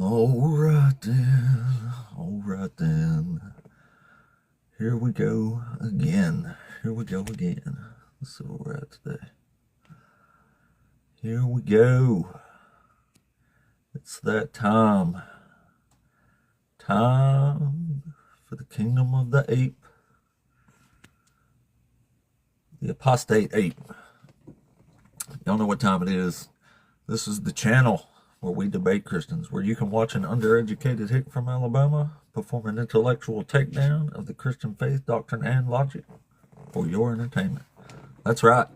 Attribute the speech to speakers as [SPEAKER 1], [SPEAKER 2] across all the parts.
[SPEAKER 1] All right then. All right then. Here we go again. Here we go again. Let's see where we're at today. Here we go. It's that time. Time for the kingdom of the ape. The apostate ape. Y'all know what time it is. This is the channel where we debate Christians, where you can watch an undereducated hick from Alabama perform an intellectual takedown of the Christian faith, doctrine, and logic for your entertainment. That's right.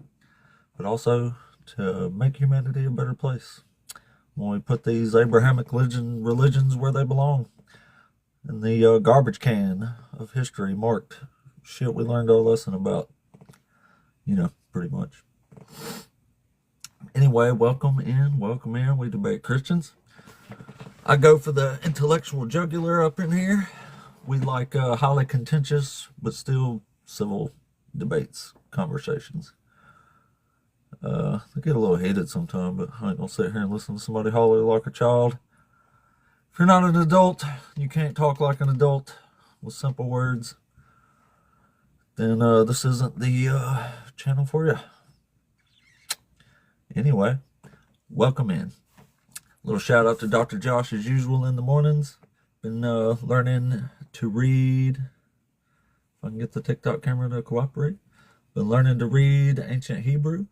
[SPEAKER 1] But also to make humanity a better place. When we put these Abrahamic religions where they belong, in the garbage can of history marked shit we learned our lesson about. You know, pretty much. Anyway, welcome in. We debate Christians. I go for the intellectual jugular up in here. We like highly contentious but still civil debates, conversations. They get a little heated sometimes, but I ain't gonna sit here and listen to somebody holler like a child. If you're not an adult, you can't talk like an adult with simple words, then this isn't the channel for you. Anyway, welcome in. A little shout out to Dr. Josh as usual in the mornings. Been learning to read. If I can get the TikTok camera to cooperate. Been learning to read ancient Hebrew.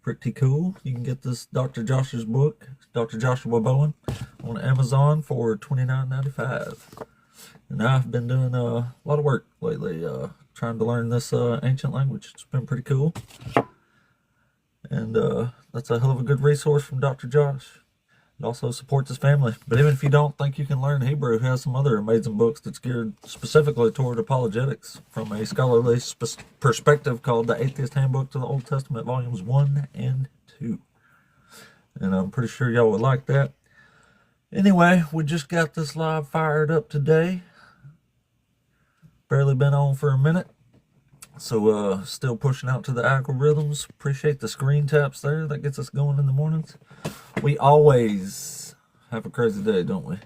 [SPEAKER 1] Pretty cool. You can get this Dr. Josh's book, Dr. Joshua Bowen, on Amazon for $29.95. And I've been doing a lot of work lately, trying to learn this ancient language. It's been pretty cool. And that's a hell of a good resource from Dr. Josh. It also supports his family. But even if you don't think you can learn Hebrew, he has some other amazing books that's geared specifically toward apologetics from a scholarly perspective called The Atheist Handbook to the Old Testament, Volumes 1 and 2. And I'm pretty sure y'all would like that. Anyway, we just got this live fired up today. Barely been on for a minute. So still pushing out to the algorithms. Appreciate the screen taps there. That gets us going in the mornings. We always have a crazy day, don't we?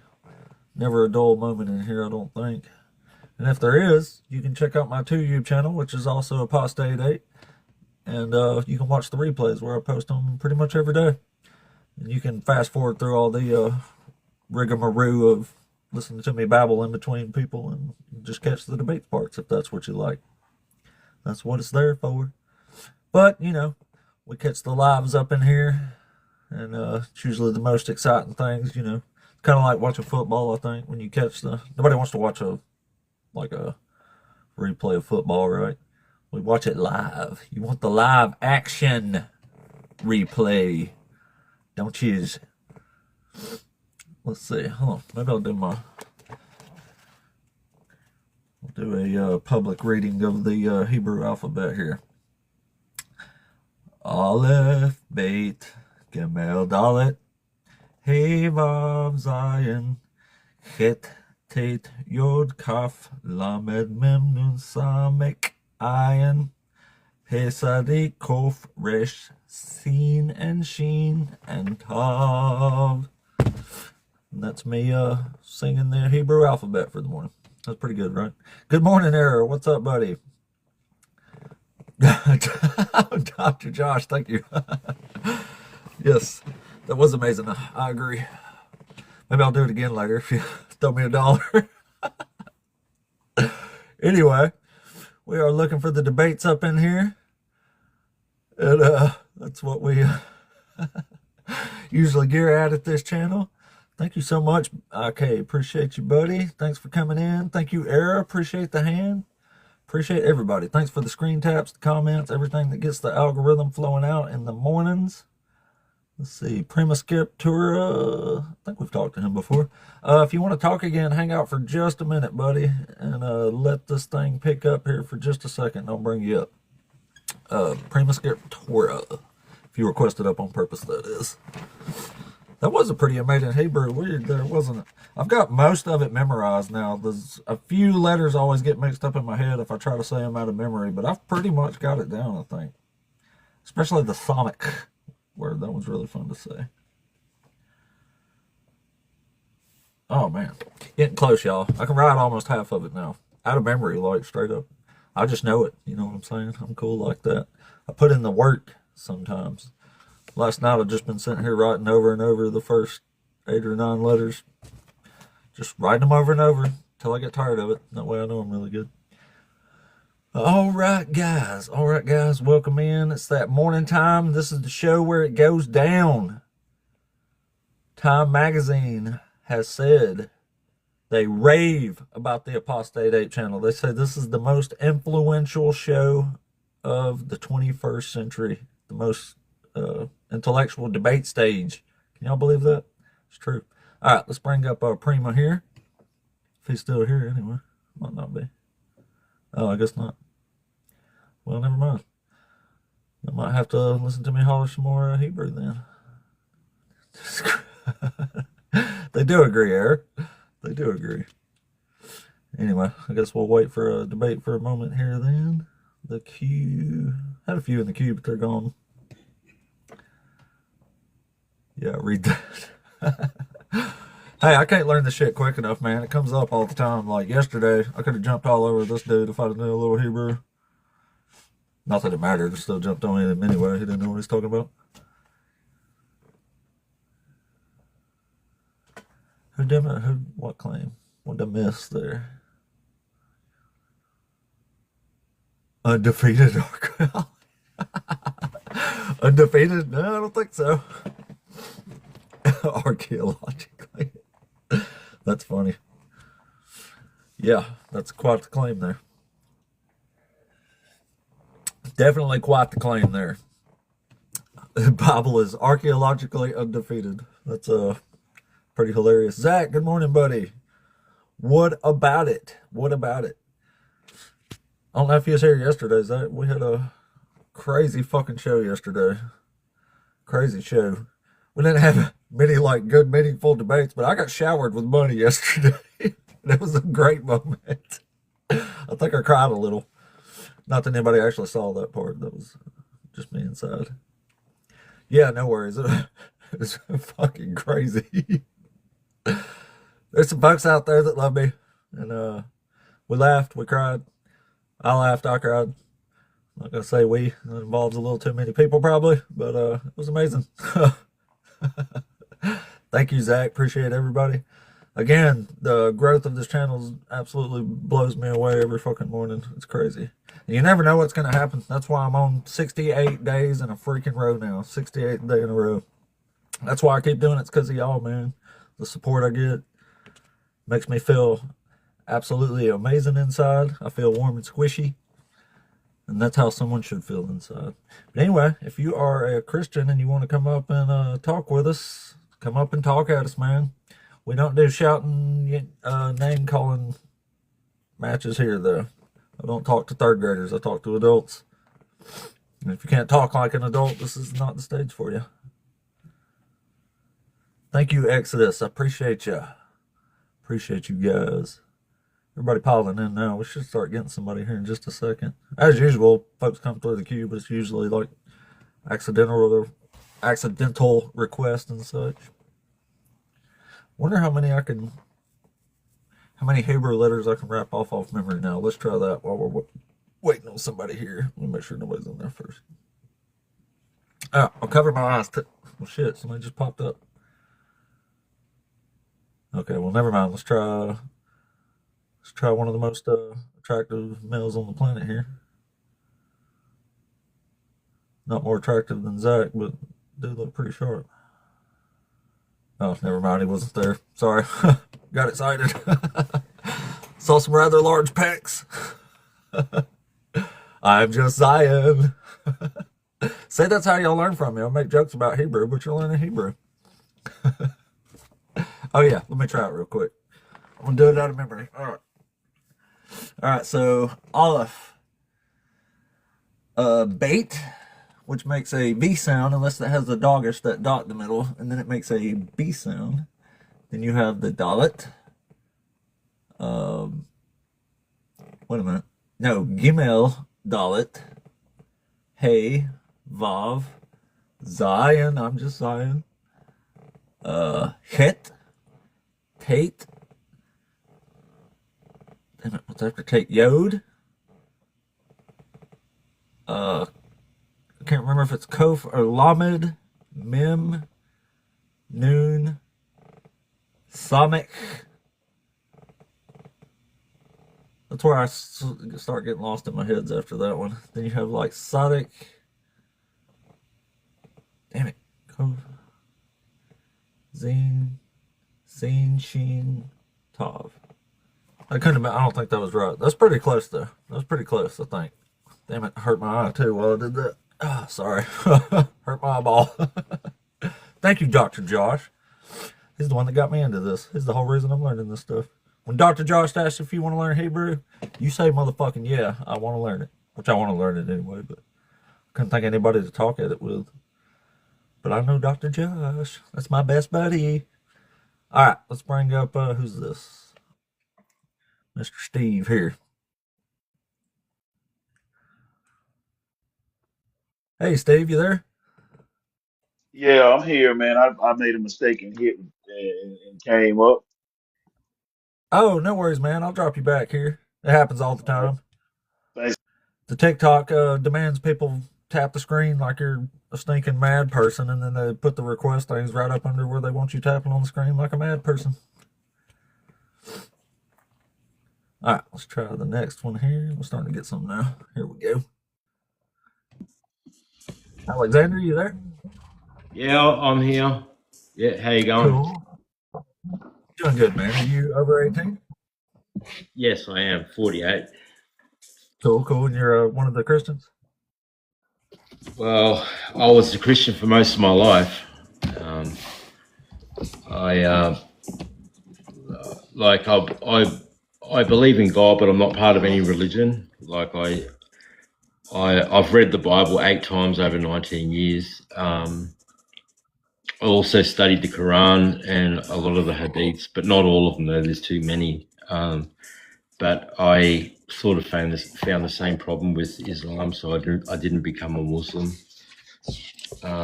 [SPEAKER 1] Never a dull moment in here, I don't think. And if there is, you can check out my YouTube channel, which is also Apostate 8. And you can watch the replays where I post them pretty much every day. And you can fast forward through all the rigmarole of listening to me babble in between people and just catch the debate parts if that's what you like. That's what it's there for. But, you know, we catch the lives up in here. And it's usually the most exciting things, you know. It's kind of like watching football, I think, when you catch nobody wants to watch a replay of football, right? We watch it live. You want the live action replay, don't you? Let's see. Hold on. Maybe I'll do a public reading of the Hebrew alphabet here. Aleph, Beit, Gimel, Dalet, Hey, Vav, Zayin, Chet, Tet, Yod, Kaf, Lamed, Mem, Nun, Samek, Ayin, He, Sadi, Kof, Resh, Sin, and Shin, and Tav. And that's me singing the Hebrew alphabet for the morning. That's pretty good, right? Good morning, Error. What's up, buddy? Dr. Josh, thank you. Yes, that was amazing. I agree. Maybe I'll do it again later if you throw me $1. Anyway, we are looking for the debates up in here. And that's what we usually gear at this channel. Thank you so much. Okay, appreciate you, buddy. Thanks for coming in. Thank you, Era. Appreciate the hand. Appreciate everybody. Thanks for the screen taps, the comments, everything that gets the algorithm flowing out in the mornings. Let's see. Prima Scriptura. I think we've talked to him before. If you want to talk again, hang out for just a minute, buddy, and let this thing pick up here for just a second. I'll bring you up. Prima Scriptura. If you requested up on purpose, that is. That was a pretty amazing Hebrew weird there, wasn't it? I've got most of it memorized now. There's a few letters always get mixed up in my head if I try to say them out of memory, but I've pretty much got it down, I think. Especially the sonic word. That was really fun to say. Oh, man. Getting close, y'all. I can write almost half of it now. Out of memory, like, straight up. I just know it. You know what I'm saying? I'm cool like that. I put in the work sometimes. Last night, I've just been sitting here writing over and over the first 8 or 9 letters. Just writing them over and over until I get tired of it. That way I know I'm really good. All right, guys. Welcome in. It's that morning time. This is the show where it goes down. Time Magazine has said they rave about the Apostate 8 channel. They say this is the most influential show of the 21st century. The most intellectual debate stage. Can y'all believe that? It's true. All right, let's bring up our Prima here. If he's still here anyway. Might not be. Oh, I guess not. Well, never mind. I might have to listen to me holler some more Hebrew then. They do agree, Eric. They do agree. Anyway, I guess we'll wait for a debate for a moment here then. The queue. Had a few in the queue, but they're gone. Yeah, read that. Hey, I can't learn this shit quick enough, man. It comes up all the time. Like yesterday, I could have jumped all over this dude if I knew a little Hebrew. Not that it mattered. I still jumped on him anyway. He didn't know what he's talking about. What claim? What did I miss there? Undefeated archaeology. Undefeated? No, I don't think so. Archaeologically. That's funny. Yeah, that's quite the claim there. Definitely quite the claim there. The Bible is archaeologically undefeated. That's pretty hilarious. Zach, good morning, buddy. What about it? What about it? I don't know if you was here yesterday, Zach. We had a crazy fucking show yesterday. Crazy show. We didn't have many like good meaningful debates, but I got showered with money yesterday. It was a great moment. I think I cried a little. Not that anybody actually saw that part. That was just me inside. Yeah, no worries. It's fucking crazy. There's some folks out there that love me. And we laughed, we cried. I laughed, I cried. I'm not going to say we. It involves a little too many people probably. But it was amazing. Thank you, Zach. Appreciate everybody. Again, the growth of this channel absolutely blows me away every fucking morning. It's crazy. And you never know what's going to happen. That's why I'm on 68 days in a freaking row now. 68 day in a row. That's why I keep doing it. It's because of y'all, man. The support I get makes me feel absolutely amazing inside. I feel warm and squishy. And that's how someone should feel inside. But anyway, if you are a Christian and you want to come up and talk with us, come up and talk at us, man. We don't do shouting, name calling matches here, though. I don't talk to third graders. I talk to adults. And if you can't talk like an adult, this is not the stage for you. Thank you, Exodus. I appreciate you. Appreciate you guys. Everybody piling in now. We should start getting somebody here in just a second. As usual, folks come through the queue, but it's usually like accidental requests and such. Wonder how many Hebrew letters I can rap off memory now. Let's try that while we're waiting on somebody here. Let me make sure nobody's in there first. I'll cover my eyes. Well, shit, somebody just popped up. Okay, well, never mind. Let's try one of the most attractive males on the planet here. Not more attractive than Zach, but do look pretty sharp. Oh, never mind. He wasn't there. Sorry. Got excited. Saw some rather large pecs. I'm just Zion. Say that's how y'all learn from me. I'll make jokes about Hebrew, but you're learning Hebrew. Oh, yeah. Let me try it real quick. I'm going to do it out of memory. All right. All right. So, Aleph. Bait, which makes a B sound, unless it has the doggish, that dot in the middle, and then it makes a B sound. Then you have the Dalet. Wait a minute. No, Gimel, Dalet. Hey, Vav, Zion, I'm just Zion. Het, Tate, Damn it, what's after take? Yod? I can't remember if it's Kof or Lamed, Mim, Noon, Samik. That's where I start getting lost in my heads after that one. Then you have like Sadik. Damn it. Kof. Zine, Sheen, Tav. I couldn't have, I don't think that was right. That's pretty close though. That was pretty close, I think. Damn it, hurt my eye too while I did that. Ah, sorry. Hurt my eyeball. Thank you, Dr. Josh. He's the one that got me into this. He's the whole reason I'm learning this stuff. When Dr. Josh asks if you want to learn Hebrew, you say motherfucking yeah, I want to learn it. Which I want to learn it anyway, but I couldn't think of anybody to talk at it with. But I know Dr. Josh. That's my best buddy. All right, let's bring up, who's this? Mr. Steve here. Hey, Steve, you there?
[SPEAKER 2] Yeah, I'm here, man. I made a mistake and hit and came up.
[SPEAKER 1] Oh, no worries, man. I'll drop you back here. It happens all the
[SPEAKER 2] All right.
[SPEAKER 1] time.
[SPEAKER 2] Thanks.
[SPEAKER 1] The TikTok demands people tap the screen like you're a stinking mad person, and then they put the request things right up under where they want you tapping on the screen like a mad person. All right, let's try the next one here. We're starting to get something now. Here we go. Alexander, you there?
[SPEAKER 3] Yeah, I'm here. Yeah, how you going?
[SPEAKER 1] Cool. Doing good, man. Are you over 18?
[SPEAKER 3] Yes, I am 48.
[SPEAKER 1] Cool, cool. And you're one of the Christians?
[SPEAKER 3] Well, I was a Christian for most of my life. Um, I like I believe in God, but I'm not part of any religion. Like I've read the Bible 8 times over 19 years. I also studied the Quran and a lot of the Hadiths, but not all of them. Though there's too many. But I sort of found the same problem with Islam, so I didn't become a Muslim.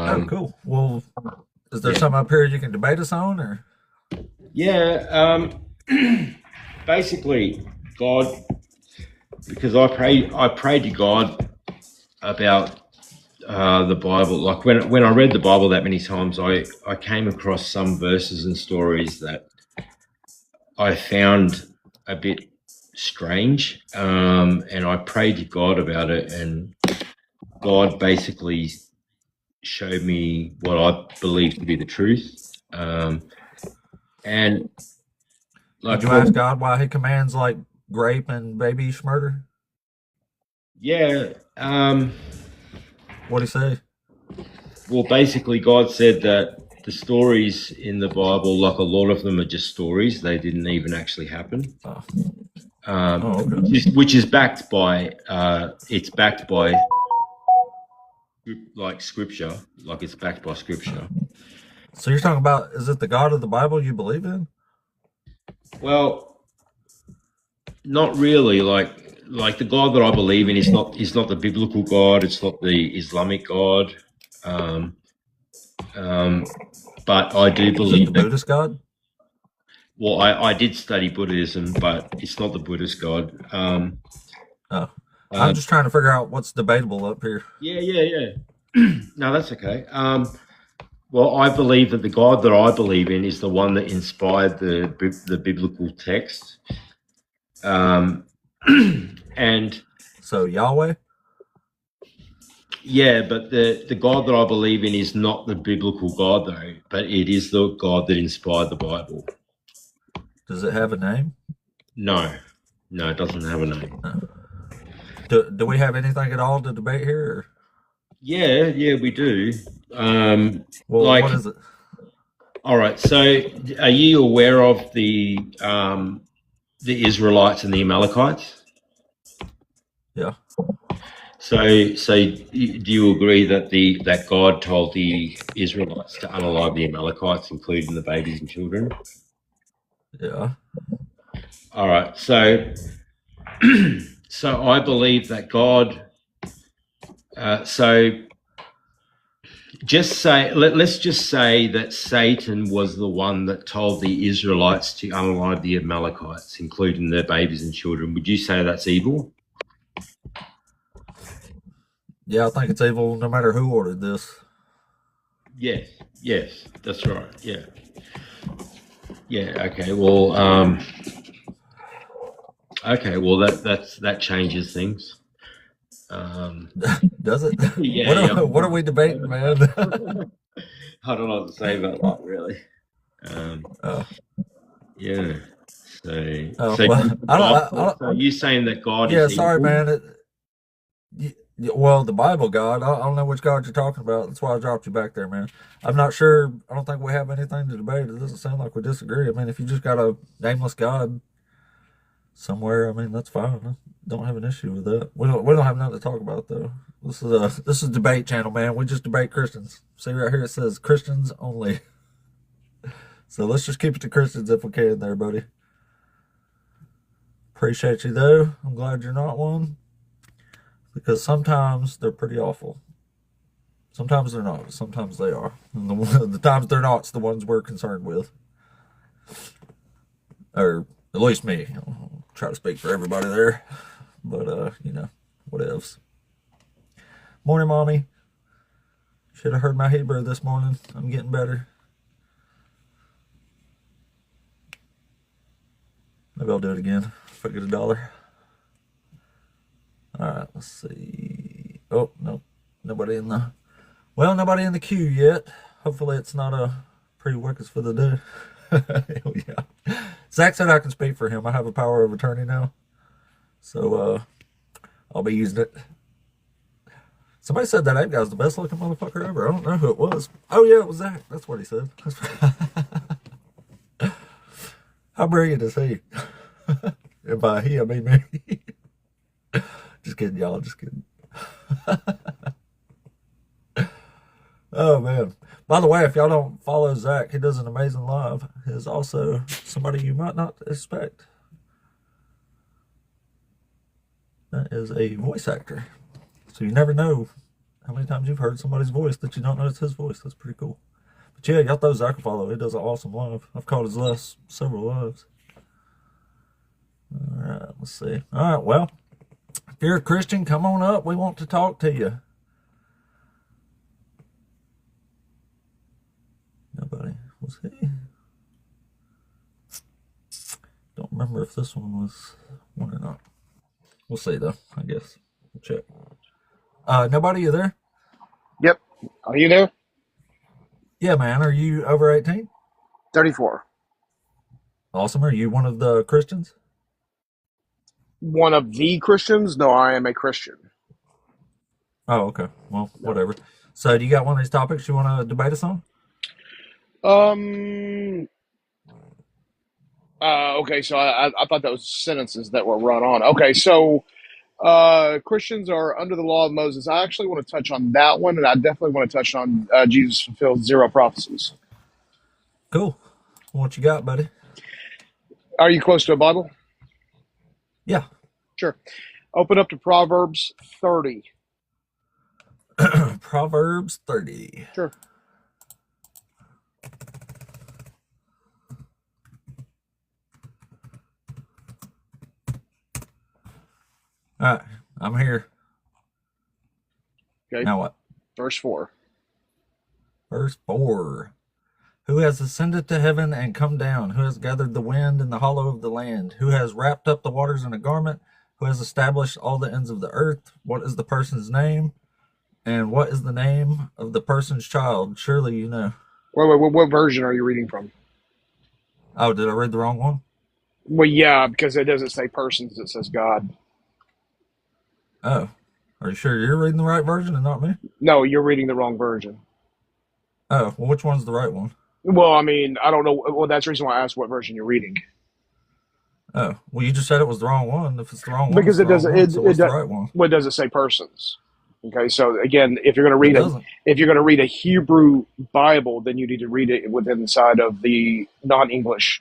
[SPEAKER 1] Oh,
[SPEAKER 3] Um,
[SPEAKER 1] cool. Well, is there
[SPEAKER 3] yeah,
[SPEAKER 1] something up here you can debate us on, or?
[SPEAKER 3] yeah. Basically, God, because I prayed to God about the Bible. Like when I read the Bible that many times, I came across some verses and stories that I found a bit strange, and I prayed to God about it, and God basically showed me what I believe to be the truth. And
[SPEAKER 1] Did
[SPEAKER 3] like
[SPEAKER 1] you ask God why he commands like rape and baby murder?
[SPEAKER 3] yeah,
[SPEAKER 1] What'd he say?
[SPEAKER 3] well, basically, God said that the stories in the Bible, like a lot of them, are just stories. They didn't even actually happen.
[SPEAKER 1] Oh,
[SPEAKER 3] Um,
[SPEAKER 1] oh, okay.
[SPEAKER 3] which is backed by it's backed by like scripture, like it's backed by scripture.
[SPEAKER 1] So you're talking about, is it the God of the Bible you believe in?
[SPEAKER 3] Well, not really. Like the God that I believe in is not the biblical God. It's not the Islamic God. Um, um, but I do
[SPEAKER 1] Is it the
[SPEAKER 3] believe that.
[SPEAKER 1] Buddhist God?
[SPEAKER 3] Well, I did study Buddhism, but it's not the Buddhist God.
[SPEAKER 1] Oh, I'm
[SPEAKER 3] Uh,
[SPEAKER 1] just trying to figure out what's debatable up here.
[SPEAKER 3] yeah, yeah, yeah. No, that's okay. Well, I believe that the God that I believe in is the one that inspired the biblical text. Um, and
[SPEAKER 1] So Yahweh?
[SPEAKER 3] yeah, but the God that I believe in is not the biblical God though, but it is the God that inspired the Bible.
[SPEAKER 1] Does it have a name?
[SPEAKER 3] No, no, it doesn't have a name.
[SPEAKER 1] No. Do we have anything at all to debate here? Or?
[SPEAKER 3] Yeah, yeah, we do.
[SPEAKER 1] Well,
[SPEAKER 3] Like,
[SPEAKER 1] what is it?
[SPEAKER 3] all right. So, are you aware of the Israelites and the Amalekites?
[SPEAKER 1] Yeah.
[SPEAKER 3] Do you agree that that God told the Israelites to unalive the Amalekites, including the babies and children?
[SPEAKER 1] Yeah.
[SPEAKER 3] All right. So I believe that God. So let's just say that Satan was the one that told the Israelites to unalive the Amalekites, including their babies and children. Would you say that's evil?
[SPEAKER 1] Yeah, I think it's evil no matter who ordered this.
[SPEAKER 3] Yes, that's right. Yeah. Okay. Well, that changes things.
[SPEAKER 1] Does it?
[SPEAKER 3] Yeah.
[SPEAKER 1] What are we debating, man?
[SPEAKER 3] I don't know what to say about that, really. Yeah. So you saying that God is
[SPEAKER 1] sorry,
[SPEAKER 3] evil?
[SPEAKER 1] man. Well, the Bible God, I don't know which God you're talking about. That's why I dropped you back there, man. I'm not sure. I don't think we have anything to debate. It doesn't sound like we disagree. I mean, if you just got a nameless God somewhere, I mean, that's fine. I don't have an issue with that. We don't have nothing to talk about, though. This is a debate channel, man. We just debate Christians. See right here, it says Christians only. So let's just keep it to Christians if we can there, buddy. Appreciate you, though. I'm glad you're not one. Because sometimes they're pretty awful. Sometimes they're not. Sometimes they are. And the times they're not, it's the ones we're concerned with. Or at least me. I'll try to speak for everybody there. But, what else? Morning, Mommy. Should have heard my Hebrew this morning. I'm getting better. Maybe I'll do it again if I get $1. Alright, let's see. Oh, no. Nobody in the queue yet. Hopefully it's not a pre-workers for the day. Hell yeah. Zach said I can speak for him. I have a power of attorney now. So, I'll be using it. Somebody said that Abe guy's the best looking motherfucker ever. I don't know who it was. Oh yeah, it was Zach. That's what he said. How brilliant is he? And by he, I mean me. Just kidding, y'all. Just kidding. Oh, man. By the way, if y'all don't follow Zach, he does an amazing live. He's also somebody you might not expect. That is a voice actor. So you never know how many times you've heard somebody's voice that you don't know it's his voice. That's pretty cool. But yeah, y'all throw Zach a follow. He does an awesome live. I've caught his last several lives. All right, let's see. All right, well, if you're a Christian, come on up. We want to talk to you. Nobody. Was he? Don't remember if this one was one or not. We'll see, though, I guess. We'll check. Nobody, you there?
[SPEAKER 4] Yep. Are you there?
[SPEAKER 1] Yeah, man. Are you over 18?
[SPEAKER 4] 34.
[SPEAKER 1] Awesome. Are you one of the Christians?
[SPEAKER 4] One of the Christians? No, I am a Christian.
[SPEAKER 1] Oh, okay. Well, whatever. So, do you got one of these topics you want to debate us on?
[SPEAKER 4] Okay, so I thought that was sentences that were run on. Okay, so Christians are under the law of Moses. I actually want to touch on that one, and I definitely want to touch on Jesus fulfilled 0 prophecies.
[SPEAKER 1] Cool. What you got, buddy?
[SPEAKER 4] Are you close to a Bible?
[SPEAKER 1] Yeah.
[SPEAKER 4] Sure. Open up to Proverbs 30.
[SPEAKER 1] Proverbs 30.
[SPEAKER 4] Sure.
[SPEAKER 1] All right, I'm here.
[SPEAKER 4] Okay.
[SPEAKER 1] Now what?
[SPEAKER 4] Verse 4.
[SPEAKER 1] Verse 4. Who has ascended to heaven and come down? Who has gathered the wind in the hollow of the land? Who has wrapped up the waters in a garment? Who has established all the ends of the earth? What is the person's name? And what is the name of the person's child? Surely you know.
[SPEAKER 4] Wait, what version are you reading from?
[SPEAKER 1] Oh, did I read the wrong one?
[SPEAKER 4] Well, yeah, because it doesn't say persons, it says God.
[SPEAKER 1] Oh, are you sure you're reading the right version and not me?
[SPEAKER 4] No, you're reading the wrong version.
[SPEAKER 1] Oh, well, which one's the right one?
[SPEAKER 4] Well, I mean, I don't know. Well, that's the reason why I asked what version you're reading.
[SPEAKER 1] Oh, well, you just said it was the wrong one. If it's the wrong one,
[SPEAKER 4] Because
[SPEAKER 1] it's the
[SPEAKER 4] it doesn't.
[SPEAKER 1] wrong one, so what's the right one?
[SPEAKER 4] Well, it doesn't say persons. Okay, so again, if you're going to read a Hebrew Bible, then you need to read it within inside of the non-English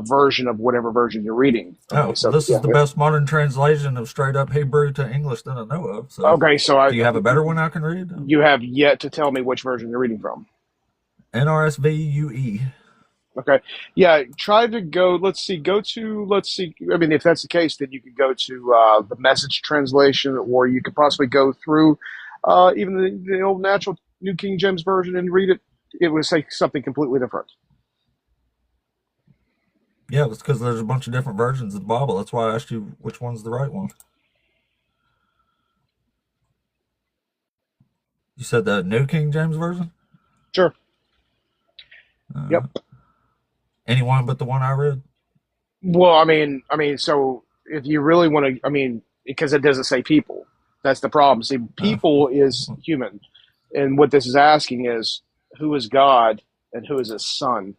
[SPEAKER 4] version of whatever version you're reading. Okay,
[SPEAKER 1] Oh,
[SPEAKER 4] so
[SPEAKER 1] this
[SPEAKER 4] yeah.
[SPEAKER 1] is the best modern translation of straight up Hebrew to English that I know of. So,
[SPEAKER 4] Okay, so
[SPEAKER 1] do you have a better one I can read?
[SPEAKER 4] you have yet to tell me which version you're reading from.
[SPEAKER 1] NRSV UE.
[SPEAKER 4] Okay. Yeah, try to go, let's see. I mean, if that's the case, then you could go to the message translation, or you could possibly go through even the old natural New King James Version and read it. It would say something completely different.
[SPEAKER 1] Yeah, it's because there's a bunch of different versions of the Bible. That's why I asked you which one's the right one. You said the New King James Version?
[SPEAKER 4] Sure.
[SPEAKER 1] Uh,
[SPEAKER 4] Yep.
[SPEAKER 1] Anyone but the one I read?
[SPEAKER 4] Well, so if you really want to, because it doesn't say people, that's the problem. See, people is human, and what this is asking is who is God and who is His Son.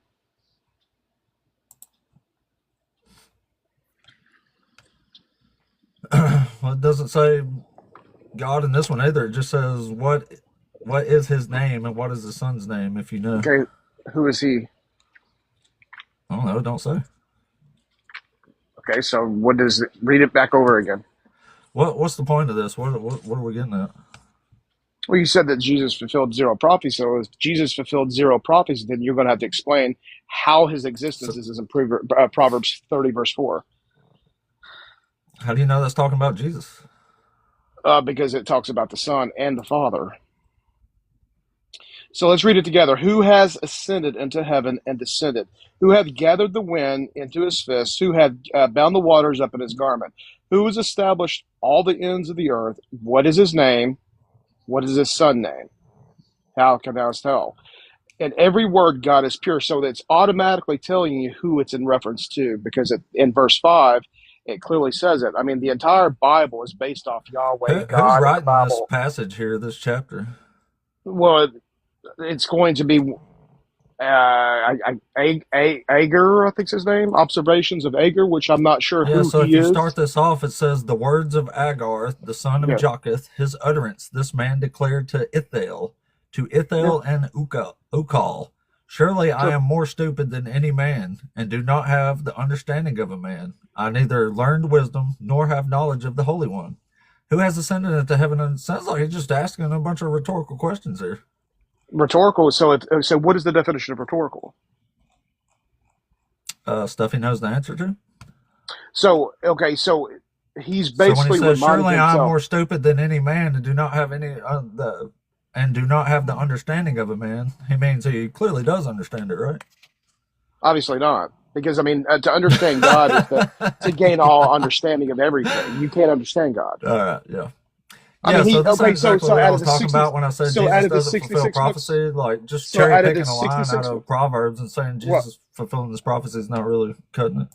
[SPEAKER 1] Well, it doesn't say God in this one either. It just says what is His name and what is His Son's name, if you know.
[SPEAKER 4] Okay, who is He?
[SPEAKER 1] I don't know. Don't say.
[SPEAKER 4] Okay, so what does it? Read it back over again.
[SPEAKER 1] What's the point of this? What are we getting at?
[SPEAKER 4] Well, you said that Jesus fulfilled zero prophecy. So if Jesus fulfilled zero prophecy, then you're going to have to explain how His existence
[SPEAKER 1] So,
[SPEAKER 4] is in Proverbs 30, verse 4.
[SPEAKER 1] how do you know that's talking about Jesus?
[SPEAKER 4] Because it talks about the Son and the Father. So let's read it together. Who has ascended into heaven and descended? Who hath gathered the wind into his fist? Who hath bound the waters up in his garment? Who has established all the ends of the earth? What is His name? What is His Son name? How can thou tell? And every word, God, is pure. So that's automatically telling you who it's in reference to, because in verse 5, it clearly says it. I mean, the entire Bible is based off Yahweh,
[SPEAKER 1] Who's
[SPEAKER 4] God, and the
[SPEAKER 1] writing this
[SPEAKER 4] Bible.
[SPEAKER 1] passage here, this chapter?
[SPEAKER 4] Well, it's going to be Agur, I think's his name. Observations of Agur, which I'm not sure
[SPEAKER 1] Yeah,
[SPEAKER 4] who
[SPEAKER 1] so if
[SPEAKER 4] he
[SPEAKER 1] you
[SPEAKER 4] is.
[SPEAKER 1] start this off, it says, the words of Agar, the son of
[SPEAKER 4] Yeah,
[SPEAKER 1] Jocheth, his utterance, this man declared to Ithel
[SPEAKER 4] yeah,
[SPEAKER 1] and Ukal, surely I
[SPEAKER 4] sure.
[SPEAKER 1] am more stupid than any man, and do not have the understanding of a man. I neither learned wisdom, nor have knowledge of the Holy One. Who has ascended into heaven? And it sounds like he's just asking a bunch of rhetorical questions here.
[SPEAKER 4] Rhetorical. So what is the definition of rhetorical?
[SPEAKER 1] Stuff he knows the answer to.
[SPEAKER 4] So okay, so he's
[SPEAKER 1] So when he
[SPEAKER 4] basically
[SPEAKER 1] says,
[SPEAKER 4] reminding
[SPEAKER 1] "Surely I am
[SPEAKER 4] himself.
[SPEAKER 1] more stupid than any man, and do not have the understanding of a man," he means he clearly does understand it, right?
[SPEAKER 4] Obviously not, because to understand God is to gain all understanding of everything. You can't understand God.
[SPEAKER 1] All right, yeah.
[SPEAKER 4] I
[SPEAKER 1] Yeah,
[SPEAKER 4] mean,
[SPEAKER 1] so this ain't exactly
[SPEAKER 4] so
[SPEAKER 1] what I
[SPEAKER 4] out of
[SPEAKER 1] was
[SPEAKER 4] the
[SPEAKER 1] talking
[SPEAKER 4] 60,
[SPEAKER 1] about when I said
[SPEAKER 4] so out
[SPEAKER 1] Jesus
[SPEAKER 4] of the
[SPEAKER 1] doesn't fulfill
[SPEAKER 4] 66 books,
[SPEAKER 1] prophecy. Like, just
[SPEAKER 4] so
[SPEAKER 1] cherry
[SPEAKER 4] out of the
[SPEAKER 1] picking a line out
[SPEAKER 4] 66
[SPEAKER 1] of
[SPEAKER 4] books,
[SPEAKER 1] Proverbs and saying
[SPEAKER 4] what?
[SPEAKER 1] Jesus fulfilling this prophecy is not really cutting it.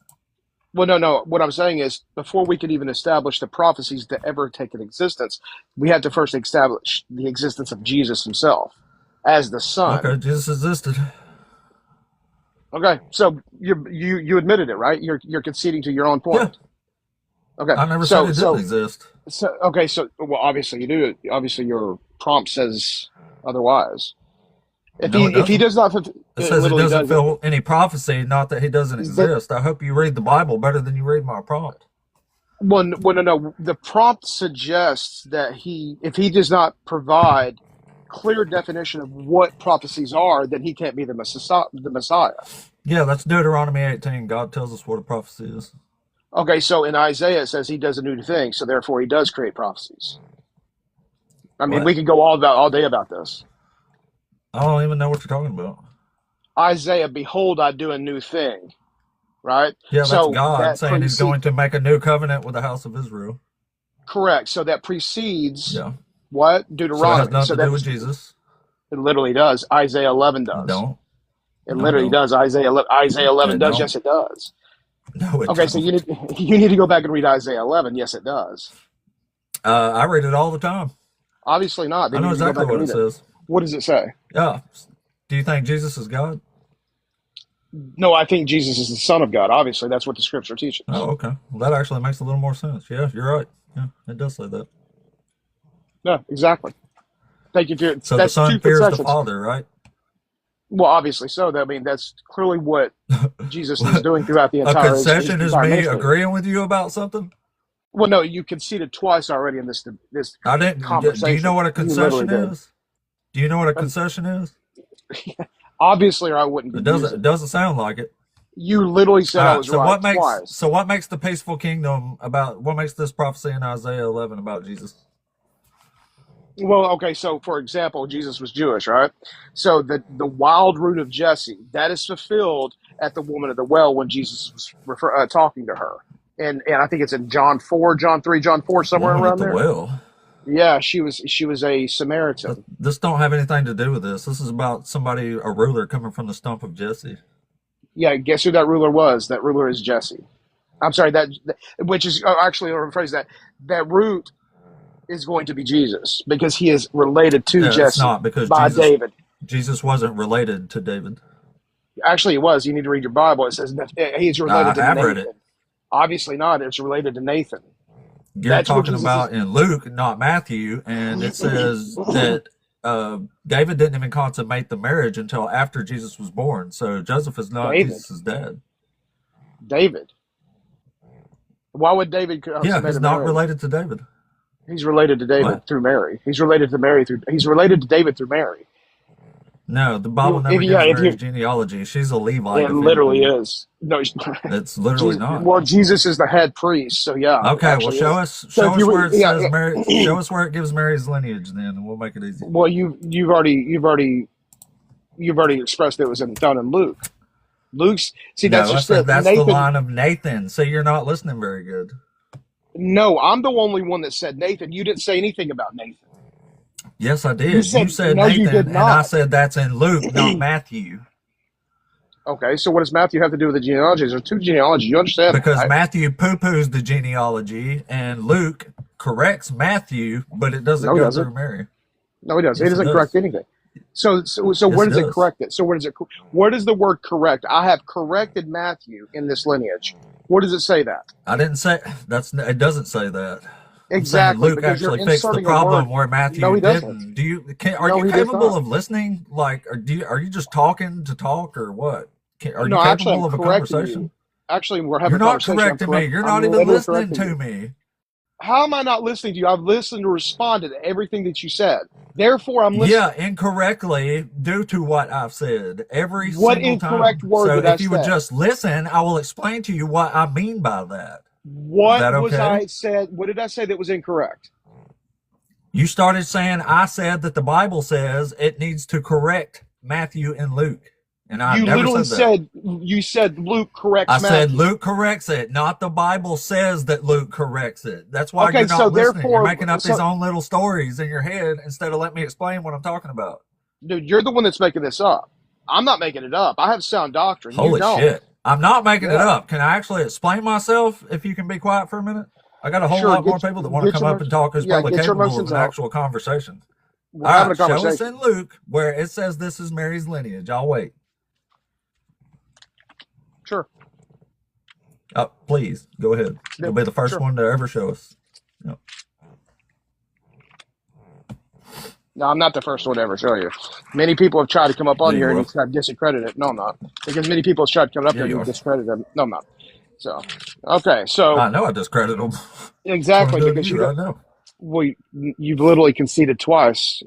[SPEAKER 4] Well, no. What I'm saying is, before we could even establish the prophecies that ever taken existence, we had to first establish the existence of Jesus Himself as the Son.
[SPEAKER 1] Okay, Jesus existed.
[SPEAKER 4] Okay, so you admitted it, right? You're conceding to your own
[SPEAKER 1] Yeah,
[SPEAKER 4] point. Okay,
[SPEAKER 1] I never said
[SPEAKER 4] so
[SPEAKER 1] he didn't
[SPEAKER 4] so
[SPEAKER 1] exist.
[SPEAKER 4] so okay, so well, obviously you do. Obviously, your prompt says otherwise.
[SPEAKER 1] No, it
[SPEAKER 4] If he
[SPEAKER 1] doesn't.
[SPEAKER 4] does not,
[SPEAKER 1] It
[SPEAKER 4] it
[SPEAKER 1] says he
[SPEAKER 4] literally
[SPEAKER 1] doesn't
[SPEAKER 4] does.
[SPEAKER 1] fulfill any prophecy, not that he doesn't
[SPEAKER 4] That
[SPEAKER 1] exist. I hope you read the Bible better than you read my prompt.
[SPEAKER 4] no. The prompt suggests that if he does not provide clear definition of what prophecies are, then he can't be the Messiah. The Messiah.
[SPEAKER 1] Yeah, that's Deuteronomy 18. God tells us what a prophecy is.
[SPEAKER 4] Okay, so in Isaiah it says He does a new thing, so therefore He does create prophecies. I mean, we
[SPEAKER 1] What?
[SPEAKER 4] could go all day about this.
[SPEAKER 1] I don't even know what you're talking about.
[SPEAKER 4] Isaiah, behold, I do a new thing, right?
[SPEAKER 1] Yeah, that's
[SPEAKER 4] So
[SPEAKER 1] God
[SPEAKER 4] that
[SPEAKER 1] saying he's going to make a new covenant with the house of Israel.
[SPEAKER 4] correct. So that precedes
[SPEAKER 1] Yeah.
[SPEAKER 4] what?
[SPEAKER 1] So it has
[SPEAKER 4] Deuteronomy. So
[SPEAKER 1] nothing to
[SPEAKER 4] that
[SPEAKER 1] do with Jesus.
[SPEAKER 4] it literally does. Isaiah 11 does.
[SPEAKER 1] Don't.
[SPEAKER 4] It
[SPEAKER 1] No, it
[SPEAKER 4] literally
[SPEAKER 1] don't.
[SPEAKER 4] does. Isaiah 11
[SPEAKER 1] It
[SPEAKER 4] does.
[SPEAKER 1] don't.
[SPEAKER 4] Yes, it does.
[SPEAKER 1] No, it
[SPEAKER 4] Okay, so
[SPEAKER 1] don't.
[SPEAKER 4] you need to go back and read Isaiah 11. Yes, it does.
[SPEAKER 1] I read it all the time.
[SPEAKER 4] Obviously not.
[SPEAKER 1] I
[SPEAKER 4] Then you
[SPEAKER 1] know
[SPEAKER 4] need to go
[SPEAKER 1] exactly
[SPEAKER 4] back and
[SPEAKER 1] what it
[SPEAKER 4] read it.
[SPEAKER 1] says.
[SPEAKER 4] What does it say?
[SPEAKER 1] Yeah. Do you think Jesus is God?
[SPEAKER 4] No, I think Jesus is the Son of God. Obviously, that's what the Scripture teaches.
[SPEAKER 1] Oh, okay. Well, that actually makes a little more sense. Yeah, you're right. Yeah, it does say that.
[SPEAKER 4] No, exactly. Thank you for
[SPEAKER 1] So the
[SPEAKER 4] that's two
[SPEAKER 1] Son fears the
[SPEAKER 4] concessions.
[SPEAKER 1] Father, right?
[SPEAKER 4] Well, obviously so. I mean, that's clearly what Jesus was doing throughout the
[SPEAKER 1] A
[SPEAKER 4] entire his
[SPEAKER 1] concession is
[SPEAKER 4] entire
[SPEAKER 1] me
[SPEAKER 4] ministry.
[SPEAKER 1] agreeing with you about something?
[SPEAKER 4] Well, no, you conceded twice already in this
[SPEAKER 1] I didn't. Do you know
[SPEAKER 4] conversation.
[SPEAKER 1] what a
[SPEAKER 4] You literally
[SPEAKER 1] concession
[SPEAKER 4] did.
[SPEAKER 1] is? Do you know what a
[SPEAKER 4] And
[SPEAKER 1] concession is?
[SPEAKER 4] obviously, or I wouldn't be
[SPEAKER 1] It
[SPEAKER 4] using it.
[SPEAKER 1] doesn't sound like it.
[SPEAKER 4] You literally
[SPEAKER 1] All
[SPEAKER 4] said I
[SPEAKER 1] right.
[SPEAKER 4] was right twice.
[SPEAKER 1] What makes the peaceful kingdom about what makes this prophecy in Isaiah 11 about Jesus?
[SPEAKER 4] Well, okay, so for example, Jesus was Jewish, right? So the wild root of Jesse, that is fulfilled at the woman at the well when Jesus was talking to her. And I think it's in John 4, John 3, John 4, somewhere
[SPEAKER 1] Woman at
[SPEAKER 4] around
[SPEAKER 1] the
[SPEAKER 4] there.
[SPEAKER 1] well.
[SPEAKER 4] Yeah, she was a Samaritan.
[SPEAKER 1] This don't have anything to do with this. This is about somebody, a ruler coming from the stump of Jesse.
[SPEAKER 4] Yeah, guess who that ruler was? That ruler is Jesse. I'm sorry, which is actually, I'll rephrase that. That root is going to be Jesus because he is related to
[SPEAKER 1] Yeah, it's
[SPEAKER 4] Jesse
[SPEAKER 1] not because
[SPEAKER 4] by David.
[SPEAKER 1] Jesus wasn't related to David.
[SPEAKER 4] Actually, it was. You need to read your Bible. It says that he's related
[SPEAKER 1] I
[SPEAKER 4] to
[SPEAKER 1] have read
[SPEAKER 4] Nathan.
[SPEAKER 1] it.
[SPEAKER 4] Obviously not. It's related to Nathan.
[SPEAKER 1] You're
[SPEAKER 4] That's what
[SPEAKER 1] talking
[SPEAKER 4] Jesus is.
[SPEAKER 1] about in Luke, not Matthew, and it says that David didn't even consummate the marriage until after Jesus was born. So Joseph is not
[SPEAKER 4] David.
[SPEAKER 1] Jesus' dad.
[SPEAKER 4] David. Why would David
[SPEAKER 1] Yeah,
[SPEAKER 4] consummate
[SPEAKER 1] he's
[SPEAKER 4] a
[SPEAKER 1] not
[SPEAKER 4] marriage?
[SPEAKER 1] related to David.
[SPEAKER 4] He's related to David
[SPEAKER 1] What?
[SPEAKER 4] through Mary. He's related to Mary through. He's related to David through Mary.
[SPEAKER 1] No, the Bible
[SPEAKER 4] If
[SPEAKER 1] never gives Mary's genealogy. She's a Levite,
[SPEAKER 4] it
[SPEAKER 1] if
[SPEAKER 4] literally
[SPEAKER 1] anything.
[SPEAKER 4] is. No,
[SPEAKER 1] It's literally not.
[SPEAKER 4] well, Jesus is the head priest, so yeah, it
[SPEAKER 1] Okay, well,
[SPEAKER 4] actually
[SPEAKER 1] show
[SPEAKER 4] is.
[SPEAKER 1] us
[SPEAKER 4] So if you
[SPEAKER 1] where it
[SPEAKER 4] yeah,
[SPEAKER 1] says Mary. Show us where it gives Mary's lineage, then, and we'll make it easy.
[SPEAKER 4] well, you've already expressed that it was found in Luke. Luke's that's
[SPEAKER 1] No,
[SPEAKER 4] just
[SPEAKER 1] that's
[SPEAKER 4] it.
[SPEAKER 1] that's the
[SPEAKER 4] Nathan.
[SPEAKER 1] line of Nathan. So you're not listening very good.
[SPEAKER 4] No, I'm the only one that said Nathan. You didn't say anything about Nathan.
[SPEAKER 1] Yes, I
[SPEAKER 4] You
[SPEAKER 1] did. You
[SPEAKER 4] said
[SPEAKER 1] said
[SPEAKER 4] no, you
[SPEAKER 1] Nathan,
[SPEAKER 4] did
[SPEAKER 1] and I
[SPEAKER 4] not.
[SPEAKER 1] said that's in Luke, not Matthew.
[SPEAKER 4] Okay, so what does Matthew have to do with the genealogies? There's two genealogies. You understand that,
[SPEAKER 1] Because
[SPEAKER 4] right?
[SPEAKER 1] Matthew poo-poos the genealogy, and Luke corrects Matthew, but it doesn't
[SPEAKER 4] No, he
[SPEAKER 1] go
[SPEAKER 4] doesn't.
[SPEAKER 1] through Mary.
[SPEAKER 4] No, he doesn't. He
[SPEAKER 1] Yes, it
[SPEAKER 4] doesn't correct
[SPEAKER 1] does.
[SPEAKER 4] anything. So
[SPEAKER 1] Yes,
[SPEAKER 4] where
[SPEAKER 1] it
[SPEAKER 4] does it
[SPEAKER 1] does.
[SPEAKER 4] correct it? So where does the word correct? I have corrected Matthew in this lineage. Where does it say that?
[SPEAKER 1] I didn't say that's. It doesn't say that. I'm saying
[SPEAKER 4] Exactly,
[SPEAKER 1] Luke
[SPEAKER 4] because you're
[SPEAKER 1] actually fixed the
[SPEAKER 4] inserting a word.
[SPEAKER 1] problem where
[SPEAKER 4] No,
[SPEAKER 1] Matthew
[SPEAKER 4] he doesn't.
[SPEAKER 1] didn't. Are
[SPEAKER 4] No,
[SPEAKER 1] you
[SPEAKER 4] he does
[SPEAKER 1] capable
[SPEAKER 4] not.
[SPEAKER 1] of listening? Like, are you just talking to talk, or what? Are you
[SPEAKER 4] No, actually,
[SPEAKER 1] capable
[SPEAKER 4] I'm
[SPEAKER 1] of a
[SPEAKER 4] correcting
[SPEAKER 1] conversation?
[SPEAKER 4] you. Actually, we're having
[SPEAKER 1] You're
[SPEAKER 4] a
[SPEAKER 1] not
[SPEAKER 4] conversation.
[SPEAKER 1] correcting me. You're
[SPEAKER 4] I'm
[SPEAKER 1] not even
[SPEAKER 4] literally
[SPEAKER 1] listening
[SPEAKER 4] correcting
[SPEAKER 1] to
[SPEAKER 4] you.
[SPEAKER 1] me.
[SPEAKER 4] How am I not listening to you? I've listened and responded to everything that you said. Therefore, I'm listening.
[SPEAKER 1] Yeah, incorrectly due to what I've said every
[SPEAKER 4] What
[SPEAKER 1] single
[SPEAKER 4] incorrect
[SPEAKER 1] time.
[SPEAKER 4] word
[SPEAKER 1] So
[SPEAKER 4] did I
[SPEAKER 1] if you would
[SPEAKER 4] say?
[SPEAKER 1] just listen, I will explain to you what I mean by that. Is
[SPEAKER 4] What
[SPEAKER 1] that
[SPEAKER 4] was
[SPEAKER 1] okay?
[SPEAKER 4] I said? What did I say that was incorrect?
[SPEAKER 1] You started saying I said that the Bible says it needs to correct Matthew and Luke. And I
[SPEAKER 4] You
[SPEAKER 1] never
[SPEAKER 4] literally
[SPEAKER 1] said that.
[SPEAKER 4] you said Luke corrects
[SPEAKER 1] I said
[SPEAKER 4] Matthew.
[SPEAKER 1] Luke corrects it, not the Bible says that Luke corrects it. That's why
[SPEAKER 4] Okay,
[SPEAKER 1] you're
[SPEAKER 4] so
[SPEAKER 1] not listening. You're
[SPEAKER 4] therefore,
[SPEAKER 1] making up these own little stories in your head instead of letting me explain what I'm talking about.
[SPEAKER 4] dude, you're the one that's making this up. I'm not making it up. I have sound doctrine. You
[SPEAKER 1] Holy
[SPEAKER 4] don't.
[SPEAKER 1] shit. I'm not making it
[SPEAKER 4] Yeah.
[SPEAKER 1] up. Can I actually explain myself if you can be quiet for a minute? I got a whole
[SPEAKER 4] Sure.
[SPEAKER 1] lot more people that want to come up and talk who's probably
[SPEAKER 4] Get your
[SPEAKER 1] capable of
[SPEAKER 4] emotions
[SPEAKER 1] an
[SPEAKER 4] out.
[SPEAKER 1] actual conversation.
[SPEAKER 4] We're
[SPEAKER 1] All
[SPEAKER 4] having
[SPEAKER 1] right,
[SPEAKER 4] a
[SPEAKER 1] show us
[SPEAKER 4] conversation.
[SPEAKER 1] in Luke where it says this is Mary's lineage. I'll wait.
[SPEAKER 4] Sure.
[SPEAKER 1] Please, go ahead. You'll be the first
[SPEAKER 4] Sure.
[SPEAKER 1] one to ever show us. Yep.
[SPEAKER 4] No, I'm not the first one to ever show you. Many people have tried to come up on
[SPEAKER 1] Yeah,
[SPEAKER 4] here
[SPEAKER 1] you
[SPEAKER 4] and try to discredit it. No, I'm not. Because many people have tried to come up
[SPEAKER 1] Yeah,
[SPEAKER 4] here
[SPEAKER 1] you
[SPEAKER 4] and
[SPEAKER 1] are.
[SPEAKER 4] discredit it. No, I'm not. So, okay. So,
[SPEAKER 1] I know I discredit them.
[SPEAKER 4] exactly.
[SPEAKER 1] That's what I'm
[SPEAKER 4] Because
[SPEAKER 1] doing to you right now.
[SPEAKER 4] well, you've literally conceded twice.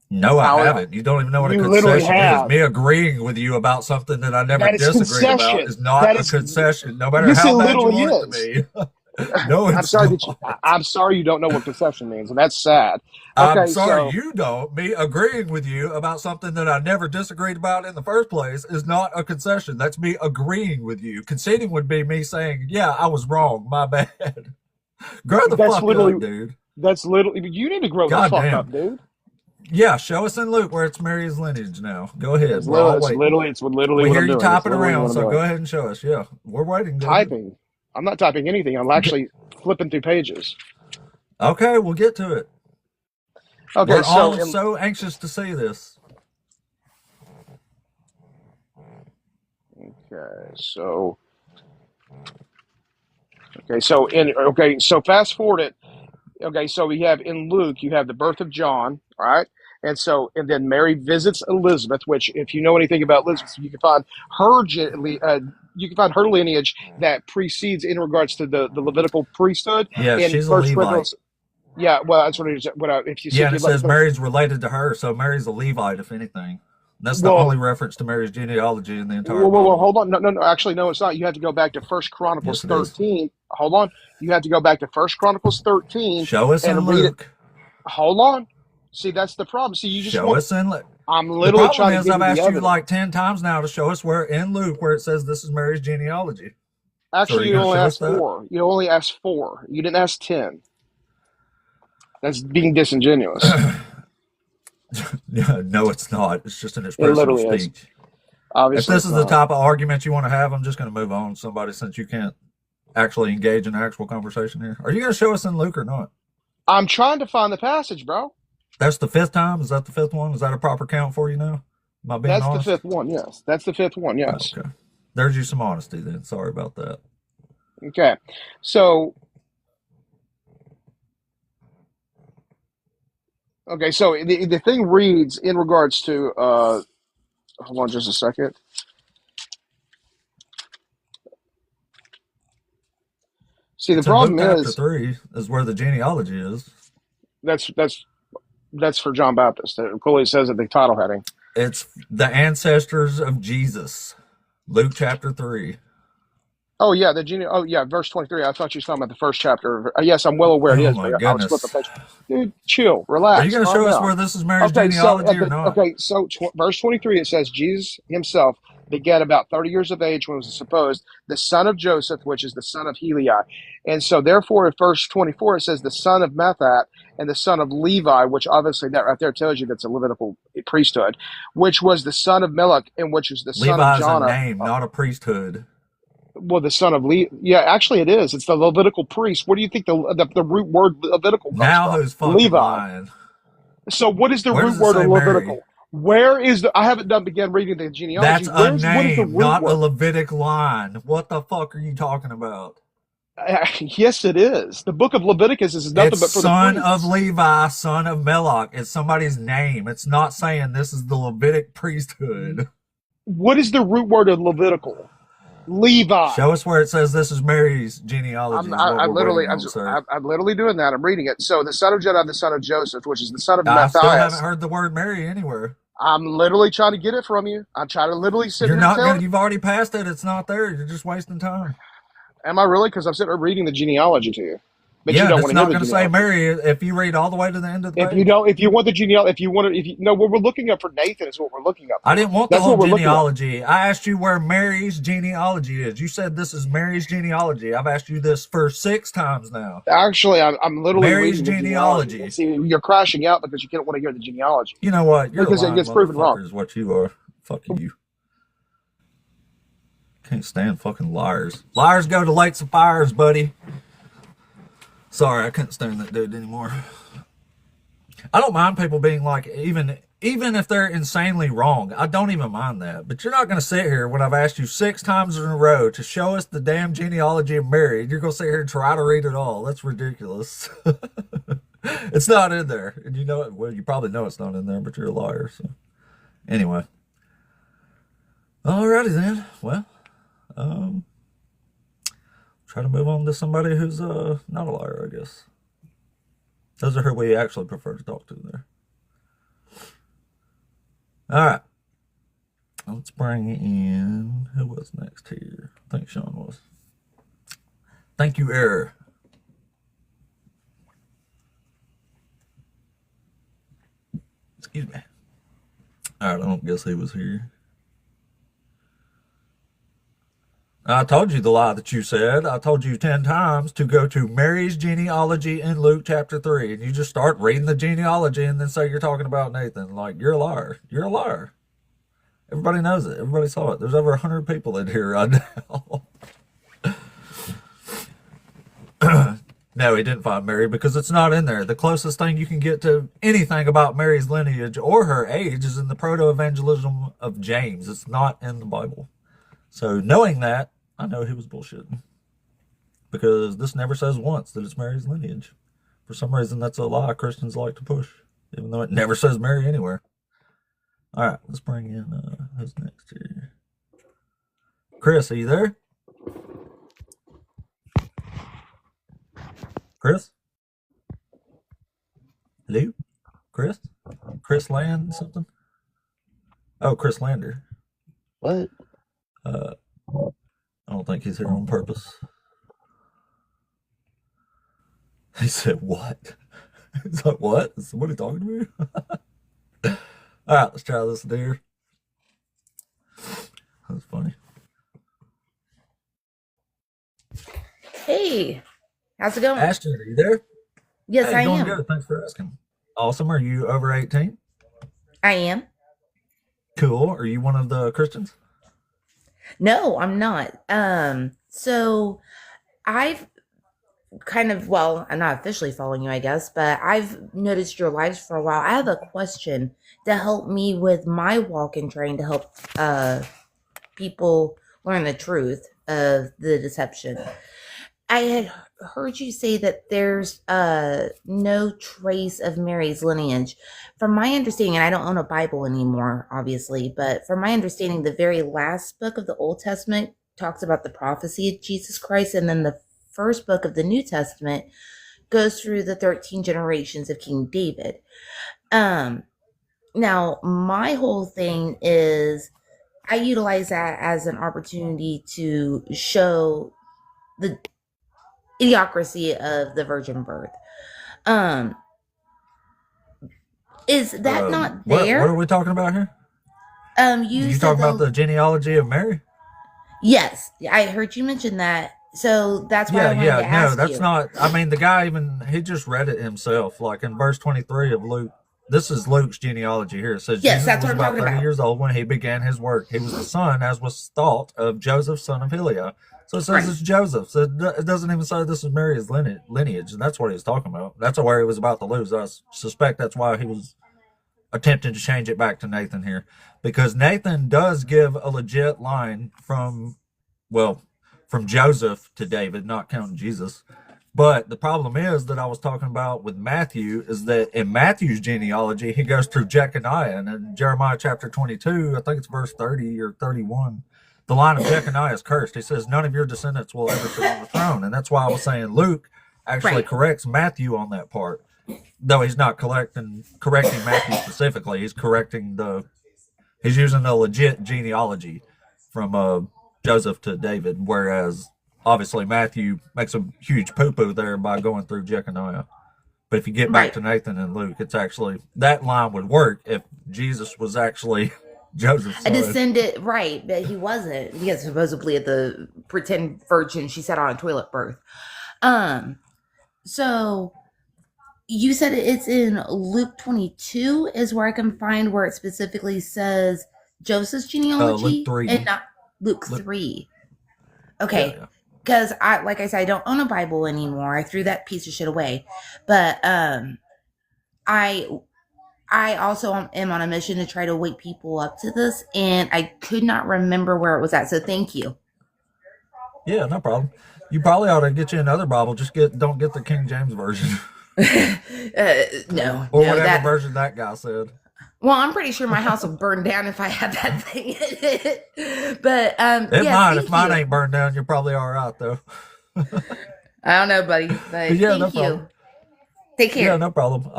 [SPEAKER 1] No,
[SPEAKER 4] How-
[SPEAKER 1] I haven't. You don't even know what a
[SPEAKER 4] You literally
[SPEAKER 1] concession is.
[SPEAKER 4] have.
[SPEAKER 1] Me agreeing with you about something that I never
[SPEAKER 4] That is
[SPEAKER 1] disagreed about
[SPEAKER 4] concession.
[SPEAKER 1] is not
[SPEAKER 4] That
[SPEAKER 1] a
[SPEAKER 4] is-
[SPEAKER 1] concession, no matter
[SPEAKER 4] Yes,
[SPEAKER 1] how
[SPEAKER 4] it
[SPEAKER 1] bad you
[SPEAKER 4] literally
[SPEAKER 1] want it to be. No,
[SPEAKER 4] I'm
[SPEAKER 1] it's
[SPEAKER 4] sorry
[SPEAKER 1] not.
[SPEAKER 4] I'm sorry you don't know what concession means, and that's sad.
[SPEAKER 1] I'm
[SPEAKER 4] Okay,
[SPEAKER 1] sorry
[SPEAKER 4] so
[SPEAKER 1] you don't. Me agreeing with you about something that I never disagreed about in the first place is not a concession. That's me agreeing with you. Conceding would be me saying, yeah, I was wrong. My bad. Grow the
[SPEAKER 4] That's
[SPEAKER 1] fuck
[SPEAKER 4] literally-
[SPEAKER 1] up, dude.
[SPEAKER 4] that's literally you need to grow the fuck
[SPEAKER 1] Goddamn.
[SPEAKER 4] up, dude.
[SPEAKER 1] Yeah, show us in Luke where it's Mary's lineage now. Go ahead.
[SPEAKER 4] It's
[SPEAKER 1] We're all
[SPEAKER 4] literally,
[SPEAKER 1] waiting.
[SPEAKER 4] it's literally
[SPEAKER 1] We
[SPEAKER 4] what
[SPEAKER 1] hear
[SPEAKER 4] I'm
[SPEAKER 1] you
[SPEAKER 4] doing. It's
[SPEAKER 1] typing
[SPEAKER 4] literally
[SPEAKER 1] around,
[SPEAKER 4] what I'm
[SPEAKER 1] so
[SPEAKER 4] doing.
[SPEAKER 1] go ahead and show us. Yeah, we're waiting. Go ahead.
[SPEAKER 4] Typing. I'm not typing anything. I'm actually flipping through pages.
[SPEAKER 1] Okay, we'll get to it.
[SPEAKER 4] Okay,
[SPEAKER 1] We're all
[SPEAKER 4] so
[SPEAKER 1] so anxious to see this.
[SPEAKER 4] so fast forward it. Okay, so we have in Luke, you have the birth of John, all right? And so, and then Mary visits Elizabeth, which, if you know anything about Elizabeth, you can find her you can find her lineage that precedes in regards to the Levitical priesthood
[SPEAKER 1] Yeah,
[SPEAKER 4] in
[SPEAKER 1] she's a
[SPEAKER 4] First
[SPEAKER 1] Levite.
[SPEAKER 4] Corinthians. Yeah, well, that's what it is. If you see,
[SPEAKER 1] Yeah,
[SPEAKER 4] if
[SPEAKER 1] and
[SPEAKER 4] you
[SPEAKER 1] it
[SPEAKER 4] let me
[SPEAKER 1] says
[SPEAKER 4] finish.
[SPEAKER 1] Mary's related to her, so Mary's a Levite, if anything. That's the
[SPEAKER 4] Well,
[SPEAKER 1] only reference to Mary's genealogy in the entire
[SPEAKER 4] well,
[SPEAKER 1] Bible.
[SPEAKER 4] hold on. No. Actually, no, it's not. You have to go back to First
[SPEAKER 1] Yes,
[SPEAKER 4] Chronicles
[SPEAKER 1] it is.
[SPEAKER 4] 13. Hold on. You have to go back to First Chronicles 13
[SPEAKER 1] Show us in
[SPEAKER 4] and read it.
[SPEAKER 1] Luke.
[SPEAKER 4] Hold on. See, that's the problem. See, you just
[SPEAKER 1] Show
[SPEAKER 4] want.
[SPEAKER 1] us in Luke.
[SPEAKER 4] I'm
[SPEAKER 1] The
[SPEAKER 4] literally
[SPEAKER 1] problem
[SPEAKER 4] trying to
[SPEAKER 1] is
[SPEAKER 4] give
[SPEAKER 1] I've
[SPEAKER 4] you the
[SPEAKER 1] asked you
[SPEAKER 4] evidence.
[SPEAKER 1] like 10 times now to show us where in Luke where it says this is Mary's genealogy. So are
[SPEAKER 4] Actually,
[SPEAKER 1] you
[SPEAKER 4] you
[SPEAKER 1] going to
[SPEAKER 4] only
[SPEAKER 1] show us
[SPEAKER 4] asked
[SPEAKER 1] that?
[SPEAKER 4] 4. You only asked 4. You didn't ask 10. That's being disingenuous.
[SPEAKER 1] No, it's not. It's just an
[SPEAKER 4] It
[SPEAKER 1] expression of
[SPEAKER 4] literally is.
[SPEAKER 1] speech. If
[SPEAKER 4] Obviously,
[SPEAKER 1] this
[SPEAKER 4] it's
[SPEAKER 1] is the
[SPEAKER 4] not.
[SPEAKER 1] type of argument you want to have, I'm just going to move on to somebody since you can't actually engage in actual conversation here. Are you going to show us in Luke or not?
[SPEAKER 4] I'm trying to find the passage, bro.
[SPEAKER 1] That's the 5th time? Is that the 5th one? Is that a proper count for you now? Am I being
[SPEAKER 4] That's the
[SPEAKER 1] honest?
[SPEAKER 4] 5th one. Yes, that's the 5th one. Yes.
[SPEAKER 1] Okay. There's you some honesty then. Sorry about that.
[SPEAKER 4] Okay. So, So the thing reads in regards to. Hold on, just a second. See, the
[SPEAKER 1] It's in Luke
[SPEAKER 4] problem
[SPEAKER 1] chapter
[SPEAKER 4] is
[SPEAKER 1] 3 is where the genealogy is.
[SPEAKER 4] that's that's that's for John Baptist. It clearly says at the title heading.
[SPEAKER 1] It's the ancestors of Jesus. Luke chapter 3.
[SPEAKER 4] Oh yeah, verse 23. I thought you were talking about the first chapter. Yes, I'm well aware it
[SPEAKER 1] Oh
[SPEAKER 4] is,
[SPEAKER 1] my
[SPEAKER 4] but I was flipping
[SPEAKER 1] goodness.
[SPEAKER 4] page. Dude, chill,
[SPEAKER 1] Are you
[SPEAKER 4] relax,
[SPEAKER 1] going to
[SPEAKER 4] calm
[SPEAKER 1] show us
[SPEAKER 4] down.
[SPEAKER 1] where this is Mary's
[SPEAKER 4] Okay, so
[SPEAKER 1] genealogy or not?
[SPEAKER 4] verse 23 it says Jesus himself begat about 30 years of age when it was supposed the son of Joseph, which is the son of Heli, and so therefore in verse 24 it says the son of Mathat and the son of Levi, which obviously that right there tells you that's a Levitical priesthood, which was the son of Melech and which was the son of
[SPEAKER 1] Levi is a
[SPEAKER 4] Jonah.
[SPEAKER 1] name, not a priesthood.
[SPEAKER 4] Well, the son of Levi. Yeah, actually, it is. It's the Levitical priest. Where do you think the root word Levitical comes
[SPEAKER 1] Now
[SPEAKER 4] from?
[SPEAKER 1] who's fucking
[SPEAKER 4] Levi.
[SPEAKER 1] lying?
[SPEAKER 4] So, what is the
[SPEAKER 1] Where
[SPEAKER 4] root
[SPEAKER 1] does it
[SPEAKER 4] word of
[SPEAKER 1] say Mary?
[SPEAKER 4] Levitical? Where is the? I haven't began reading the genealogy.
[SPEAKER 1] That's a
[SPEAKER 4] What is the
[SPEAKER 1] name,
[SPEAKER 4] root
[SPEAKER 1] not a
[SPEAKER 4] word?
[SPEAKER 1] Levitic line. What the fuck are you talking about?
[SPEAKER 4] Yes, it is. The book of Leviticus is nothing
[SPEAKER 1] It's
[SPEAKER 4] but for the
[SPEAKER 1] son of
[SPEAKER 4] priests.
[SPEAKER 1] Levi, son of Melech. It's somebody's name. It's not saying this is the Levitic priesthood.
[SPEAKER 4] What is the root word of Levitical? Levi.
[SPEAKER 1] Show us where it says this is Mary's genealogy is what we're waiting on, sir.
[SPEAKER 4] I'm literally doing that. I'm reading it. So the son of Jeddah, the son of Joseph, which is the son of
[SPEAKER 1] I still haven't
[SPEAKER 4] Matthias.
[SPEAKER 1] heard the word Mary anywhere.
[SPEAKER 4] I'm literally trying to get it from you. I'm trying to literally sit
[SPEAKER 1] You're
[SPEAKER 4] here and
[SPEAKER 1] not
[SPEAKER 4] tell
[SPEAKER 1] gonna.
[SPEAKER 4] it.
[SPEAKER 1] You've already passed it. It's not there. You're just wasting time.
[SPEAKER 4] Am I really? Because I'm sitting here reading the genealogy to you, but you
[SPEAKER 1] Yeah,
[SPEAKER 4] don't
[SPEAKER 1] and
[SPEAKER 4] want
[SPEAKER 1] it's
[SPEAKER 4] to hear
[SPEAKER 1] not
[SPEAKER 4] the
[SPEAKER 1] gonna say
[SPEAKER 4] genealogy.
[SPEAKER 1] Mary if you read all the way to the end of the
[SPEAKER 4] If you
[SPEAKER 1] page.
[SPEAKER 4] don't, if you want the genealogy, if you no, what we're looking up for Nathan is what we're looking up
[SPEAKER 1] I
[SPEAKER 4] for.
[SPEAKER 1] didn't want the
[SPEAKER 4] That's
[SPEAKER 1] whole
[SPEAKER 4] what we're looking up.
[SPEAKER 1] genealogy. I asked you where Mary's genealogy is. You said this is Mary's genealogy. I've asked you this for 6 times now.
[SPEAKER 4] Actually, I'm literally
[SPEAKER 1] Mary's
[SPEAKER 4] reading the genealogy.
[SPEAKER 1] genealogy.
[SPEAKER 4] And see, you're crashing out because you don't want to hear the genealogy
[SPEAKER 1] You know what? You're a
[SPEAKER 4] because it
[SPEAKER 1] lying
[SPEAKER 4] gets proven wrong.
[SPEAKER 1] motherfucker is what you are. Fuck you. Can't stand fucking liars. Liars go to lakes of fires, buddy. Sorry, I couldn't stand that dude anymore. I don't mind people being like, even if they're insanely wrong, I don't even mind that. But you're not going to sit here when I've asked you 6 times in a row to show us the damn genealogy of Mary, and you're going to sit here and try to read it all. That's ridiculous. It's not in there. And you know it. Well, you probably know it's not in there, but you're a liar. So, anyway. Alrighty then. Well, try to move on to somebody who's not a liar, I guess. Those are who we actually prefer to talk to there. All right. Let's bring in, who was next here? I think Sean was. Thank you, Error. Excuse me. All right, I don't guess he was here. I told you the lie that you said. I told you 10 times to go to Mary's genealogy in Luke chapter 3. And you just start reading the genealogy and then say you're talking about Nathan. Like, you're a liar. You're a liar. Everybody knows it. Everybody saw it. There's over 100 people in here right now. No, he didn't find Mary because it's not in there. The closest thing you can get to anything about Mary's lineage or her age is in the proto-evangelism of James. It's not in the Bible. So knowing that, I know he was bullshitting. Because this never says once that it's Mary's lineage. For some reason, that's a lie Christians like to push. even though it never says Mary anywhere. All right, let's bring in who's next here. Chris, are you there? Chris? Hello? Chris? Chris Land something? Oh, Chris Lander.
[SPEAKER 5] What?
[SPEAKER 1] I don't think he's here on purpose. He said, what? He's like, what? Is somebody talking to me? All right, let's try this deer. That's funny.
[SPEAKER 6] Hey, how's it going?
[SPEAKER 1] Ashton, are you there?
[SPEAKER 6] Yes,
[SPEAKER 1] Hey,
[SPEAKER 6] I
[SPEAKER 1] going
[SPEAKER 6] am.
[SPEAKER 1] good. Thanks for asking. Awesome. Are you over 18?
[SPEAKER 6] I am.
[SPEAKER 1] Cool. Are you one of the Christians?
[SPEAKER 6] No, I'm not. So I've kind of, well, I'm not officially following you, I guess, but I've noticed your lives for a while. I have a question to help me with my walk in trying to help people learn the truth of the deception. I had heard you say that there's no trace of Mary's lineage. From my understanding, and I don't own a Bible anymore, obviously, but from my understanding, the very last book of the Old Testament talks about the prophecy of Jesus Christ, and then the first book of the New Testament goes through the 13 generations of King David. Now, my whole thing is I utilize that as an opportunity to show the idiocracy of the virgin birth. Is that not there?
[SPEAKER 1] What are we talking about here?
[SPEAKER 6] You
[SPEAKER 1] You
[SPEAKER 6] said
[SPEAKER 1] talking about the genealogy of Mary?
[SPEAKER 6] Yes, I heard you mention that. So that's why I wanted to ask
[SPEAKER 1] No, that's
[SPEAKER 6] you.
[SPEAKER 1] not. I mean, the guy he just read it himself. Like in verse 23 of Luke, this is Luke's genealogy here. It says
[SPEAKER 6] Yes,
[SPEAKER 1] Jesus
[SPEAKER 6] that's
[SPEAKER 1] was
[SPEAKER 6] what I'm
[SPEAKER 1] about
[SPEAKER 6] talking
[SPEAKER 1] 30
[SPEAKER 6] about.
[SPEAKER 1] years old when he began his work. He was the son, as was thought, of Joseph, son of Heliah. So it says
[SPEAKER 6] Right.
[SPEAKER 1] it's Joseph. So it doesn't even say this is Mary's lineage, and that's what he was talking about. That's where he was about to lose. I suspect that's why he was attempting to change it back to Nathan here, because Nathan does give a legit line from Joseph to David, not counting Jesus. But the problem is that I was talking about with Matthew is that in Matthew's genealogy, he goes through Jeconiah. And in Jeremiah chapter 22, I think it's verse 30 or 31, the line of Jeconiah is cursed. He says, none of your descendants will ever sit on the throne. And that's why I was saying Luke actually
[SPEAKER 6] Right.
[SPEAKER 1] corrects Matthew on that part. Though he's not correcting Matthew specifically. He's using the legit genealogy from Joseph to David, whereas obviously Matthew makes a huge poo-poo there by going through Jeconiah. But if you get back
[SPEAKER 6] Right.
[SPEAKER 1] to Nathan and Luke, it's actually, that line would work if Jesus was actually Joseph's
[SPEAKER 6] A
[SPEAKER 1] son.
[SPEAKER 6] descendant, right, but he wasn't, because supposedly the pretend virgin she sat on a toilet birth. So you said it's in Luke 22 is where I can find where it specifically says Joseph's genealogy,
[SPEAKER 1] Luke 3.
[SPEAKER 6] and not Luke 3. Okay.
[SPEAKER 1] Yeah.
[SPEAKER 6] Because like I said, I don't own a Bible anymore. I threw that piece of shit away. But I also am on a mission to try to wake people up to this, and I could not remember where it was at. So thank you.
[SPEAKER 1] Yeah, no problem. You probably ought to get you another Bible. Just don't get the King James version.
[SPEAKER 6] No.
[SPEAKER 1] Or
[SPEAKER 6] no,
[SPEAKER 1] whatever
[SPEAKER 6] that,
[SPEAKER 1] version that guy said.
[SPEAKER 6] well, I'm pretty sure my house would burn down if I had that thing in it. But
[SPEAKER 1] It
[SPEAKER 6] yeah,
[SPEAKER 1] might.
[SPEAKER 6] thank
[SPEAKER 1] If mine
[SPEAKER 6] you.
[SPEAKER 1] ain't burned down, you're probably all right, though.
[SPEAKER 6] I don't know, buddy, but
[SPEAKER 1] Yeah, no
[SPEAKER 6] thank you.
[SPEAKER 1] problem.
[SPEAKER 6] Take care.
[SPEAKER 1] Yeah, no problem.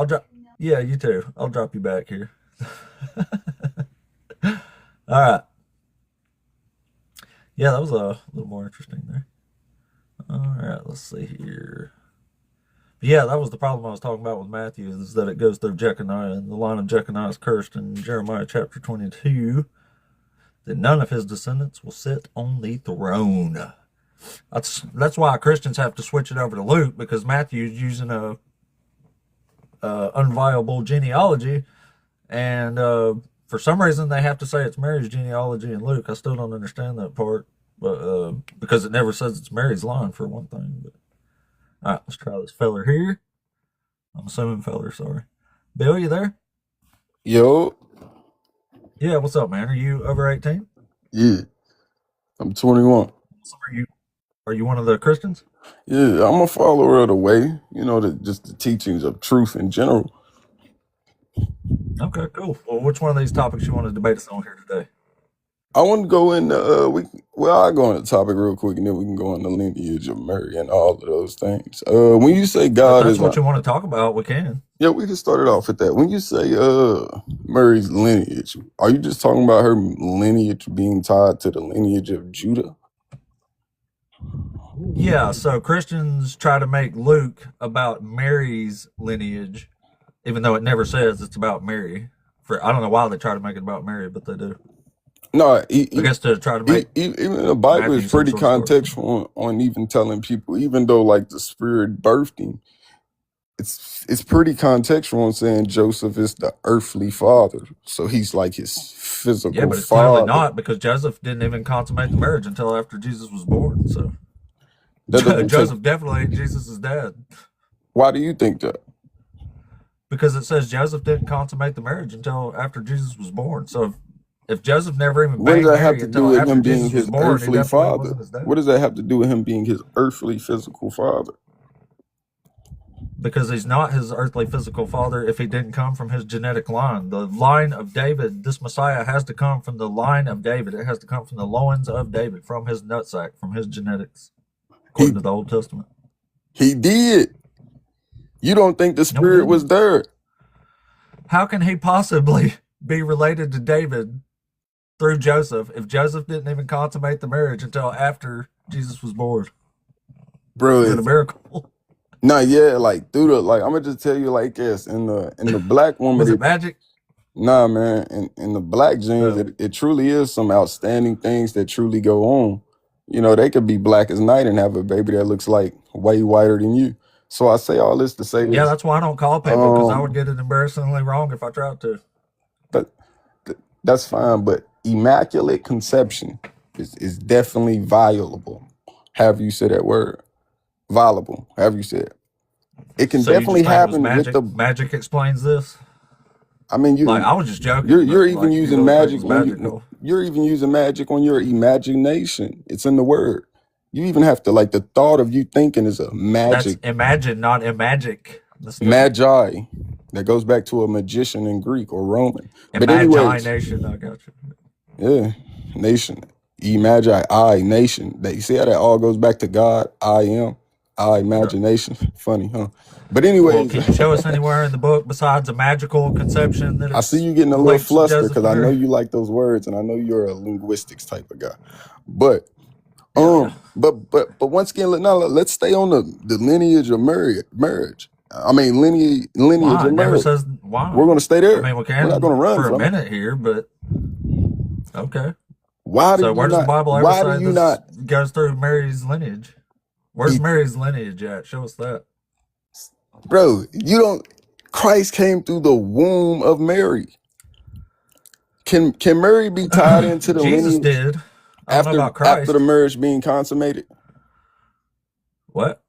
[SPEAKER 1] Yeah, you too. I'll drop you back here. All right. Yeah, that was a little more interesting there. All right, let's see here. Yeah, that was the problem I was talking about with Matthew, is that it goes through Jeconiah, and the line of Jeconiah is cursed in Jeremiah chapter 22, that none of his descendants will sit on the throne. That's why Christians have to switch it over to Luke, because Matthew's using a unviable genealogy, and for some reason they have to say it's Mary's genealogy in Luke. I still don't understand that part, but because it never says it's Mary's line, for one thing. But all right, let's try this feller here. I'm assuming feller, sorry. Bill, you there?
[SPEAKER 5] Yo,
[SPEAKER 1] Yeah, what's up, man? Are you over 18?
[SPEAKER 5] yeah, I'm 21.
[SPEAKER 1] So are you one of the Christians?
[SPEAKER 5] Yeah, I'm a follower of the way, just the teachings of truth in general.
[SPEAKER 1] Okay, cool. Well, which one of these topics you want to debate us on here today?
[SPEAKER 5] I want to go in. I'll go on the topic real quick, and then we can go on the lineage of Mary and all of those things. When you say
[SPEAKER 1] If
[SPEAKER 5] God
[SPEAKER 1] that's
[SPEAKER 5] is,
[SPEAKER 1] what you want to talk about, we can.
[SPEAKER 5] yeah, we can start it off with that. When you say Mary's lineage, are you just talking about her lineage being tied to the lineage of Judah?
[SPEAKER 1] Yeah, so Christians try to make Luke about Mary's lineage, even though it never says it's about Mary. I don't know why they try to make it about Mary, but they do.
[SPEAKER 5] No,
[SPEAKER 1] I guess to try to make
[SPEAKER 5] even the Bible
[SPEAKER 1] Matthew
[SPEAKER 5] is
[SPEAKER 1] some
[SPEAKER 5] pretty
[SPEAKER 1] sort of story.
[SPEAKER 5] contextual on even telling people, even though like the Spirit birthed him, it's pretty contextual on saying Joseph is the earthly father, so he's like his physical
[SPEAKER 1] Yeah, but it's clearly
[SPEAKER 5] father.
[SPEAKER 1] not, because Joseph didn't even consummate the marriage until after Jesus was born. So
[SPEAKER 5] That doesn't
[SPEAKER 1] Joseph definitely ain't Jesus' dad,
[SPEAKER 5] Why do you think that?
[SPEAKER 1] because it says Joseph didn't consummate the marriage until after Jesus was born. So if Joseph never even
[SPEAKER 5] What does
[SPEAKER 1] banged
[SPEAKER 5] that have
[SPEAKER 1] Mary
[SPEAKER 5] to do
[SPEAKER 1] until
[SPEAKER 5] with
[SPEAKER 1] after
[SPEAKER 5] him being
[SPEAKER 1] Jesus was
[SPEAKER 5] his
[SPEAKER 1] born, he
[SPEAKER 5] earthly
[SPEAKER 1] definitely
[SPEAKER 5] father?
[SPEAKER 1] wasn't his dad.
[SPEAKER 5] What does that have to do with him being his earthly physical father?
[SPEAKER 1] Because he's not his earthly physical father if he didn't come from his genetic line. The line of David, this Messiah has to come from the line of David. It has to come from the loins of David, from his nutsack, from his genetics, according to the Old Testament.
[SPEAKER 5] He did. You don't think the
[SPEAKER 1] No, he
[SPEAKER 5] Spirit was
[SPEAKER 1] didn't.
[SPEAKER 5] there?
[SPEAKER 1] How can he possibly be related to David through Joseph if Joseph didn't even consummate the marriage until after Jesus was born?
[SPEAKER 5] Bro,
[SPEAKER 1] Is it a miracle?
[SPEAKER 5] nah, yeah, like through the I'm gonna just tell you like this. In the black woman,
[SPEAKER 1] Was it magic?
[SPEAKER 5] nah, man, in the black genes, it truly is some outstanding things that truly go on. You know, they could be black as night and have a baby that looks like way whiter than you. So I say all this to say this.
[SPEAKER 1] Yeah, that's why I don't call people, because I would get it embarrassingly wrong if I tried to.
[SPEAKER 5] But that's fine. But immaculate conception is definitely violable. However you say that word, violable. However you say it, it can
[SPEAKER 1] So you just
[SPEAKER 5] definitely
[SPEAKER 1] think it was
[SPEAKER 5] happen with
[SPEAKER 1] magic?
[SPEAKER 5] the.
[SPEAKER 1] Magic explains this?
[SPEAKER 5] I mean,
[SPEAKER 1] Like, I was just joking.
[SPEAKER 5] you're
[SPEAKER 1] but,
[SPEAKER 5] even
[SPEAKER 1] like, you
[SPEAKER 5] using
[SPEAKER 1] really think it
[SPEAKER 5] magic
[SPEAKER 1] was
[SPEAKER 5] when
[SPEAKER 1] magical?
[SPEAKER 5] you're even using magic on your imagination. It's in the word. You even have to like the thought of you thinking is a
[SPEAKER 1] That's
[SPEAKER 5] magic.
[SPEAKER 1] imagine, not imagic. That's different.
[SPEAKER 5] Magi. That goes back to a magician in Greek or Roman. But anyways,
[SPEAKER 1] Imagination, I got you.
[SPEAKER 5] yeah, nation. Imagi, I, nation. You see how that all goes back to God, I am, I, imagination. Funny, huh? But
[SPEAKER 1] Well,
[SPEAKER 5] anyways,
[SPEAKER 1] can you show us anywhere in the book besides a magical conception that
[SPEAKER 5] I see
[SPEAKER 1] it's
[SPEAKER 5] you getting a little
[SPEAKER 1] relates to
[SPEAKER 5] flustered
[SPEAKER 1] Joseph
[SPEAKER 5] because I
[SPEAKER 1] and
[SPEAKER 5] know
[SPEAKER 1] Mary?
[SPEAKER 5] you like those words, and I know you're a linguistics type of guy. But
[SPEAKER 1] Yeah.
[SPEAKER 5] but once again, let's stay on the lineage of marriage. I mean lineage
[SPEAKER 1] Why?
[SPEAKER 5] of
[SPEAKER 1] It never
[SPEAKER 5] marriage.
[SPEAKER 1] says why.
[SPEAKER 5] We're gonna stay
[SPEAKER 1] I
[SPEAKER 5] there.
[SPEAKER 1] mean, we
[SPEAKER 5] We're not
[SPEAKER 1] can
[SPEAKER 5] gonna run
[SPEAKER 1] for a
[SPEAKER 5] from it.
[SPEAKER 1] minute here, but okay.
[SPEAKER 5] Why do
[SPEAKER 1] So
[SPEAKER 5] you
[SPEAKER 1] where does the
[SPEAKER 5] not?
[SPEAKER 1] Bible ever
[SPEAKER 5] Why do
[SPEAKER 1] say
[SPEAKER 5] you
[SPEAKER 1] this
[SPEAKER 5] not?
[SPEAKER 1] goes through Mary's lineage? Where's
[SPEAKER 5] He-
[SPEAKER 1] Mary's lineage at? Show us that.
[SPEAKER 5] Bro, you don't. Christ came through the womb of Mary. Can Mary be tied into the
[SPEAKER 1] Jesus
[SPEAKER 5] lineage
[SPEAKER 1] did. I don't know about
[SPEAKER 5] after
[SPEAKER 1] Christ.
[SPEAKER 5] the marriage being consummated?
[SPEAKER 1] What?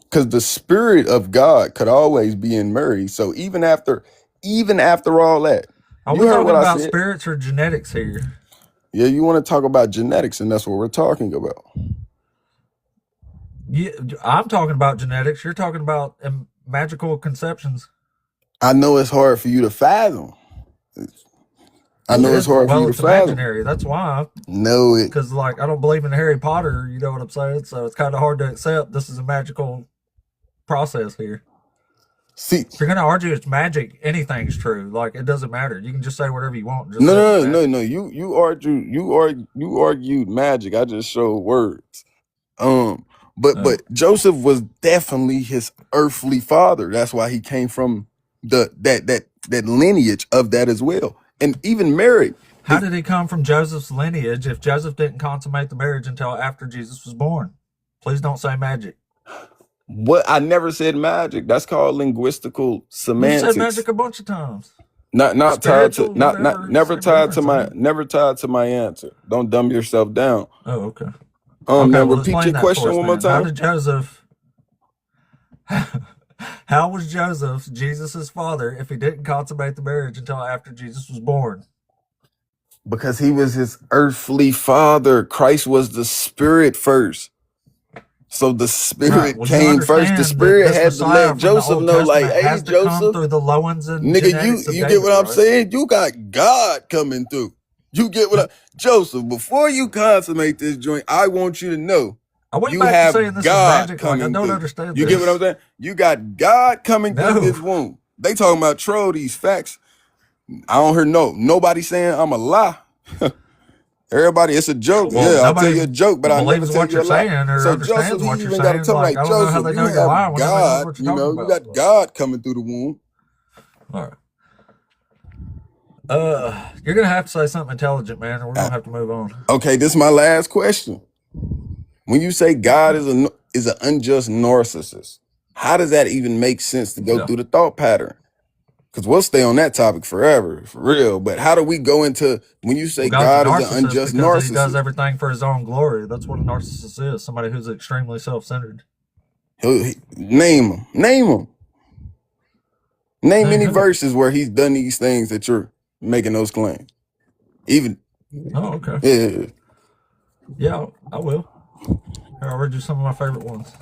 [SPEAKER 5] Because the Spirit of God could always be in Mary. So even after all that,
[SPEAKER 1] Are
[SPEAKER 5] you
[SPEAKER 1] we
[SPEAKER 5] heard
[SPEAKER 1] talking
[SPEAKER 5] what I
[SPEAKER 1] about
[SPEAKER 5] said.
[SPEAKER 1] spirits or genetics here?
[SPEAKER 5] Yeah, you want to talk about genetics, and that's what we're talking about.
[SPEAKER 1] Yeah, I'm talking about genetics. You're talking about magical conceptions.
[SPEAKER 5] I know it's hard for you to fathom. I know it's hard for you to
[SPEAKER 1] It's
[SPEAKER 5] fathom.
[SPEAKER 1] imaginary. That's why.
[SPEAKER 5] No,
[SPEAKER 1] Because, like, I don't believe in Harry Potter. You know what I'm saying? So it's kind of hard to accept this is a magical process here.
[SPEAKER 5] See,
[SPEAKER 1] If you're going to argue it's magic, anything's true. Like, it doesn't matter. You can just say whatever you want. And just
[SPEAKER 5] no. You argued magic. I just showed words. But Joseph was definitely his earthly father. That's why he came from that lineage of that as well. And even Mary.
[SPEAKER 1] How did he come from Joseph's lineage if Joseph didn't consummate the marriage until after Jesus was born? Please don't say magic.
[SPEAKER 5] What? I never said magic. That's called linguistical semantics.
[SPEAKER 1] You said magic a bunch of times.
[SPEAKER 5] Not tied to never tied to my answer. Don't dumb yourself down.
[SPEAKER 1] Oh, okay.
[SPEAKER 5] Now
[SPEAKER 1] well,
[SPEAKER 5] repeat your question one more time.
[SPEAKER 1] How did Joseph? How was Joseph Jesus's father if he didn't consummate the marriage until after Jesus was born?
[SPEAKER 5] Because he was his earthly father. Christ was the spirit first. So the
[SPEAKER 1] Right.
[SPEAKER 5] spirit
[SPEAKER 1] Well, you
[SPEAKER 5] came first. The
[SPEAKER 1] understand that
[SPEAKER 5] spirit
[SPEAKER 1] this
[SPEAKER 5] had to
[SPEAKER 1] Messiah
[SPEAKER 5] let
[SPEAKER 1] from the
[SPEAKER 5] Joseph
[SPEAKER 1] Old
[SPEAKER 5] know, like,
[SPEAKER 1] Testament
[SPEAKER 5] hey,
[SPEAKER 1] has to come
[SPEAKER 5] Joseph,
[SPEAKER 1] through the loins and
[SPEAKER 5] nigga,
[SPEAKER 1] genetics of
[SPEAKER 5] you get
[SPEAKER 1] David,
[SPEAKER 5] what I'm
[SPEAKER 1] right?
[SPEAKER 5] saying? You got God coming through. You get what Joseph, before you consummate this joint, I want you to know
[SPEAKER 1] I went
[SPEAKER 5] you
[SPEAKER 1] back to saying
[SPEAKER 5] have
[SPEAKER 1] this is
[SPEAKER 5] God
[SPEAKER 1] magic. Like, I
[SPEAKER 5] coming
[SPEAKER 1] don't
[SPEAKER 5] through.
[SPEAKER 1] understand
[SPEAKER 5] You get what I'm
[SPEAKER 1] this.
[SPEAKER 5] saying? You got God coming through
[SPEAKER 1] No.
[SPEAKER 5] this womb. They talking about troll these facts. I don't hear nobody saying I'm a lie. Everybody, it's a joke.
[SPEAKER 1] Well,
[SPEAKER 5] Yeah, I'll tell
[SPEAKER 1] nobody
[SPEAKER 5] you a joke, but I never
[SPEAKER 1] believes
[SPEAKER 5] tell
[SPEAKER 1] what
[SPEAKER 5] you a
[SPEAKER 1] you're
[SPEAKER 5] lie.
[SPEAKER 1] saying or
[SPEAKER 5] So Joseph,
[SPEAKER 1] understands
[SPEAKER 5] he
[SPEAKER 1] what you're
[SPEAKER 5] even got to
[SPEAKER 1] saying.
[SPEAKER 5] tell me,
[SPEAKER 1] Like,
[SPEAKER 5] like,
[SPEAKER 1] I don't know how
[SPEAKER 5] Joseph,
[SPEAKER 1] they
[SPEAKER 5] you
[SPEAKER 1] know you're
[SPEAKER 5] have
[SPEAKER 1] lying whenever they know
[SPEAKER 5] God,
[SPEAKER 1] what
[SPEAKER 5] you
[SPEAKER 1] you're talking
[SPEAKER 5] know, you
[SPEAKER 1] about.
[SPEAKER 5] got God coming through the womb.
[SPEAKER 1] All right. You're gonna have to say something intelligent, man, or we're gonna have to move on.
[SPEAKER 5] Okay, this is my last question. When you say God is an unjust narcissist, how does that even make sense to go
[SPEAKER 1] Yeah.
[SPEAKER 5] through the thought pattern? Because we'll stay on that topic forever, for real. But how do we go into when you say
[SPEAKER 1] Well, God's a
[SPEAKER 5] God is an
[SPEAKER 1] narcissist
[SPEAKER 5] unjust
[SPEAKER 1] because he does
[SPEAKER 5] narcissist?
[SPEAKER 1] everything for his own glory. That's what a narcissist is. Somebody who's extremely self-centered.
[SPEAKER 5] Name him. Name
[SPEAKER 1] Name
[SPEAKER 5] any
[SPEAKER 1] who?
[SPEAKER 5] verses where he's done these things that you're making those claims. Even,
[SPEAKER 1] Oh, okay.
[SPEAKER 5] yeah.
[SPEAKER 1] Yeah, I will. Here, I'll read you some of my favorite ones.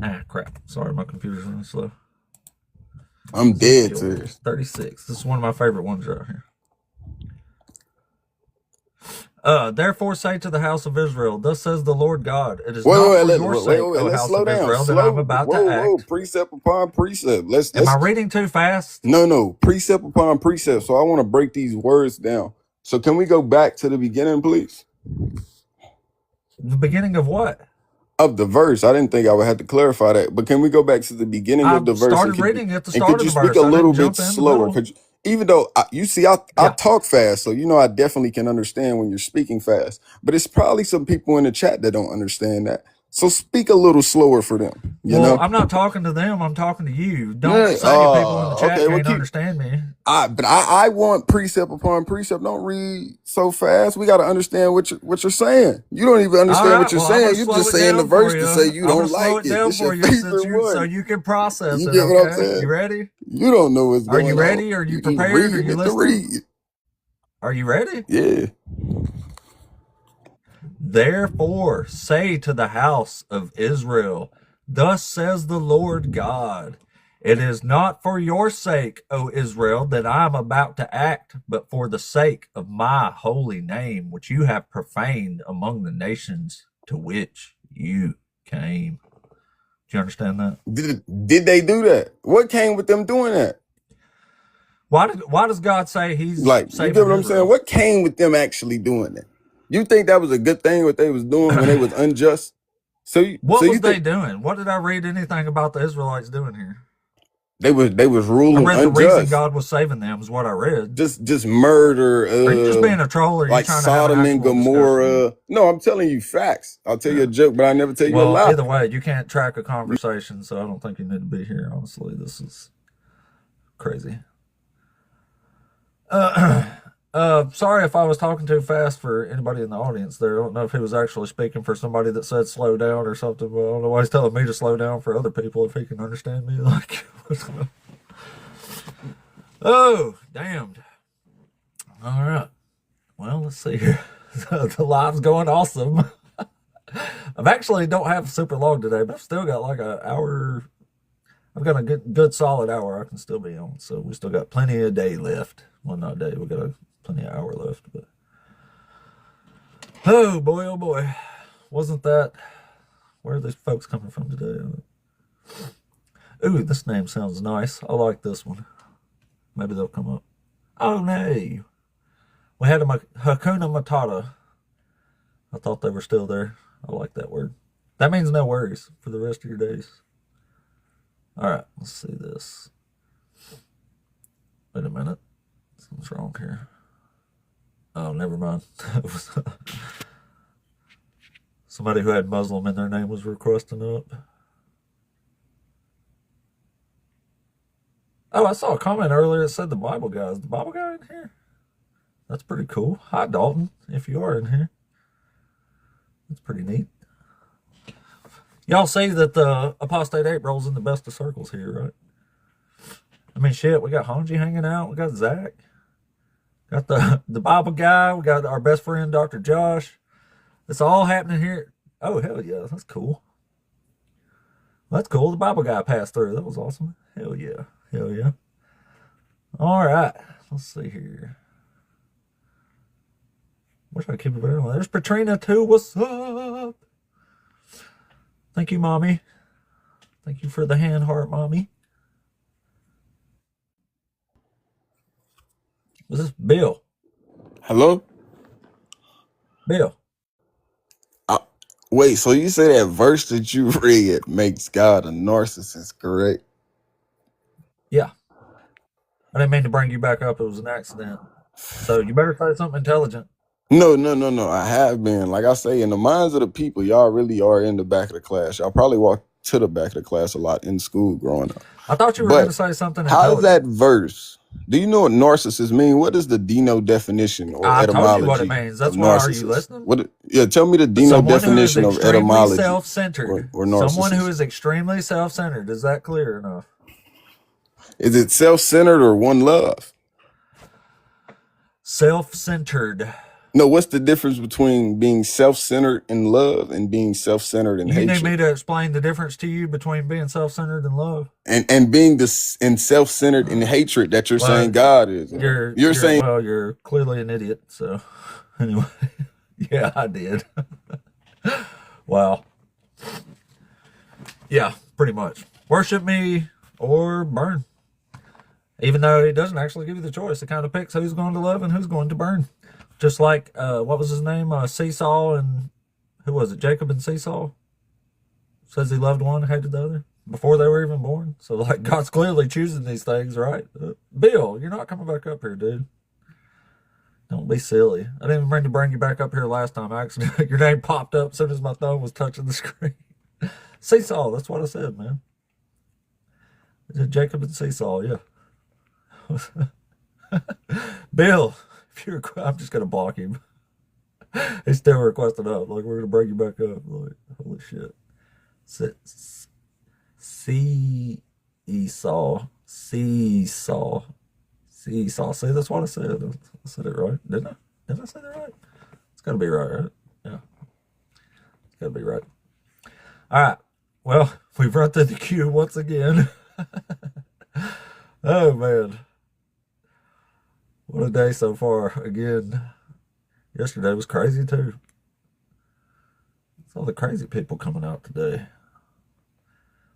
[SPEAKER 1] Ah, crap. Sorry, my computer's running slow.
[SPEAKER 5] I'm dead to
[SPEAKER 1] Ezekiel 36. This is one of my favorite ones right here. Therefore say to the house of Israel, thus says the Lord God, it is not for your sake, O
[SPEAKER 5] let's
[SPEAKER 1] house
[SPEAKER 5] slow
[SPEAKER 1] of
[SPEAKER 5] down.
[SPEAKER 1] Israel, that I'm about to act.
[SPEAKER 5] Precept upon precept.
[SPEAKER 1] Am I reading too fast?
[SPEAKER 5] No, precept upon precept. So I want to break these words down. So can we go back to the beginning, please?
[SPEAKER 1] The beginning of what?
[SPEAKER 5] Of the verse. I didn't think I would have to clarify that, but can we go back to the beginning of the verse?
[SPEAKER 1] I started reading at the start
[SPEAKER 5] could
[SPEAKER 1] of
[SPEAKER 5] you
[SPEAKER 1] the
[SPEAKER 5] speak
[SPEAKER 1] verse.
[SPEAKER 5] a
[SPEAKER 1] I
[SPEAKER 5] little
[SPEAKER 1] didn't
[SPEAKER 5] bit
[SPEAKER 1] jump in the
[SPEAKER 5] slower?
[SPEAKER 1] middle.
[SPEAKER 5] Even though I
[SPEAKER 1] Yeah.
[SPEAKER 5] talk fast, so you know I definitely can understand when you're speaking fast. But it's probably some people in the chat that don't understand that. So speak a little slower for them. You know?
[SPEAKER 1] I'm not talking to them. I'm talking to you. Don't say people in the chat can't understand me.
[SPEAKER 5] I want precept upon precept. Don't read so fast. We got to understand what you're saying. You don't even understand what you're saying. You're just saying the verse to say you don't like it. It's your favorite one.
[SPEAKER 1] So you can process
[SPEAKER 5] You
[SPEAKER 1] it.
[SPEAKER 5] get what I'm
[SPEAKER 1] Okay,
[SPEAKER 5] saying?
[SPEAKER 1] you ready?
[SPEAKER 5] You don't know what's going on.
[SPEAKER 1] Are you ready? Are you prepared? Are you listening? Are you ready?
[SPEAKER 5] Yeah.
[SPEAKER 1] Therefore, say to the house of Israel, thus says the Lord God, it is not for your sake, O Israel, that I am about to act, but for the sake of my holy name, which you have profaned among the nations to which you came. Do you understand that?
[SPEAKER 5] Did they do that? What came with them doing that?
[SPEAKER 1] Why does God say he's
[SPEAKER 5] like,
[SPEAKER 1] saving
[SPEAKER 5] you get what I'm
[SPEAKER 1] Israel?
[SPEAKER 5] saying? What came with them actually doing that? You think that was a good thing what they was doing when they was unjust?
[SPEAKER 1] What was they doing? What did I read anything about the Israelites doing here?
[SPEAKER 5] They was ruling
[SPEAKER 1] I read
[SPEAKER 5] unjust.
[SPEAKER 1] the reason God was saving them is what I read.
[SPEAKER 5] Just murder.
[SPEAKER 1] Are you just being a troll, or are you
[SPEAKER 5] like
[SPEAKER 1] trying
[SPEAKER 5] Sodom
[SPEAKER 1] to have
[SPEAKER 5] and Gomorrah? No, I'm telling you facts. I'll tell you a joke, but I never tell you a lie.
[SPEAKER 1] Well, either way, you can't track a conversation, so I don't think you need to be here. Honestly, this is crazy. Sorry if I was talking too fast for anybody in the audience there. I don't know if he was actually speaking for somebody that said slow down or something, but I don't know why he's telling me to slow down for other people if he can understand me. Like, oh, damned. All right. Well, let's see here. The live's going awesome. I've actually don't have super long today, but I've still got like an hour. I've got a good solid hour I can still be on. So we still got plenty of day left. Well, not day. We got plenty of hour left. But oh boy, wasn't that? Where are these folks coming from today? Ooh, this name sounds nice. I like this one. Maybe they'll come up. Oh no, we had a Hakuna Matata. I thought they were still there. I like that word. That means no worries for the rest of your days. All right, let's see this. Wait a minute. Something's wrong here. Oh, never mind. Somebody who had Muslim in their name was requesting up. Oh, I saw a comment earlier that said the Bible guy. Is the Bible guy in here? That's pretty cool. Hi, Dalton, if you are in here. That's pretty neat. Y'all see that the Apostate 8 rolls in the best of circles here, right? I mean, shit, we got Hanji hanging out. We got Zach. Got the Bible guy. We got our best friend, Dr. Josh. It's all happening here. Oh, hell yeah. That's cool. That's cool. The Bible guy passed through. That was awesome. Hell yeah. Hell yeah. All right. Let's see here. Wish I keep it very long. There's Patrina too. What's up? Thank you, Mommy. Thank you for the hand heart, Mommy. Was this Bill?
[SPEAKER 5] Hello?
[SPEAKER 1] Bill.
[SPEAKER 5] Wait, so you say that verse that you read makes God a narcissist, correct?
[SPEAKER 1] Yeah. I didn't mean to bring you back up. It was an accident. So you better say something intelligent.
[SPEAKER 5] No. I have been. Like I say, in the minds of the people, y'all really are in the back of the class. Y'all probably walk to the back of the class a lot in school growing up.
[SPEAKER 1] I thought you were going to
[SPEAKER 5] But
[SPEAKER 1] say something
[SPEAKER 5] how does
[SPEAKER 1] intelligent.
[SPEAKER 5] that verse? Do you know what narcissist mean? What is the Dino definition or
[SPEAKER 1] I told
[SPEAKER 5] etymology
[SPEAKER 1] you what it means. That's
[SPEAKER 5] of
[SPEAKER 1] why. Are you
[SPEAKER 5] narcissist?
[SPEAKER 1] listening?
[SPEAKER 5] Yeah, tell me the Dino
[SPEAKER 1] Someone who is
[SPEAKER 5] definition of
[SPEAKER 1] extremely
[SPEAKER 5] etymology
[SPEAKER 1] self-centered.
[SPEAKER 5] or narcissist.
[SPEAKER 1] Someone who is extremely self-centered. Is that clear enough?
[SPEAKER 5] Is it self-centered or one love?
[SPEAKER 1] Self-centered.
[SPEAKER 5] No, what's the difference between being self-centered in love and being self-centered in
[SPEAKER 1] You
[SPEAKER 5] hatred?
[SPEAKER 1] need me to explain the difference to you between being self-centered and love?
[SPEAKER 5] And being and self-centered in hatred that you're saying God is. You're saying,
[SPEAKER 1] well, you're clearly an idiot. So anyway, yeah, I did. Wow. Yeah, pretty much. Worship me or burn. Even though it doesn't actually give you the choice, it kind of picks who's going to love and who's going to burn. Just like, what was his name? Seesaw and, who was it? Jacob and Seesaw? Says he loved one, hated the other before they were even born. So, like, God's clearly choosing these things, right? Bill, you're not coming back up here, dude. Don't be silly. I didn't even mean to bring you back up here last time. Actually, your name popped up as soon as my thumb was touching the screen. Seesaw, that's what I said, man. Jacob and Seesaw, yeah. Bill, if you're, I'm just gonna block him. He's still requesting up. Like, we're gonna bring you back up. Like, holy shit. Seesaw. See, that's what I said. I said it right, didn't I? Did I say that right? It's gotta be right? Yeah. It's gotta be right. All right. Well, we've run through the queue once again. Oh man. What a day so far. Again, yesterday was crazy too. It's all the crazy people coming out today.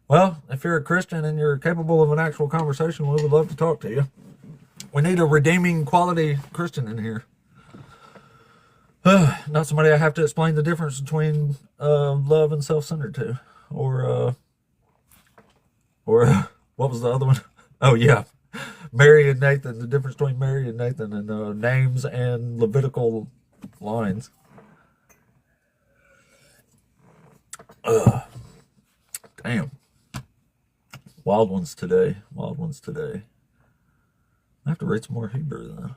[SPEAKER 1] Well, if you're a Christian and you're capable of an actual conversation, we would love to talk to you. We need a redeeming quality Christian in here. Not somebody I have to explain the difference between love and self-centered to. Or what was the other one? Oh yeah, Mary and Nathan. The difference between Mary and Nathan and names and Levitical lines. Damn. Wild ones today. Wild ones today. I have to read some more Hebrew though.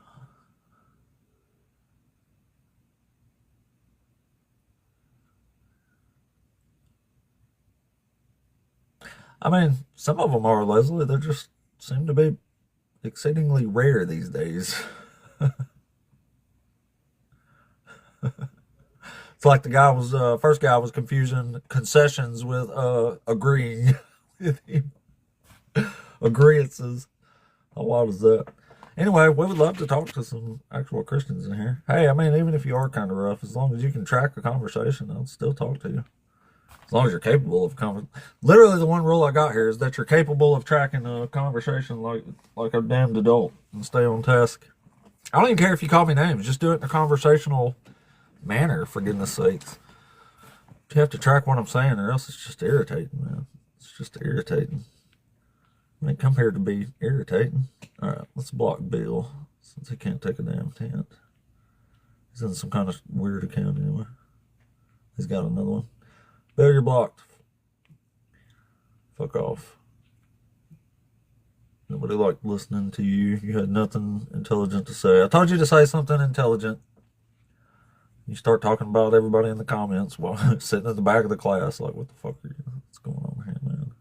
[SPEAKER 1] I mean, some of them are, Leslie. They just seem to be exceedingly rare these days. It's like the guy was, first guy was confusing concessions with agreeing with him. Agreeances. How wild is that? Anyway, we would love to talk to some actual Christians in here. Hey, I mean, even if you are kind of rough, as long as you can track a conversation, I'll still talk to you. As long as you're capable of literally the one rule I got here is that you're capable of tracking a conversation like a damned adult and stay on task. I don't even care if you call me names. Just do it in a conversational manner, for goodness sakes. You have to track what I'm saying or else it's just irritating, man. It's just irritating. I didn't come here to be irritating. All right, let's block Bill since he can't take a damn tent. He's in some kind of weird account anyway. He's got another one. Bill, you're blocked. Fuck off. Nobody liked listening to you. You had nothing intelligent to say. I told you to say something intelligent. You start talking about everybody in the comments while sitting in the back of the class. Like, what the fuck are you? What's going on here, man?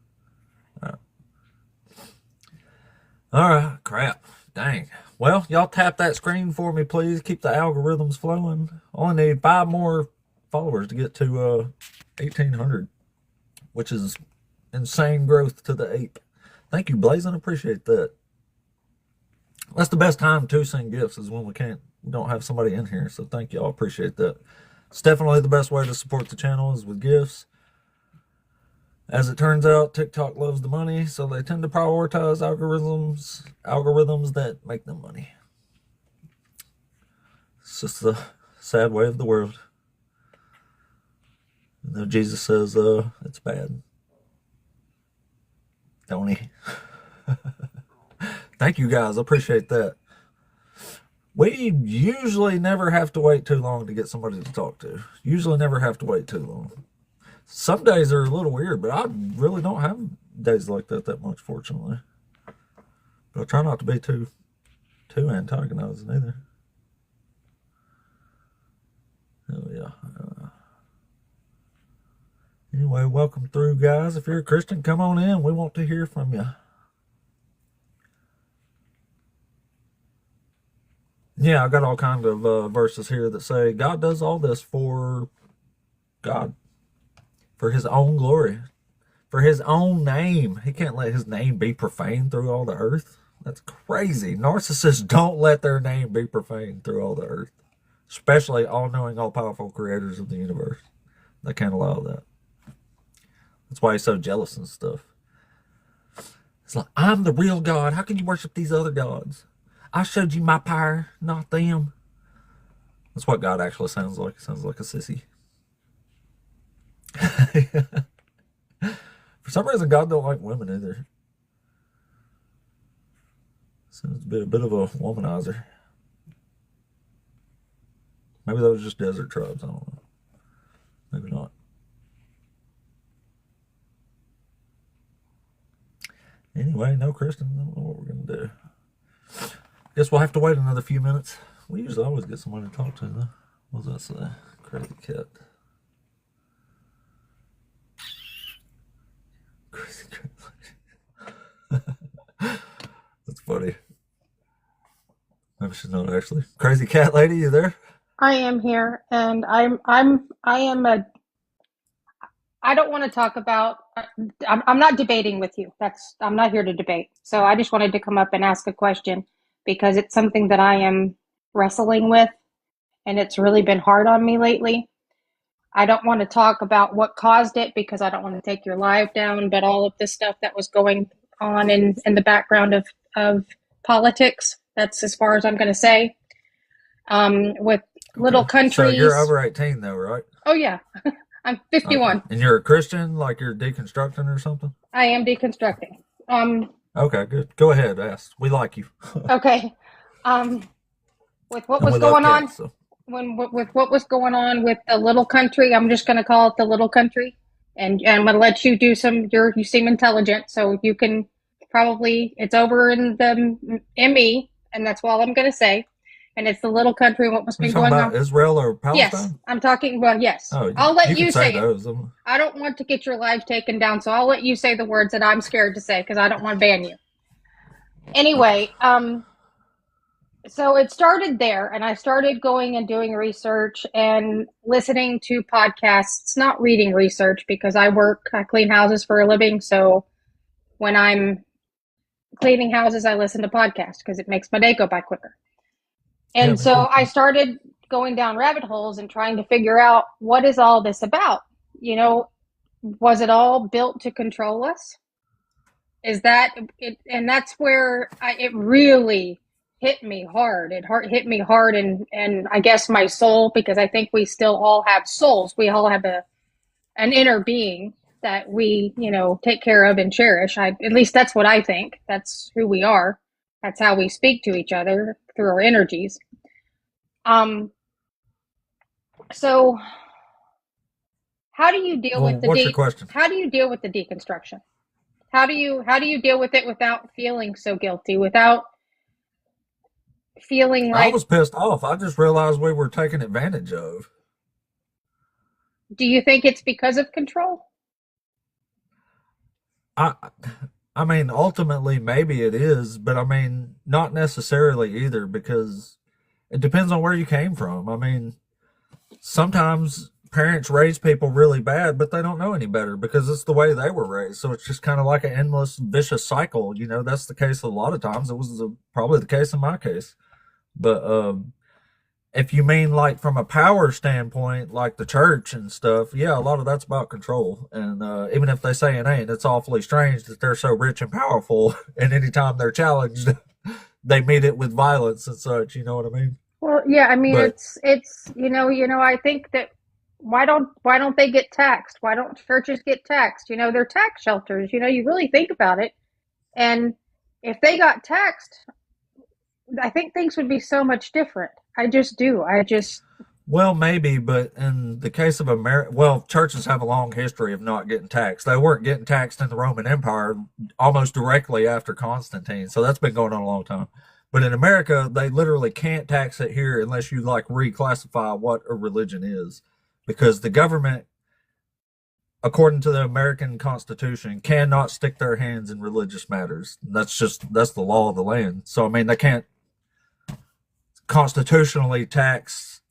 [SPEAKER 1] All right. Crap. Dang. Well, y'all tap that screen for me, please. Keep the algorithms flowing. Only need 5 more followers to get to 1,800, which is insane growth to the ape. Thank you, Blazing. Appreciate that. That's the best time to send gifts is when we don't have somebody in here. So thank y'all. Appreciate that. It's definitely the best way to support the channel is with gifts. As it turns out, TikTok loves the money, so they tend to prioritize algorithms that make them money. It's just the sad way of the world. You know, Jesus says it's bad. Don't he? Thank you guys. I appreciate that. We usually never have to wait too long to get somebody to talk to. Usually never have to wait too long. Some days are a little weird, but I really don't have days like that much, fortunately. But I try not to be too antagonizing either. Oh, yeah. Anyway, welcome through, guys. If you're a Christian, come on in. We want to hear from you. Yeah, I got all kinds of verses here that say God does all this for God, for his own glory, for his own name. He can't let his name be profaned through all the earth. That's crazy. Narcissists don't let their name be profaned through all the earth, especially all-knowing, all-powerful creators of the universe. They can't allow that. That's why he's so jealous and stuff. It's like, I'm the real God. How can you worship these other gods? I showed you my power, not them. That's what God actually sounds like. He sounds like a sissy. For some reason, God don't like women either. Seems to be a bit of a womanizer. Maybe those are just desert tribes. I don't know. Maybe not. Anyway, no Christians. I don't know what we're going to do. Guess we'll have to wait another few minutes. We usually always get somebody to talk to, though. What does that say? Crazy cat. Crazy cat. That's funny. Maybe she's not actually. Crazy cat lady, you there?
[SPEAKER 7] I am here, and I don't want to talk about. I'm not debating with you. I'm not here to debate. So I just wanted to come up and ask a question because it's something that I am wrestling with, and it's really been hard on me lately. I don't want to talk about what caused it because I don't want to take your live down, but all of this stuff that was going on in the background of politics. That's as far as I'm going to say. With little countries.
[SPEAKER 1] So you're over 18 though, right?
[SPEAKER 7] Oh yeah. I'm 51.
[SPEAKER 1] Okay. And you're a Christian, like you're deconstructing or something?
[SPEAKER 7] I am deconstructing.
[SPEAKER 1] Okay, good. Go ahead, ask. We like you.
[SPEAKER 7] Okay. With what was going on, with what was going on with the little country, I'm just going to call it the little country, and I'm going to let you do some. You seem intelligent, so you can probably. It's over in the ME, and that's all I'm going to say. And it's the little country and what was been going on.
[SPEAKER 1] Israel or Palestine?
[SPEAKER 7] Yes, I'm talking about, yes.
[SPEAKER 1] Oh,
[SPEAKER 7] I'll let you say
[SPEAKER 1] those.
[SPEAKER 7] it. I don't want to get your live taken down, so I'll let you say the words that I'm scared to say because I don't want to ban you. Anyway, so it started there, and I started going and doing research and listening to podcasts, not reading research because I clean houses for a living, so when I'm cleaning houses, I listen to podcasts because it makes my day go by quicker. And so I started going down rabbit holes and trying to figure out what is all this about? You know, was it all built to control us? Is that it? And that's where it really hit me hard. It hit me hard and I guess my soul, because I think we still all have souls. We all have an inner being that we, take care of and cherish. At least that's what I think. That's who we are. That's how we speak to each other, through our energies. So how do you deal with
[SPEAKER 1] what's your question?
[SPEAKER 7] How do you deal with the deconstruction? How do you deal with it without feeling so guilty, without feeling like...
[SPEAKER 1] I was pissed off. I just realized we were taken advantage of.
[SPEAKER 7] Do you think it's because of control?
[SPEAKER 1] I mean, ultimately, maybe it is, but I mean, not necessarily either, because it depends on where you came from. I mean, sometimes parents raise people really bad, but they don't know any better because it's the way they were raised. So it's just kind of like an endless, vicious cycle. You know, that's the case a lot of times. It was probably the case in my case. But if you mean like from a power standpoint, like the church and stuff, yeah, a lot of that's about control. And even if they say it ain't, it's awfully strange that they're so rich and powerful, and anytime they're challenged, they meet it with violence and such. You know what I mean?
[SPEAKER 7] Well, yeah, I mean,
[SPEAKER 1] But
[SPEAKER 7] it's I think that why don't they get taxed? Why don't churches get taxed? They're tax shelters. You really think about it, and if they got taxed, I think things would be so much different. I just do.
[SPEAKER 1] well, maybe, but in the case of America, well, churches have a long history of not getting taxed. They weren't getting taxed in the Roman Empire almost directly after Constantine, so that's been going on a long time. But in America, they literally can't tax it here unless you like reclassify what a religion is, because the government, according to the American Constitution, cannot stick their hands in religious matters. That's the law of the land. So I mean, they can't constitutionally tax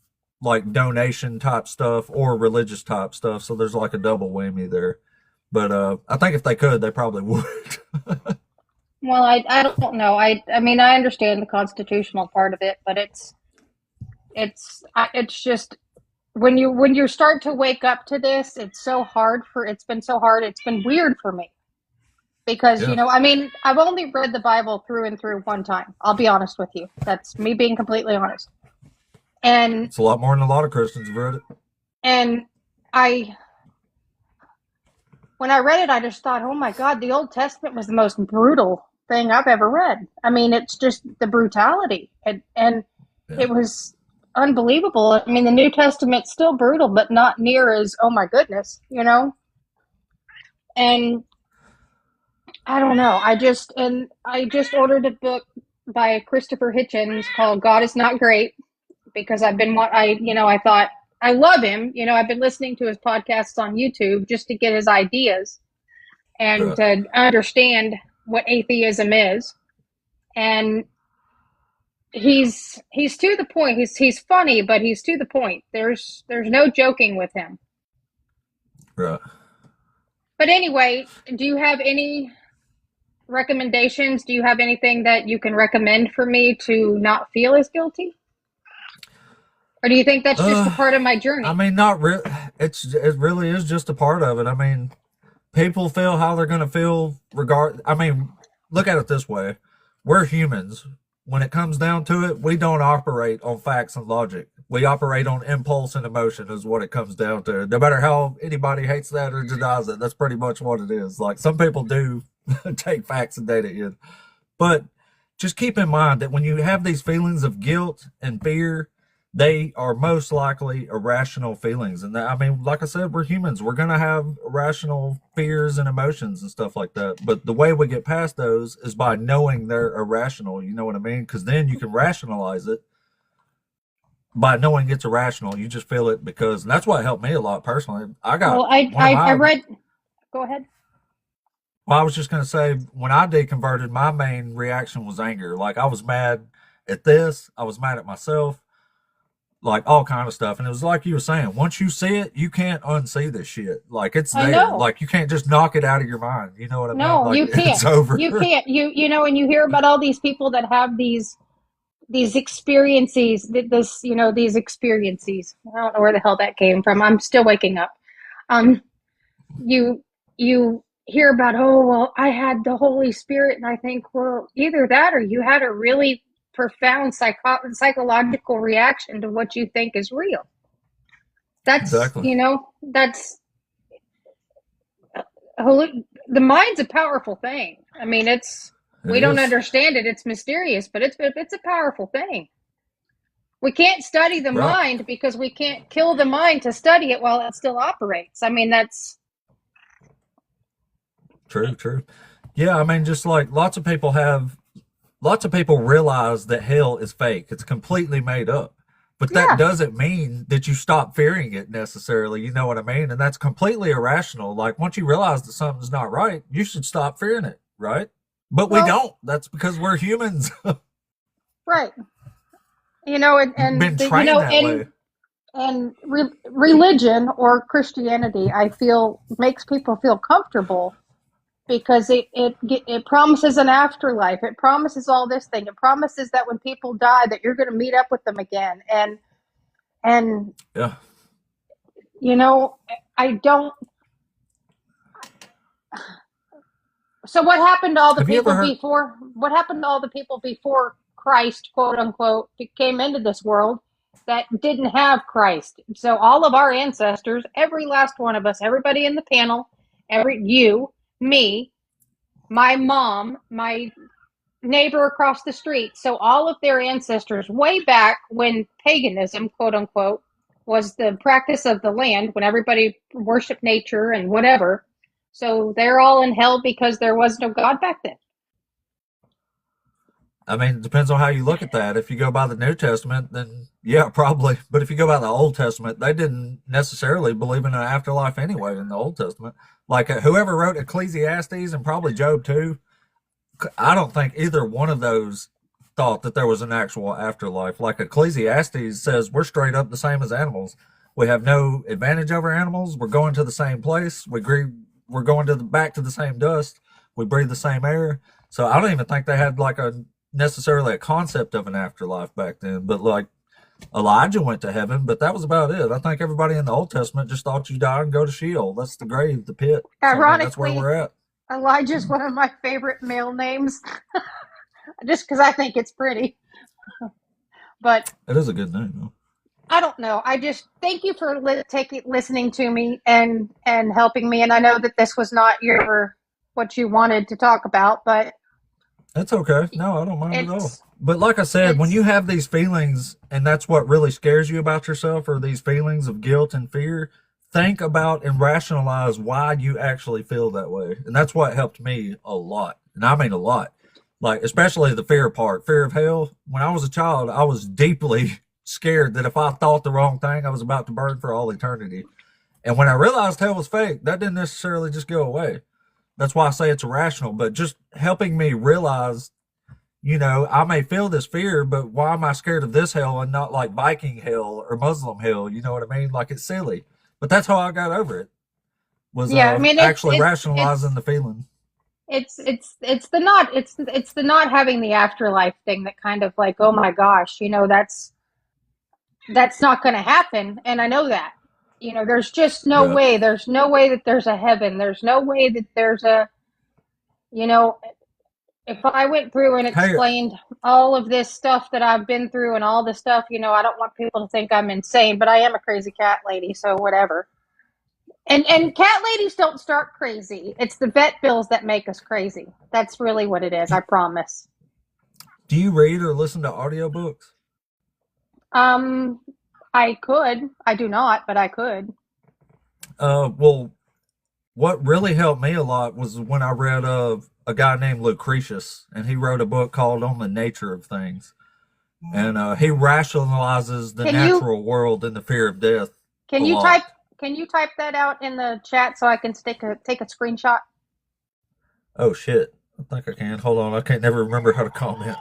[SPEAKER 1] like donation type stuff or religious type stuff. So there's like a double whammy there. But I think if they could, they probably would.
[SPEAKER 7] Well, I don't know. I mean, I understand the constitutional part of it, but it's just when you start to wake up to this, it's been so hard. It's been weird for me because,
[SPEAKER 1] Yeah,
[SPEAKER 7] I mean, I've only read the Bible through and through one time. I'll be honest with you. That's me being completely honest. And
[SPEAKER 1] it's a lot more than a lot of Christians have read it.
[SPEAKER 7] and I when I read it, I just thought, oh my God, the Old Testament was the most brutal thing I've ever read. I mean, it's just the brutality, and
[SPEAKER 1] Yeah,
[SPEAKER 7] it was unbelievable. I mean, the New Testament's still brutal, but not near as, oh my goodness. And I don't know. I just ordered a book by Christopher Hitchens called God Is Not Great because I thought I love him. I've been listening to his podcasts on YouTube just to get his ideas and
[SPEAKER 1] right.
[SPEAKER 7] to understand what atheism is. And he's to the point. He's funny, but he's to the point. There's no joking with him.
[SPEAKER 1] Right.
[SPEAKER 7] But anyway, do you have any recommendations? Do you have anything that you can recommend for me to not feel as guilty? Or do you think that's just a
[SPEAKER 1] Uh,
[SPEAKER 7] part of my
[SPEAKER 1] I
[SPEAKER 7] journey?
[SPEAKER 1] mean, not really. It really is just a part of it. I mean, people feel how they're going to feel I mean, look at it this way. We're humans. When it comes down to it, we don't operate on facts and logic. We operate on impulse and emotion is what it comes down to. No matter how anybody hates that or denies it, that's pretty much what it is. Like some people do take facts and data in. But just keep in mind that when you have these feelings of guilt and fear, they are most likely irrational feelings. And I mean, like I said, we're humans. We're going to have irrational fears and emotions and stuff like that. But the way we get past those is by knowing they're irrational. You know what I mean? Because then you can rationalize it by knowing it's irrational. You just feel it because, and that's what helped me a lot personally. I got
[SPEAKER 7] Well, I
[SPEAKER 1] one of
[SPEAKER 7] I, I
[SPEAKER 1] my,
[SPEAKER 7] read. Go ahead.
[SPEAKER 1] well, I was just going to say, when I deconverted, my main reaction was anger. Like I was mad at this. I was mad at myself, like all kind of stuff. And it was like you were saying, once you see it, you can't unsee this shit. Like it's
[SPEAKER 7] I
[SPEAKER 1] there.
[SPEAKER 7] know.
[SPEAKER 1] Like you can't just knock it out of your mind. You know what I mean?
[SPEAKER 7] No,
[SPEAKER 1] Like
[SPEAKER 7] you
[SPEAKER 1] it's
[SPEAKER 7] can't.
[SPEAKER 1] over.
[SPEAKER 7] You can't. And you hear about all these people that have these experiences. These experiences. I don't know where the hell that came from. I'm still waking up. Um, you you hear about, oh well, I had the Holy Spirit, and I think, well, either that or you had a really profound psychological reaction to what you think is real. That's
[SPEAKER 1] Exactly.
[SPEAKER 7] you know that's the mind's a powerful thing. I mean,
[SPEAKER 1] It
[SPEAKER 7] we don't
[SPEAKER 1] is.
[SPEAKER 7] understand it. It's mysterious, but it's a powerful thing. We can't study the
[SPEAKER 1] Right.
[SPEAKER 7] mind because we can't kill the mind to study it while it still operates. I mean, that's
[SPEAKER 1] True, true. Yeah, I mean, just like lots of people realize that hell is fake. It's completely made up. But that
[SPEAKER 7] yeah,
[SPEAKER 1] doesn't mean that you stop fearing it necessarily. You know what I mean? And that's completely irrational. Like once you realize that something's not right, you should stop fearing it. right? But we don't. That's because we're humans.
[SPEAKER 7] Right. You know,
[SPEAKER 1] Been trained that way.
[SPEAKER 7] And religion or Christianity, I feel, makes people feel comfortable because it promises an afterlife. It promises all this thing. It promises that when people die, that you're going to meet up with them again. And
[SPEAKER 1] Yeah.
[SPEAKER 7] you know, I don't. So what happened to all the people before? What happened to all the people before Christ, quote unquote, came into this world that didn't have Christ? So all of our ancestors, every last one of us, everybody in the panel, you, me, my mom, my neighbor across the street. So all of their ancestors, way back when paganism, quote unquote, was the practice of the land, when everybody worshiped nature and whatever. So they're all in hell because there was no God back then.
[SPEAKER 1] I mean, it depends on how you look at that. If you go by the New Testament, then yeah, probably. But if you go by the Old Testament, they didn't necessarily believe in an afterlife anyway in the Old Testament. Like whoever wrote Ecclesiastes and probably Job too, I don't think either one of those thought that there was an actual afterlife. Like Ecclesiastes says, we're straight up the same as animals. We have no advantage over animals. We're going to the same place. We're going back to the same dust. We breathe the same air. So I don't even think they had like necessarily a concept of an afterlife back then. But like Elijah went to heaven, but that was about it. I think everybody in the Old Testament just thought you die and go to Sheol. That's the grave, the pit.
[SPEAKER 7] Ironically,
[SPEAKER 1] that's where we're at.
[SPEAKER 7] Elijah's one of my favorite male names, just because I think it's pretty. But
[SPEAKER 1] it is a good name, though.
[SPEAKER 7] I don't know. I just thank you for listening to me and helping me. And I know that this was not what you wanted to talk about, but
[SPEAKER 1] that's okay. No, I don't mind at all. But like I said, when you have these feelings, and that's what really scares you about yourself, or these feelings of guilt and fear, think about and rationalize why you actually feel that way. And that's what helped me a lot. And I mean a lot. Like, especially the fear part, fear of hell. When I was a child, I was deeply scared that if I thought the wrong thing, I was about to burn for all eternity. And when I realized hell was fake, that didn't necessarily just go away. That's why I say it's irrational, but just helping me realize, you know, I may feel this fear, but why am I scared of this hell and not like Viking hell or Muslim hell? You know what I mean? Like, it's silly. But that's how I got over it. Was actually rationalizing the feeling.
[SPEAKER 7] It's the not having the afterlife thing that kind of like, oh my gosh, you know, that's not going to happen, and I know that. You know, there's just no way. There's no way that there's a heaven. There's no way that there's a, you know, if I went through and explained all of this stuff that I've been through and all this stuff, you know, I don't want people to think I'm insane, but I am a crazy cat lady, so whatever. And cat ladies don't start crazy. It's the vet bills that make us crazy. That's really what it is, I promise.
[SPEAKER 1] Do you read or listen to audiobooks?
[SPEAKER 7] I could. I do not, but I could.
[SPEAKER 1] Well, what really helped me a lot was when I read a guy named Lucretius, and he wrote a book called On the Nature of Things. And he rationalizes the natural world and the fear of death.
[SPEAKER 7] Can you type that out in the chat so I can take a screenshot?
[SPEAKER 1] Oh shit. I think I can. Hold on. I can't never remember how to comment.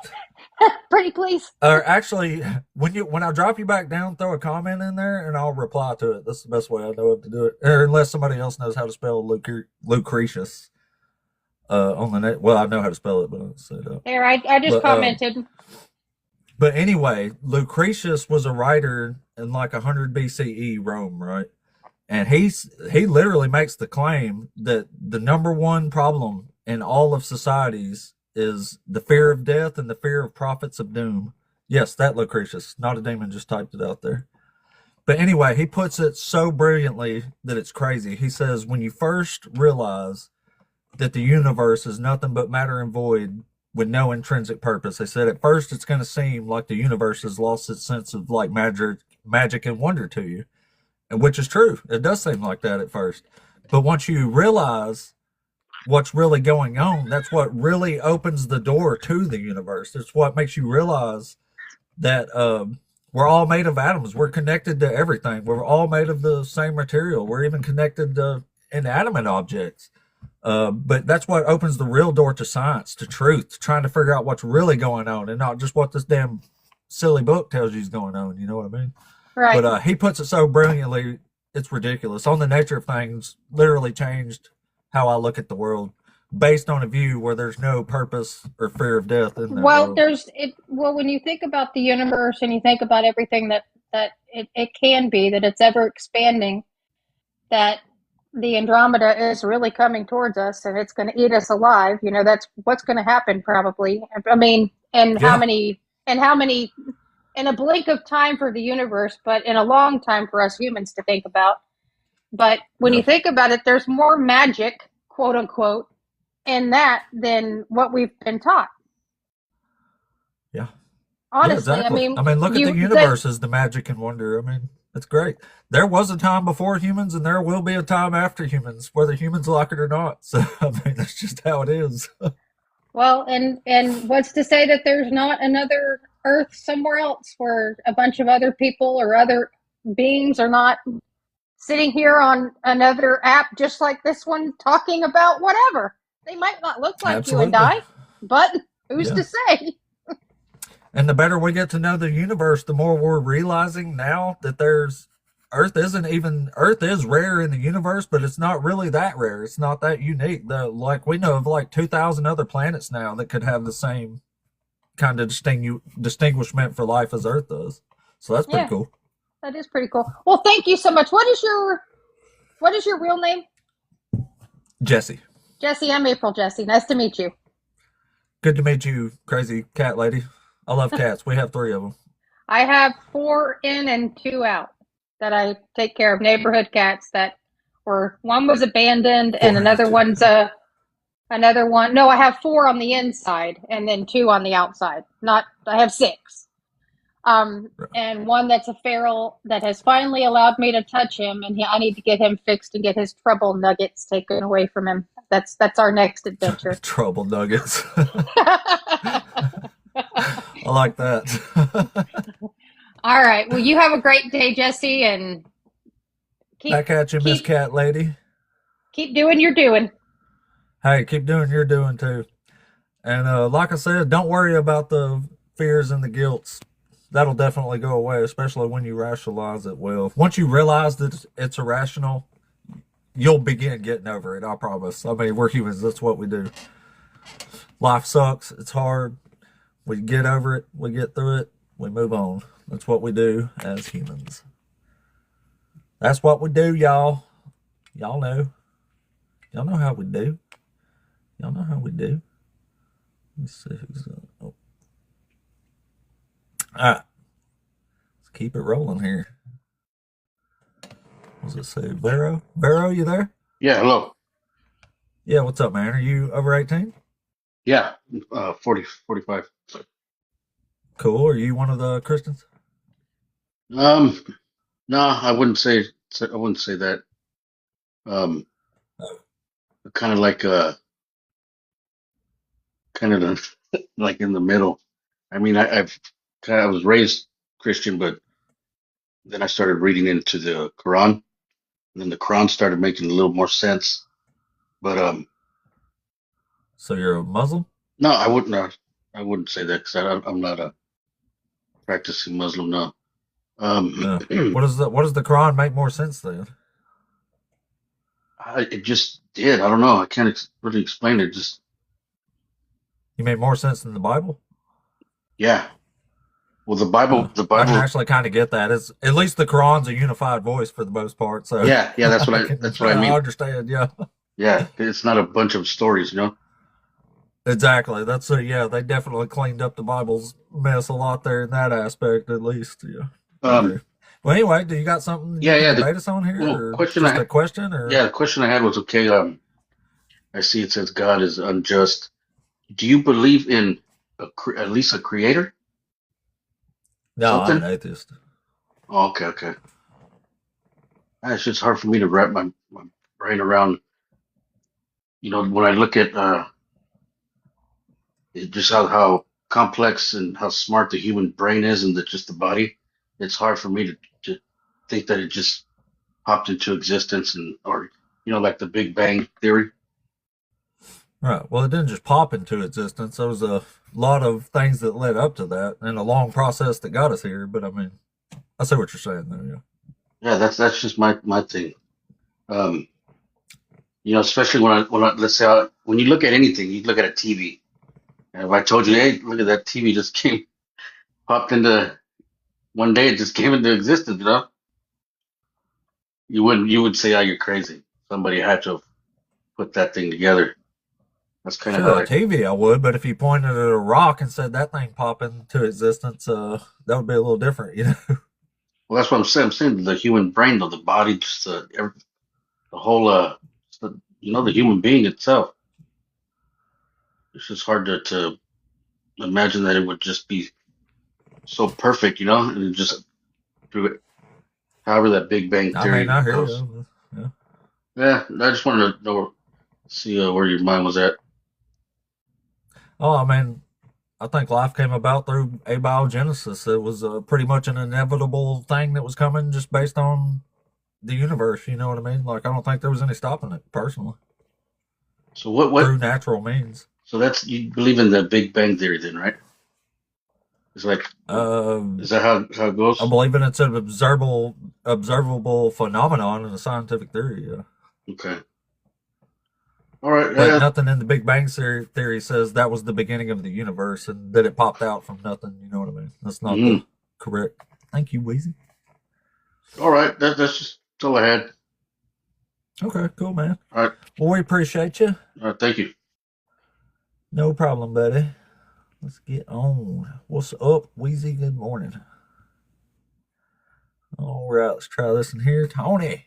[SPEAKER 7] Pretty please.
[SPEAKER 1] Actually, when I drop you back down, throw a comment in there and I'll reply to it. That's the best way I know of to do it. Or unless somebody else knows how to spell Lucretius. On the net. Well, I know how to spell it, but I don't say that.
[SPEAKER 7] There, I just commented.
[SPEAKER 1] But anyway, Lucretius was a writer in like 100 BCE Rome, right? And he literally makes the claim that the number one problem in all of societies is the fear of death and the fear of prophets of doom. Yes, that Lucretius, not a demon, just typed it out there. But anyway, he puts it so brilliantly that it's crazy. He says, when you first realize that the universe is nothing but matter and void with no intrinsic purpose, they said at first it's going to seem like the universe has lost its sense of like magic and wonder to you. And which is true. It does seem like that at first. But once you realize what's really going on, that's what really opens the door to the universe. It's what makes you realize that we're all made of atoms. We're connected to everything. We're all made of the same material. We're even connected to inanimate objects. But that's what opens the real door to science, to truth, to trying to figure out what's really going on, and not just what this damn silly book tells you is going on. You know what I mean?
[SPEAKER 7] Right.
[SPEAKER 1] But he puts it so brilliantly, it's ridiculous. On the Nature of Things literally changed how I look at the world, based on a view where there's no purpose or fear of death in that
[SPEAKER 7] Well,
[SPEAKER 1] world.
[SPEAKER 7] well, when you think about the universe and you think about everything that it can be, that it's ever expanding, that the Andromeda is really coming towards us and it's going to eat us alive. That's what's going to happen probably. I mean,
[SPEAKER 1] Yeah,
[SPEAKER 7] and how many, in a blink of time for the universe, but in a long time for us humans to think about. But when
[SPEAKER 1] yeah,
[SPEAKER 7] you think about it, there's more magic, quote unquote, in that than what we've been taught.
[SPEAKER 1] yeah. Yeah,
[SPEAKER 7] Honestly, I
[SPEAKER 1] exactly.
[SPEAKER 7] mean,
[SPEAKER 1] I mean, look at the
[SPEAKER 7] you that
[SPEAKER 1] universe as the magic and wonder. I mean, it's great. There was a time before humans, and there will be a time after humans, whether humans like it or not. So, I mean, that's just how it is.
[SPEAKER 7] well, and what's to say that there's not another Earth somewhere else where a bunch of other people or other beings are not sitting here on another app just like this one talking about whatever. They might not look like you and
[SPEAKER 1] Absolutely.
[SPEAKER 7] I, but who's
[SPEAKER 1] Yeah.
[SPEAKER 7] to say?
[SPEAKER 1] And the better we get to know the universe, the more we're realizing now that there's Earth is rare in the universe, but it's not really that rare. It's not that unique. Like we know of like 2,000 other planets now that could have the same kind of distinguishment for life as Earth does. So that's pretty
[SPEAKER 7] Yeah,
[SPEAKER 1] cool.
[SPEAKER 7] that is pretty cool. Well, thank you so much. What is your real name?
[SPEAKER 1] Jesse,
[SPEAKER 7] Jesse. I'm April. Jesse. Nice to meet you.
[SPEAKER 1] good to meet you, crazy cat lady. I love cats. We have 3 of them.
[SPEAKER 7] I have 4 in and 2 out that I take care of, neighborhood cats that were one was abandoned and
[SPEAKER 1] 4 and 2.
[SPEAKER 7] another one. No, I have 4 on the inside and then 2 on the outside. Not I have 6. And one that's a feral that has finally allowed me to touch him, and I need to get him fixed and get his trouble nuggets taken away from him. That's our next adventure.
[SPEAKER 1] Trouble nuggets. I like that.
[SPEAKER 7] All right. Well, you have a great day, Jesse, and
[SPEAKER 1] Back at you, Miss
[SPEAKER 7] keep
[SPEAKER 1] Cat Lady.
[SPEAKER 7] keep doing your doing.
[SPEAKER 1] Hey, keep doing your doing too. And like I said, don't worry about the fears and the guilts. That'll definitely go away, especially when you rationalize it well. Once you realize that it's irrational, you'll begin getting over it, I promise. I mean, we're humans. That's what we do. Life sucks. It's hard. We get over it. We get through it. We move on. That's what we do as humans. That's what we do, y'all. Y'all know. Y'all know how we do. Y'all know how we do. Let's see who's oh. All right. Let's keep it rolling here. What does it say? Vero? Vero, you there?
[SPEAKER 8] Yeah, hello.
[SPEAKER 1] Yeah, what's up, man? Are you over 18?
[SPEAKER 8] Yeah, 40, 45.
[SPEAKER 1] Cool. Are you one of the Christians?
[SPEAKER 8] Um, no, I wouldn't say that. Um,
[SPEAKER 1] Oh,
[SPEAKER 8] kind of like kind of like in the middle. I mean, I was raised Christian, but then I started reading into the Quran, and then the Quran started making a little more sense. But
[SPEAKER 1] so you're a Muslim?
[SPEAKER 8] no, I wouldn't say that because I'm not a practicing Muslim. No. Um,
[SPEAKER 1] What does the Quran make more sense then?
[SPEAKER 8] it just did. I don't know. I can't really explain it. Just
[SPEAKER 1] You made more sense than the Bible?
[SPEAKER 8] yeah. Well, the
[SPEAKER 1] I can
[SPEAKER 8] Bible,
[SPEAKER 1] actually kind of get that. It's at least the Quran's a unified voice for the most part, so
[SPEAKER 8] yeah, that's what I
[SPEAKER 1] I
[SPEAKER 8] mean.
[SPEAKER 1] understand. Yeah,
[SPEAKER 8] Yeah, it's not a bunch of stories, you know.
[SPEAKER 1] exactly. Yeah. They definitely cleaned up the Bible's mess a lot there in that aspect, at least. Yeah, I
[SPEAKER 8] Um,
[SPEAKER 1] agree. Well, anyway, do you got something you
[SPEAKER 8] yeah,
[SPEAKER 1] can
[SPEAKER 8] yeah.
[SPEAKER 1] debate us on here,
[SPEAKER 8] Well,
[SPEAKER 1] or just a question, or
[SPEAKER 8] the question I had was okay. I see it says God is unjust. Do you believe in at least a creator,
[SPEAKER 1] no? I'm an
[SPEAKER 8] something?
[SPEAKER 1] atheist.
[SPEAKER 8] Oh, okay, okay. It's just hard for me to wrap my brain around. You know, when I look at just how complex and how smart the human brain is, and just the body, it's hard for me to think that it just popped into existence, and or like the Big Bang theory.
[SPEAKER 1] Right. Well, it didn't just pop into existence. There was a lot of things that led up to that and a long process that got us here. But I mean, I see what you're saying there. Yeah.
[SPEAKER 8] Yeah, that's just my thing. Um, especially when let's say when you look at anything, you look at a TV. And if I told you, hey, look at that TV just came popped into one day, it just came into existence, you would say, oh, you're crazy. Somebody had to have put that thing together. That's kind of
[SPEAKER 1] Sure,
[SPEAKER 8] how
[SPEAKER 1] a TV I would, but if you pointed at a rock and said that thing pop into existence, that would be a little different, you know.
[SPEAKER 8] well, that's what I'm saying. I'm saying the human brain, though, the body, just the whole, the human being itself. It's just hard to imagine that it would just be so perfect, and it just through it, however that Big Bang
[SPEAKER 1] I mean,
[SPEAKER 8] Theory
[SPEAKER 1] I hear
[SPEAKER 8] goes.
[SPEAKER 1] you. Yeah.
[SPEAKER 8] Yeah, I just wanted to see where your mind was at.
[SPEAKER 1] Oh, I mean, I think life came about through abiogenesis. It was pretty much an inevitable thing that was coming just based on the universe. You know what I mean? Like, I don't think there was any stopping it personally
[SPEAKER 8] So what?
[SPEAKER 1] through natural means.
[SPEAKER 8] So that's you believe in the Big Bang Theory, then, right? It's like, is that how it
[SPEAKER 1] I
[SPEAKER 8] goes?
[SPEAKER 1] believe in it's an observable phenomenon in a scientific theory. Yeah.
[SPEAKER 8] Okay. All right.
[SPEAKER 1] But
[SPEAKER 8] Yeah.
[SPEAKER 1] nothing in the Big Bang theory says that was the beginning of the universe and that it popped out from nothing. You know what I mean? That's not the
[SPEAKER 8] Mm-hmm.
[SPEAKER 1] correct. Thank you, Weezy.
[SPEAKER 8] All right. That's all I had.
[SPEAKER 1] Okay, cool, man.
[SPEAKER 8] All right.
[SPEAKER 1] Well, we appreciate you.
[SPEAKER 8] All right. Thank you.
[SPEAKER 1] No problem, buddy. Let's get on. What's up, Weezy? Good morning. All right, let's try this in here. Tony,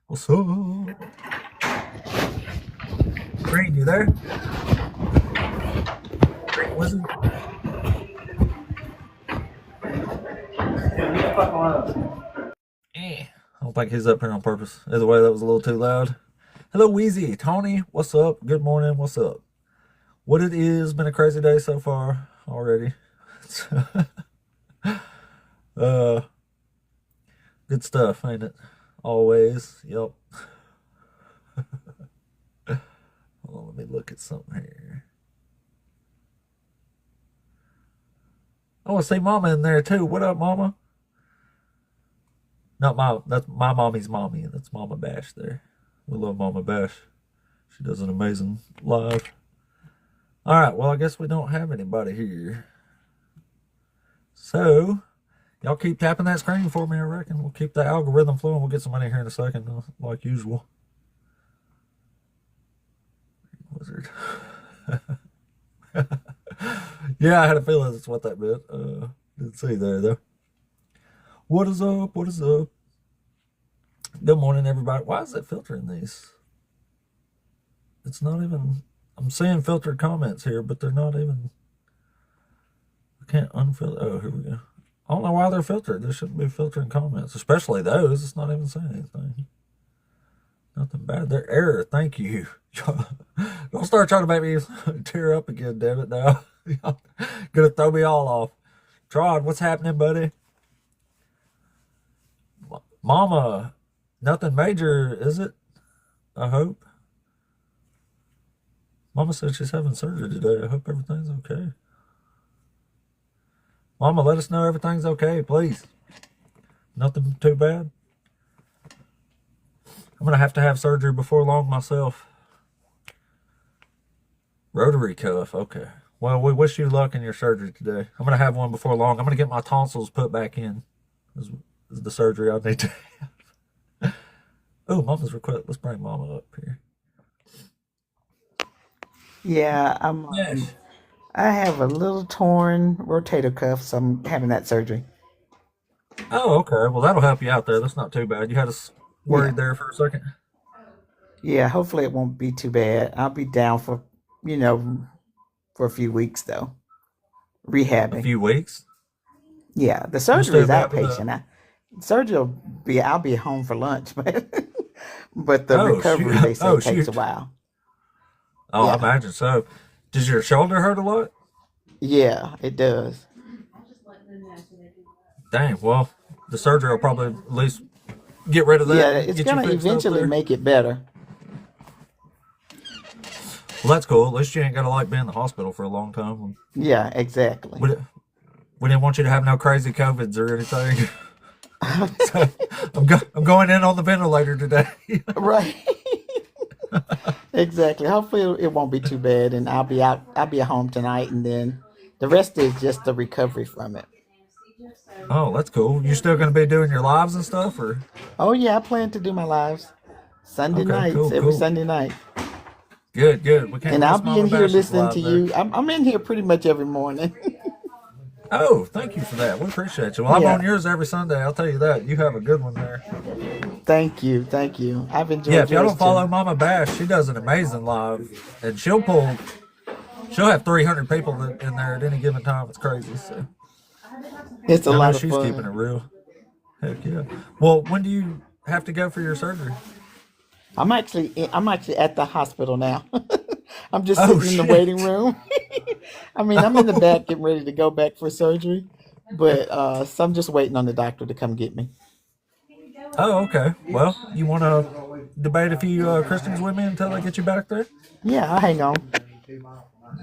[SPEAKER 1] what's up? Green, you there? Green Wizard? I don't think he's up here on purpose. Either way, that was a little too loud. Hello, Wheezy. Tony, what's up? Good morning. What's up? What it is, been a crazy day so far already. Good stuff, ain't it? Always. Yep. Hold on, let me look at something here. I want to see Mama in there too. What up, Mama? That's my mommy's mommy. That's Mama Bash there. We love Mama Bash. She does an amazing live. All right, well, I guess we don't have anybody here. So, y'all keep tapping that screen for me, I reckon. We'll keep the algorithm flowing. We'll get some money here in a second, like usual. Wizard. Yeah, I had a feeling that's what that meant. Didn't see there, though. What is up? What is up? Good morning, everybody. Why is it filtering these? It's not even... I'm seeing filtered comments here, but they're not even... I can't unfilter... Oh, here we go. I don't know why they're filtered. They shouldn't be filtering comments, especially those. It's not even saying anything. Nothing bad. They're error. Thank you. Don't start trying to make me tear up again, damn it, now. Y'all gonna throw me all off. Trod, what's happening, buddy? Mama, nothing major, is it? I hope. Mama said she's having surgery today. I hope everything's okay. Mama, let us know everything's okay, please. Nothing too bad. I'm going to have surgery before long myself. Rotary cuff, okay. Well, we wish you luck in your surgery today. I'm going to have one before long. I'm going to get my tonsils put back in. This is the surgery I need to have. Oh, Mama's request. Let's bring Mama up here.
[SPEAKER 9] Yeah,
[SPEAKER 1] Yes.
[SPEAKER 9] I have a little torn rotator cuff, so I'm having that surgery.
[SPEAKER 1] Oh, okay. Well, that'll help you out there. That's not too bad. You had us worried
[SPEAKER 9] Yeah.
[SPEAKER 1] there for a second.
[SPEAKER 9] Yeah, hopefully it won't be too bad. I'll be down for, for a few weeks though.
[SPEAKER 1] A
[SPEAKER 9] Rehabbing.
[SPEAKER 1] few weeks.
[SPEAKER 9] Yeah, the
[SPEAKER 1] You
[SPEAKER 9] surgery
[SPEAKER 1] still
[SPEAKER 9] is
[SPEAKER 1] bad with
[SPEAKER 9] outpatient. Surgery I'll be home for lunch, but the
[SPEAKER 1] Oh, shoot.
[SPEAKER 9] recovery they say
[SPEAKER 1] Oh,
[SPEAKER 9] takes a
[SPEAKER 1] shoot.
[SPEAKER 9] while.
[SPEAKER 1] Oh, I
[SPEAKER 9] Yeah.
[SPEAKER 1] imagine so. Does your shoulder hurt a lot?
[SPEAKER 9] Yeah, it does.
[SPEAKER 1] Dang, well, the surgery will probably at least get rid of that
[SPEAKER 9] Yeah,
[SPEAKER 1] and
[SPEAKER 9] it's
[SPEAKER 1] get you
[SPEAKER 9] gonna
[SPEAKER 1] fixed up
[SPEAKER 9] eventually
[SPEAKER 1] there.
[SPEAKER 9] make it better.
[SPEAKER 1] Well, that's cool. At least you ain't got to like be in the hospital for a long time.
[SPEAKER 9] Yeah, exactly.
[SPEAKER 1] We didn't want you to have no crazy COVIDs or anything. So I'm going in on the ventilator today.
[SPEAKER 9] Right. Exactly. Hopefully it won't be too bad, and I'll be at home tonight, and then the rest is just the recovery from it.
[SPEAKER 1] Oh, that's cool. You still going to be doing your lives and stuff, or?
[SPEAKER 9] Oh yeah, I plan to do my lives Sunday
[SPEAKER 1] Okay,
[SPEAKER 9] nights, every
[SPEAKER 1] cool.
[SPEAKER 9] Sunday night.
[SPEAKER 1] Good. We can't
[SPEAKER 9] And
[SPEAKER 1] miss
[SPEAKER 9] I'll be
[SPEAKER 1] Mama
[SPEAKER 9] in here
[SPEAKER 1] Bash's
[SPEAKER 9] listening
[SPEAKER 1] live
[SPEAKER 9] to
[SPEAKER 1] there.
[SPEAKER 9] you. I'm in here pretty much every morning.
[SPEAKER 1] Oh, thank you for that. We appreciate you. Well, I'm
[SPEAKER 9] Yeah.
[SPEAKER 1] on yours every Sunday. I'll tell you that. You have a good one there.
[SPEAKER 9] Thank you. I've enjoyed
[SPEAKER 1] Yeah, if y'all
[SPEAKER 9] yours
[SPEAKER 1] don't follow
[SPEAKER 9] too.
[SPEAKER 1] Mama Bash, she does an amazing live, and she'll have 300 people in there at any given time. It's crazy. So
[SPEAKER 9] It's a
[SPEAKER 1] I know
[SPEAKER 9] lot of
[SPEAKER 1] she's keeping it
[SPEAKER 9] fun.
[SPEAKER 1] real. Heck yeah. Well, when do you have to go for your surgery?
[SPEAKER 9] I'm actually at the hospital now. I'm just
[SPEAKER 1] Oh
[SPEAKER 9] sitting in the waiting
[SPEAKER 1] shit.
[SPEAKER 9] room. I mean, I'm in the back getting ready to go back for surgery, but so I'm just waiting on the doctor to come get me.
[SPEAKER 1] Oh, okay. Well, you want to debate a few Christians with me until I get you back there?
[SPEAKER 9] Yeah, I'll hang on.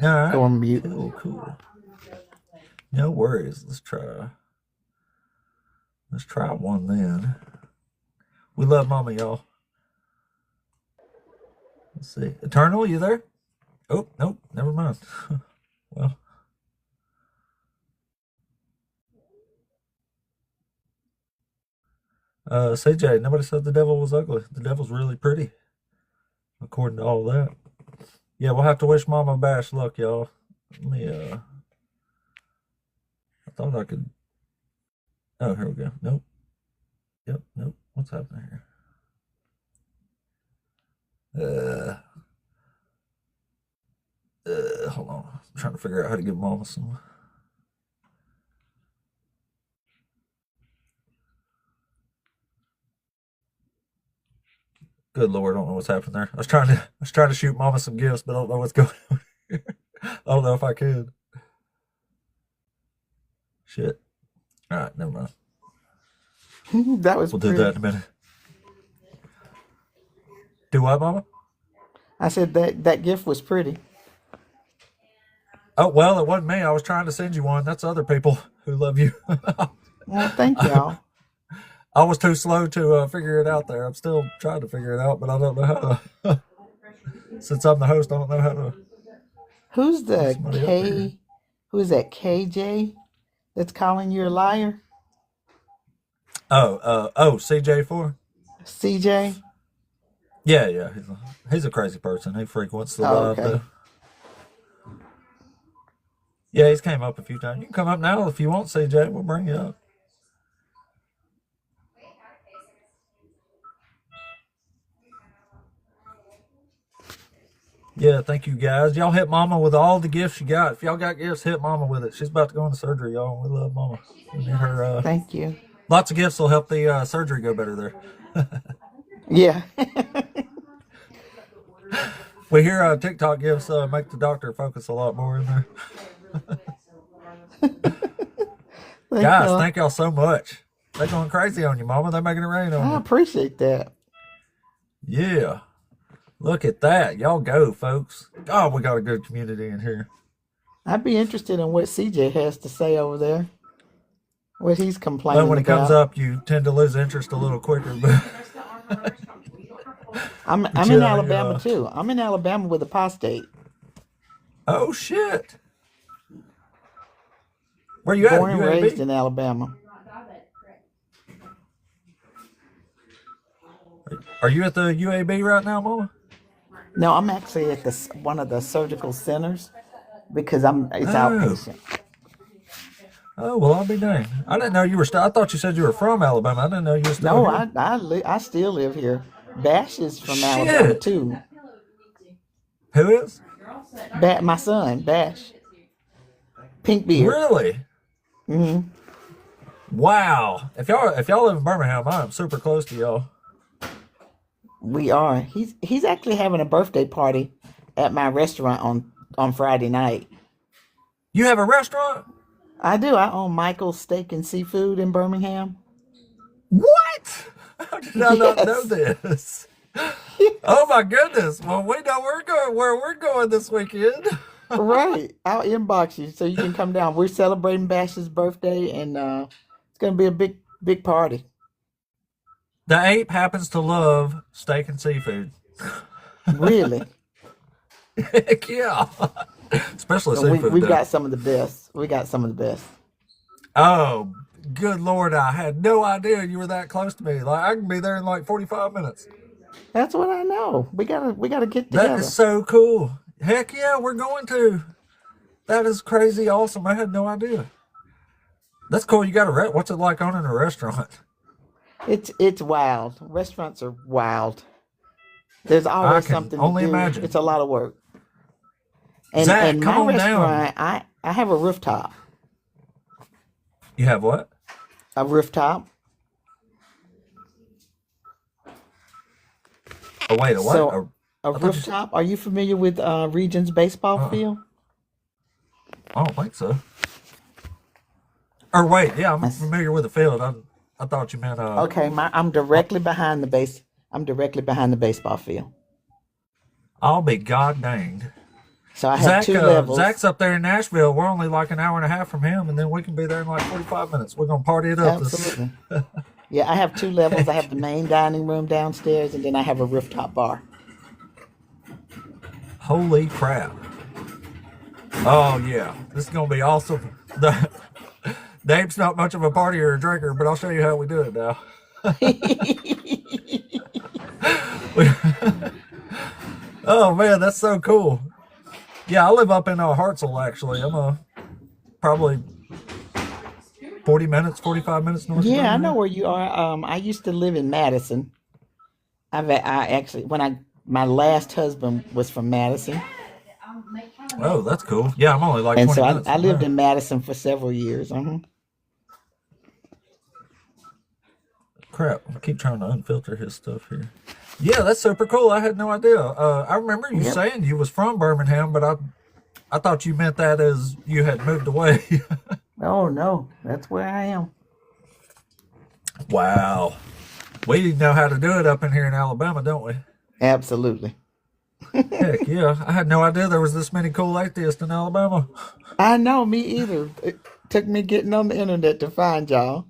[SPEAKER 1] All right.
[SPEAKER 9] Go on mute.
[SPEAKER 1] Cool. No worries. Let's try one then. We love Mama, y'all. Let's see. Eternal, you there? Oh, nope. Never mind. Well. CJ, nobody said the devil was ugly. The devil's really pretty, according to all that. Yeah, we'll have to wish Mama Bash luck, y'all. Let me, I thought I could. Oh, here we go. Nope. Yep, nope. What's happening here? Hold on. I'm trying to figure out how to give Mama some. Good Lord, I don't know what's happening there. I was trying to shoot Mama some gifts, but I don't know what's going on here. I don't know if I could. Shit. All right, never mind.
[SPEAKER 9] That was
[SPEAKER 1] We'll do
[SPEAKER 9] pretty.
[SPEAKER 1] that in a minute. Do what, Mama?
[SPEAKER 9] I said that gift was pretty.
[SPEAKER 1] Oh, well, it wasn't me. I was trying to send you one. That's other people who love you.
[SPEAKER 9] Well, thank y'all.
[SPEAKER 1] I was too slow to figure it out there. I'm still trying to figure it out, but I don't know how to. Since I'm the host, I don't know how to
[SPEAKER 9] Who's
[SPEAKER 1] get
[SPEAKER 9] the
[SPEAKER 1] somebody up here.
[SPEAKER 9] K? Who is that KJ that's calling you a liar?
[SPEAKER 1] CJ4.
[SPEAKER 9] CJ?
[SPEAKER 1] Yeah. He's a crazy person. He frequents the
[SPEAKER 9] Oh,
[SPEAKER 1] live
[SPEAKER 9] okay.
[SPEAKER 1] though. Yeah, he's came up a few times. You can come up now if you want, CJ. We'll bring you up. Yeah, thank you guys. Y'all hit Mama with all the gifts you got. If y'all got gifts, hit Mama with it. She's about to go into surgery, y'all. We love Mama. We need her.
[SPEAKER 9] Thank you.
[SPEAKER 1] Lots of gifts will help the surgery go better there.
[SPEAKER 9] Yeah.
[SPEAKER 1] We hear TikTok gifts make the doctor focus a lot more in there. Guys,
[SPEAKER 9] y'all.
[SPEAKER 1] thank y'all so much. They're going crazy on you, Mama. They're making it rain on
[SPEAKER 9] I
[SPEAKER 1] you.
[SPEAKER 9] appreciate that.
[SPEAKER 1] Yeah. Look at that. Y'all go, folks. God, we got a good community in here.
[SPEAKER 9] I'd be interested in what CJ has to say over there. What he's
[SPEAKER 1] Well,
[SPEAKER 9] complaining
[SPEAKER 1] when it comes
[SPEAKER 9] about.
[SPEAKER 1] up, you tend to lose interest a little quicker. But
[SPEAKER 9] I'm
[SPEAKER 1] But
[SPEAKER 9] in
[SPEAKER 1] yeah,
[SPEAKER 9] Alabama too. I'm in Alabama with apostate.
[SPEAKER 1] oh shit. Where you at?
[SPEAKER 9] Born and raised
[SPEAKER 1] UAB?
[SPEAKER 9] in Alabama.
[SPEAKER 1] Are you at the UAB right now, Mama?
[SPEAKER 9] No, I'm actually at one of the surgical centers because it's
[SPEAKER 1] Oh.
[SPEAKER 9] outpatient.
[SPEAKER 1] Oh, well, I'll be dang. I didn't know you were I thought you said you were from Alabama. I didn't know you were still
[SPEAKER 9] No,
[SPEAKER 1] here.
[SPEAKER 9] I still live here. Bash is from
[SPEAKER 1] Shit.
[SPEAKER 9] Alabama too.
[SPEAKER 1] Who is?
[SPEAKER 9] My son, Bash. Pink beard.
[SPEAKER 1] Really?
[SPEAKER 9] Hmm.
[SPEAKER 1] Wow. If y'all live in Birmingham, I'm super close to y'all.
[SPEAKER 9] We are. He's actually having a birthday party at my restaurant on Friday night.
[SPEAKER 1] You have a restaurant?
[SPEAKER 9] I do. I own Michael's Steak and Seafood in Birmingham.
[SPEAKER 1] What? How did I not know
[SPEAKER 9] Yes.
[SPEAKER 1] this? Oh my goodness. Well, we know where we're going this weekend.
[SPEAKER 9] Right. I'll inbox you so you can come down. We're celebrating Bash's birthday, and it's gonna be a big party.
[SPEAKER 1] The ape happens to love steak and seafood.
[SPEAKER 9] Really.
[SPEAKER 1] Heck yeah. Especially
[SPEAKER 9] And
[SPEAKER 1] seafood.
[SPEAKER 9] we've
[SPEAKER 1] though.
[SPEAKER 9] got some of the best. We got some of the best.
[SPEAKER 1] Oh, good Lord. I had no idea you were that close to me. Like, I can be there in like 45 minutes.
[SPEAKER 9] That's what I know. We gotta get
[SPEAKER 1] That
[SPEAKER 9] together.
[SPEAKER 1] is so cool. Heck yeah, we're going to. That is crazy awesome. I had no idea. That's cool. You got what's it like owning a restaurant?
[SPEAKER 9] It's wild. Restaurants are wild. There's
[SPEAKER 1] I
[SPEAKER 9] always
[SPEAKER 1] can
[SPEAKER 9] something
[SPEAKER 1] only
[SPEAKER 9] to do.
[SPEAKER 1] imagine.
[SPEAKER 9] It's a lot of work. And
[SPEAKER 1] Zach,
[SPEAKER 9] and
[SPEAKER 1] come
[SPEAKER 9] my
[SPEAKER 1] on down.
[SPEAKER 9] restaurant, I have a rooftop.
[SPEAKER 1] You have what?
[SPEAKER 9] A rooftop.
[SPEAKER 1] Oh, wait, a what?
[SPEAKER 9] So a
[SPEAKER 1] I thought you said,
[SPEAKER 9] rooftop. Are you familiar with Regions baseball field?
[SPEAKER 1] I don't think so. Or wait, yeah, I'm
[SPEAKER 9] That's-
[SPEAKER 1] familiar with the field. I thought you meant
[SPEAKER 9] Okay, I'm directly behind the base. I'm directly behind the baseball field.
[SPEAKER 1] I'll be god danged.
[SPEAKER 9] So I have two levels.
[SPEAKER 1] Zach's up there in Nashville. We're only like an hour and a half from him, and then we can be there in like 45 minutes. We're gonna party it up.
[SPEAKER 9] Absolutely. Yeah, I have two levels. I have the main dining room downstairs, and then I have a rooftop bar.
[SPEAKER 1] Holy crap! Oh yeah, this is gonna be awesome. Dave's not much of a partier or a drinker, but I'll show you how we do it now. Oh man, that's so cool. Yeah, I live up in Hartselle actually. I'm probably 40 minutes, 45 minutes north.
[SPEAKER 9] Yeah, I
[SPEAKER 1] of
[SPEAKER 9] know
[SPEAKER 1] Birmingham.
[SPEAKER 9] where you are. I used to live in Madison. I actually my last husband was from Madison,
[SPEAKER 1] Oh, that's cool. Yeah, I'm only like
[SPEAKER 9] and
[SPEAKER 1] 20
[SPEAKER 9] so
[SPEAKER 1] minutes.
[SPEAKER 9] I
[SPEAKER 1] from
[SPEAKER 9] lived
[SPEAKER 1] there.
[SPEAKER 9] in Madison for several years.
[SPEAKER 1] Crap, I keep trying to unfilter his stuff here. Yeah, that's super cool. I had no idea. I remember you
[SPEAKER 9] Yep.
[SPEAKER 1] saying you was from Birmingham, but I thought you meant that as you had moved away.
[SPEAKER 9] Oh no, that's where I am.
[SPEAKER 1] Wow. We know how to do it up in here in Alabama, don't we?
[SPEAKER 9] Absolutely.
[SPEAKER 1] Heck yeah. I had no idea there was this many cool atheists in Alabama.
[SPEAKER 9] I know, me either. It took me getting on the internet to find y'all.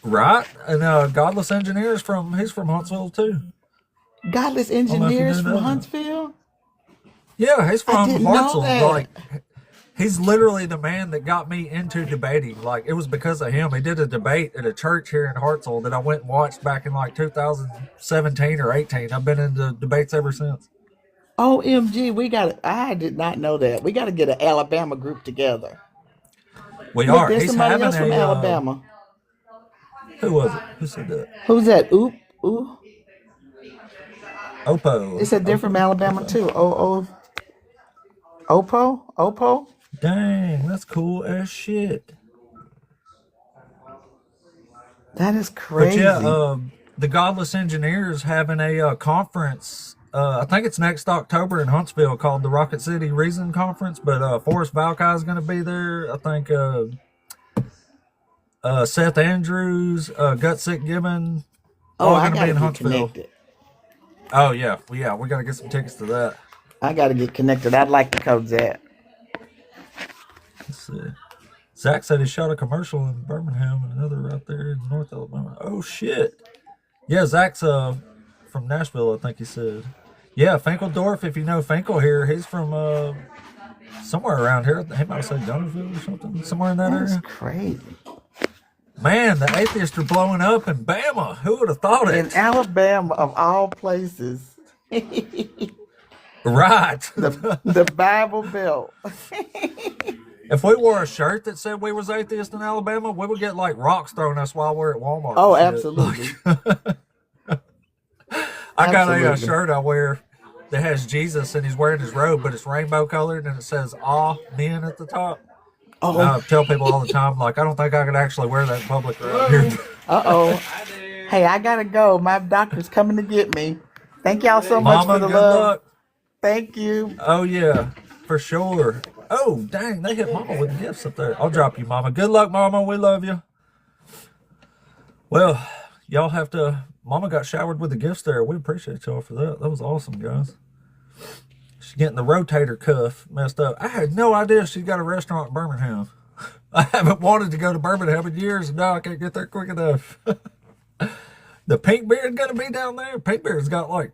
[SPEAKER 1] Right? And Godless Engineers he's from Huntsville too.
[SPEAKER 9] Godless
[SPEAKER 1] I don't know if you
[SPEAKER 9] Engineers
[SPEAKER 1] knew
[SPEAKER 9] from
[SPEAKER 1] that.
[SPEAKER 9] Huntsville?
[SPEAKER 1] Yeah, he's
[SPEAKER 9] I
[SPEAKER 1] from
[SPEAKER 9] didn't know
[SPEAKER 1] Hartselle.
[SPEAKER 9] that.
[SPEAKER 1] Like he's literally the man that got me into debating. Like it was because of him. He did a debate at a church here in Hartselle that I went and watched back in like 2017 or 18. I've been into debates ever since.
[SPEAKER 9] OMG, I did not know that. We got to get an Alabama group together.
[SPEAKER 1] We
[SPEAKER 9] Look,
[SPEAKER 1] are.
[SPEAKER 9] there's
[SPEAKER 1] He's
[SPEAKER 9] somebody
[SPEAKER 1] having
[SPEAKER 9] else from
[SPEAKER 1] a
[SPEAKER 9] Alabama.
[SPEAKER 1] who was it? Who said that?
[SPEAKER 9] Who's that? Ooh.
[SPEAKER 1] Oppo.
[SPEAKER 9] They said they're from Alabama too. Oppo?
[SPEAKER 1] Dang, that's cool as shit.
[SPEAKER 9] That is
[SPEAKER 1] But
[SPEAKER 9] crazy.
[SPEAKER 1] yeah, the Godless Engineers having a conference. I think it's next October in Huntsville called the Rocket City Reason Conference. But Forrest Valkai is going to be there. I think Seth Andrews, Gutsick Gibbon, all
[SPEAKER 9] I
[SPEAKER 1] going to be
[SPEAKER 9] gotta
[SPEAKER 1] in
[SPEAKER 9] get
[SPEAKER 1] Huntsville.
[SPEAKER 9] connected.
[SPEAKER 1] Oh yeah, we got to get some tickets to that.
[SPEAKER 9] I gotta get connected. I'd like to code that.
[SPEAKER 1] Let's see. Zach said he shot a commercial in Birmingham and another right there in North Alabama. Oh shit. Yeah, Zach's from Nashville, I think he said. Yeah, Finkeldorf, if you know Finkel here, he's from somewhere around here. He might have said Gunnersville or something, somewhere in that
[SPEAKER 9] That is
[SPEAKER 1] area.
[SPEAKER 9] crazy.
[SPEAKER 1] Man, the atheists are blowing up in Bama. Who would have thought
[SPEAKER 9] In
[SPEAKER 1] it?
[SPEAKER 9] Alabama, of all places,
[SPEAKER 1] Right.
[SPEAKER 9] the Bible Belt.
[SPEAKER 1] If we wore a shirt that said we was atheists in Alabama, we would get like rocks thrown at us while we're at Walmart.
[SPEAKER 9] Oh,
[SPEAKER 1] and shit.
[SPEAKER 9] absolutely.
[SPEAKER 1] I got a
[SPEAKER 9] Absolutely.
[SPEAKER 1] shirt I wear that has Jesus and he's wearing his robe, but it's rainbow colored and it says "Amen" at the top.
[SPEAKER 9] Oh,
[SPEAKER 1] I tell people all the time, like, I don't think I could actually wear that in public around here.
[SPEAKER 9] uh-oh. Hey, I gotta go. My doctor's coming to get me. Thank y'all so much
[SPEAKER 1] Mama,
[SPEAKER 9] for the
[SPEAKER 1] good
[SPEAKER 9] love.
[SPEAKER 1] luck.
[SPEAKER 9] Thank you.
[SPEAKER 1] Oh, yeah, for sure. Oh, dang, they hit Mama with the gifts up there. I'll drop you, Mama. Good luck, Mama. We love you. Well, y'all have to Mama got showered with the gifts there. We appreciate y'all for that. That was awesome, guys. She's getting the rotator cuff messed up. I had no idea she's got a restaurant in Birmingham. I haven't wanted to go to Birmingham in years, and now I can't get there quick enough. The Pink Beard gonna be down there? Pink Beard's got like,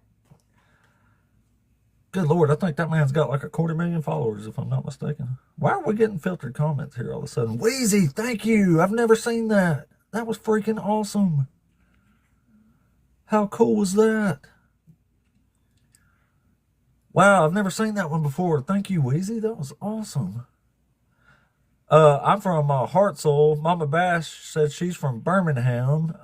[SPEAKER 1] good Lord, I think that man's got like 250,000 followers, if I'm not mistaken. Why are we getting filtered comments here all of a sudden? Wheezy, thank you. I've never seen that. That was freaking awesome. How cool was that? Wow, I've never seen that one before. Thank you, Wheezy. That was awesome. I'm from Hartselle. Mama Bash said she's from Birmingham.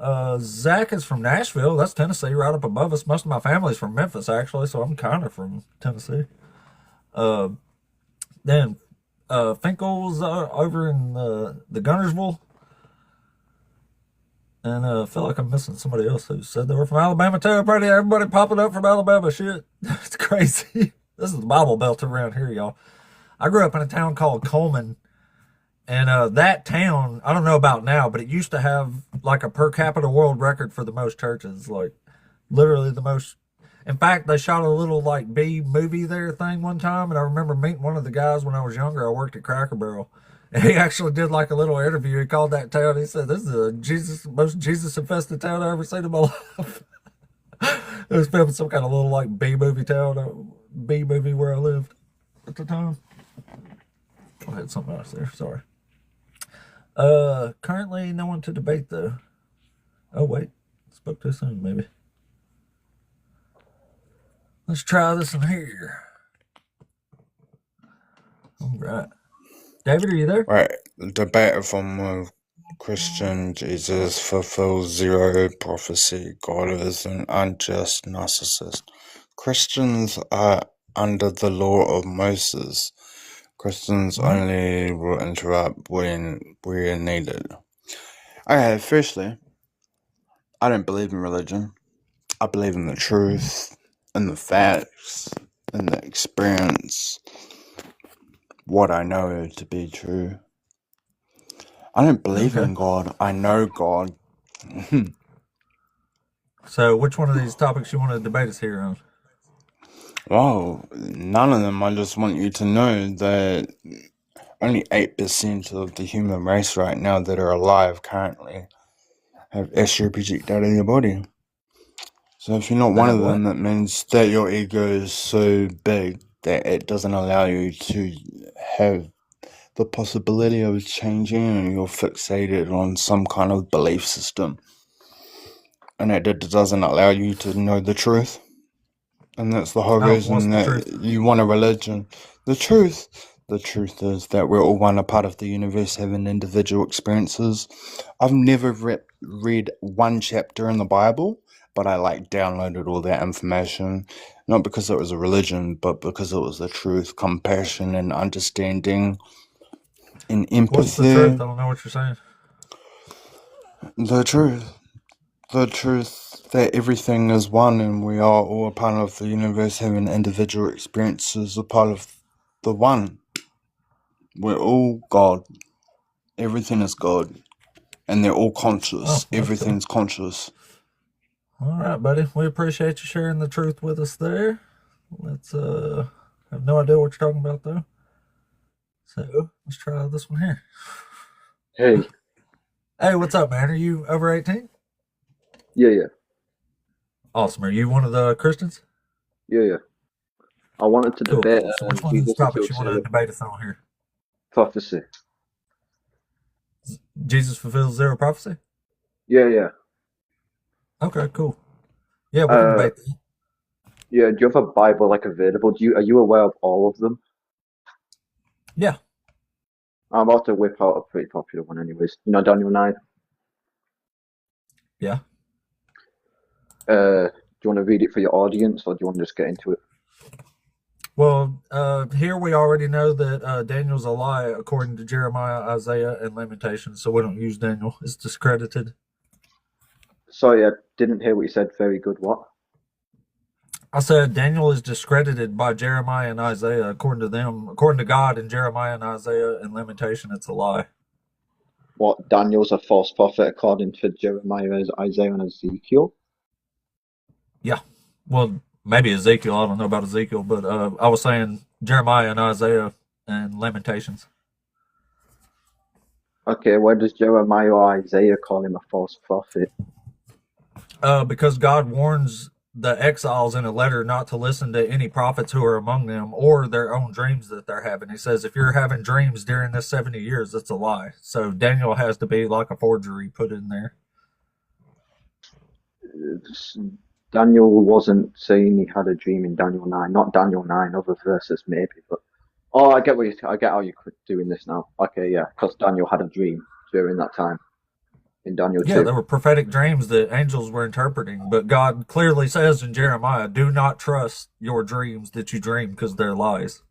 [SPEAKER 1] Zach is from Nashville. That's Tennessee, right up above us. Most of my family's from Memphis, actually, so I'm kind of from Tennessee. Then Finkel's over in the Gunnersville. And I feel like I'm missing somebody else who said they were from Alabama too. Everybody popping up from Alabama. Shit, it's crazy. This is the Bible Belt around here, y'all. I grew up in a town called Coleman. And that town, I don't know about now, but it used to have like a per capita world record for the most churches. Like literally the most. In fact, they shot a little like B movie there thing one time. And I remember meeting one of the guys when I was younger. I worked at Cracker Barrel. And he actually did like a little interview. He called that town. He said, "This is the most Jesus infested town I ever seen in my life." It was filming some kind of little like B movie town, B movie where I lived at the time. I had something else there. Sorry. Currently no one to debate though. Oh wait, spoke too soon maybe. Let's try this one here. All right. David, are you there?
[SPEAKER 10] Right, debate from Christian. Jesus fulfills zero prophecy. God is an unjust narcissist. Christians are under the law of Moses. Christians only will interrupt when we're needed. Okay, firstly, I don't believe in religion. I believe in the truth, in the facts, in the experience, what I know to be true. I don't believe in God. I know God.
[SPEAKER 1] So which one of these topics you want to debate us here on?
[SPEAKER 10] Well, none of them. I just want you to know that only 8% of the human race right now that are alive currently have astral projected out of their body. So if you're not one of them, that means that your ego is so big that it doesn't allow you to have the possibility of changing, and you're fixated on some kind of belief system. And it doesn't allow you to know the truth. And that's the whole reason that you want a religion. The truth is that we're all one, a part of the universe, having individual experiences. I've never read one chapter in the Bible, but I downloaded all that information, not because it was a religion, but because it was the truth, compassion, and understanding, and empathy.
[SPEAKER 1] What's the truth? I don't know what you're saying.
[SPEAKER 10] The truth that everything is one, and we are all a part of the universe, having individual experiences, a part of the one. We're all God. Everything is God. And they're all conscious. Everything's conscious.
[SPEAKER 1] All right, buddy. We appreciate you sharing the truth with us there. Let's have no idea what you're talking about though. So let's try this one here.
[SPEAKER 11] Hey.
[SPEAKER 1] Hey, what's up, man? Are you over 18?
[SPEAKER 11] Yeah.
[SPEAKER 1] Awesome. Are you one of the Christians?
[SPEAKER 11] Yeah. I wanted to debate.
[SPEAKER 1] Cool. So which one of these topics you want to debate us on here?
[SPEAKER 11] Prophecy.
[SPEAKER 1] Jesus fulfills zero prophecy?
[SPEAKER 11] Yeah.
[SPEAKER 1] Okay, cool. Yeah, we can debate that.
[SPEAKER 11] Yeah, do you have a Bible available? Are you aware of all of them?
[SPEAKER 1] Yeah.
[SPEAKER 11] I'm about to whip out a pretty popular one anyways. You know Daniel 9?
[SPEAKER 1] Yeah.
[SPEAKER 11] Do you want to read it for your audience, or do you want to just get into it?
[SPEAKER 1] Well, here we already know that Daniel's a lie according to Jeremiah, Isaiah, and Lamentations, so we don't use Daniel. It's discredited.
[SPEAKER 11] Sorry, I didn't hear what you said. Very good, what?
[SPEAKER 1] I said Daniel is discredited by Jeremiah and Isaiah according to them. According to God in Jeremiah and Isaiah and Lamentation, it's a lie.
[SPEAKER 11] What, Daniel's a false prophet according to Jeremiah, Isaiah, and Ezekiel?
[SPEAKER 1] Yeah. Well, maybe Ezekiel. I don't know about Ezekiel, but I was saying Jeremiah and Isaiah and Lamentations.
[SPEAKER 11] Okay, why does Jeremiah or Isaiah call him a false prophet?
[SPEAKER 1] Because God warns the exiles in a letter not to listen to any prophets who are among them or their own dreams that they're having. He says, if you're having dreams during this 70 years, it's a lie. So Daniel has to be like a forgery put in there.
[SPEAKER 11] Daniel wasn't saying he had a dream in Daniel 9, not Daniel 9, other verses maybe, but oh, I get how you're doing this now. Okay, yeah, because Daniel had a dream during that time in Daniel
[SPEAKER 1] Yeah,
[SPEAKER 11] 2.
[SPEAKER 1] there were prophetic dreams that angels were interpreting, but God clearly says in Jeremiah, do not trust your dreams that you dream because they're lies.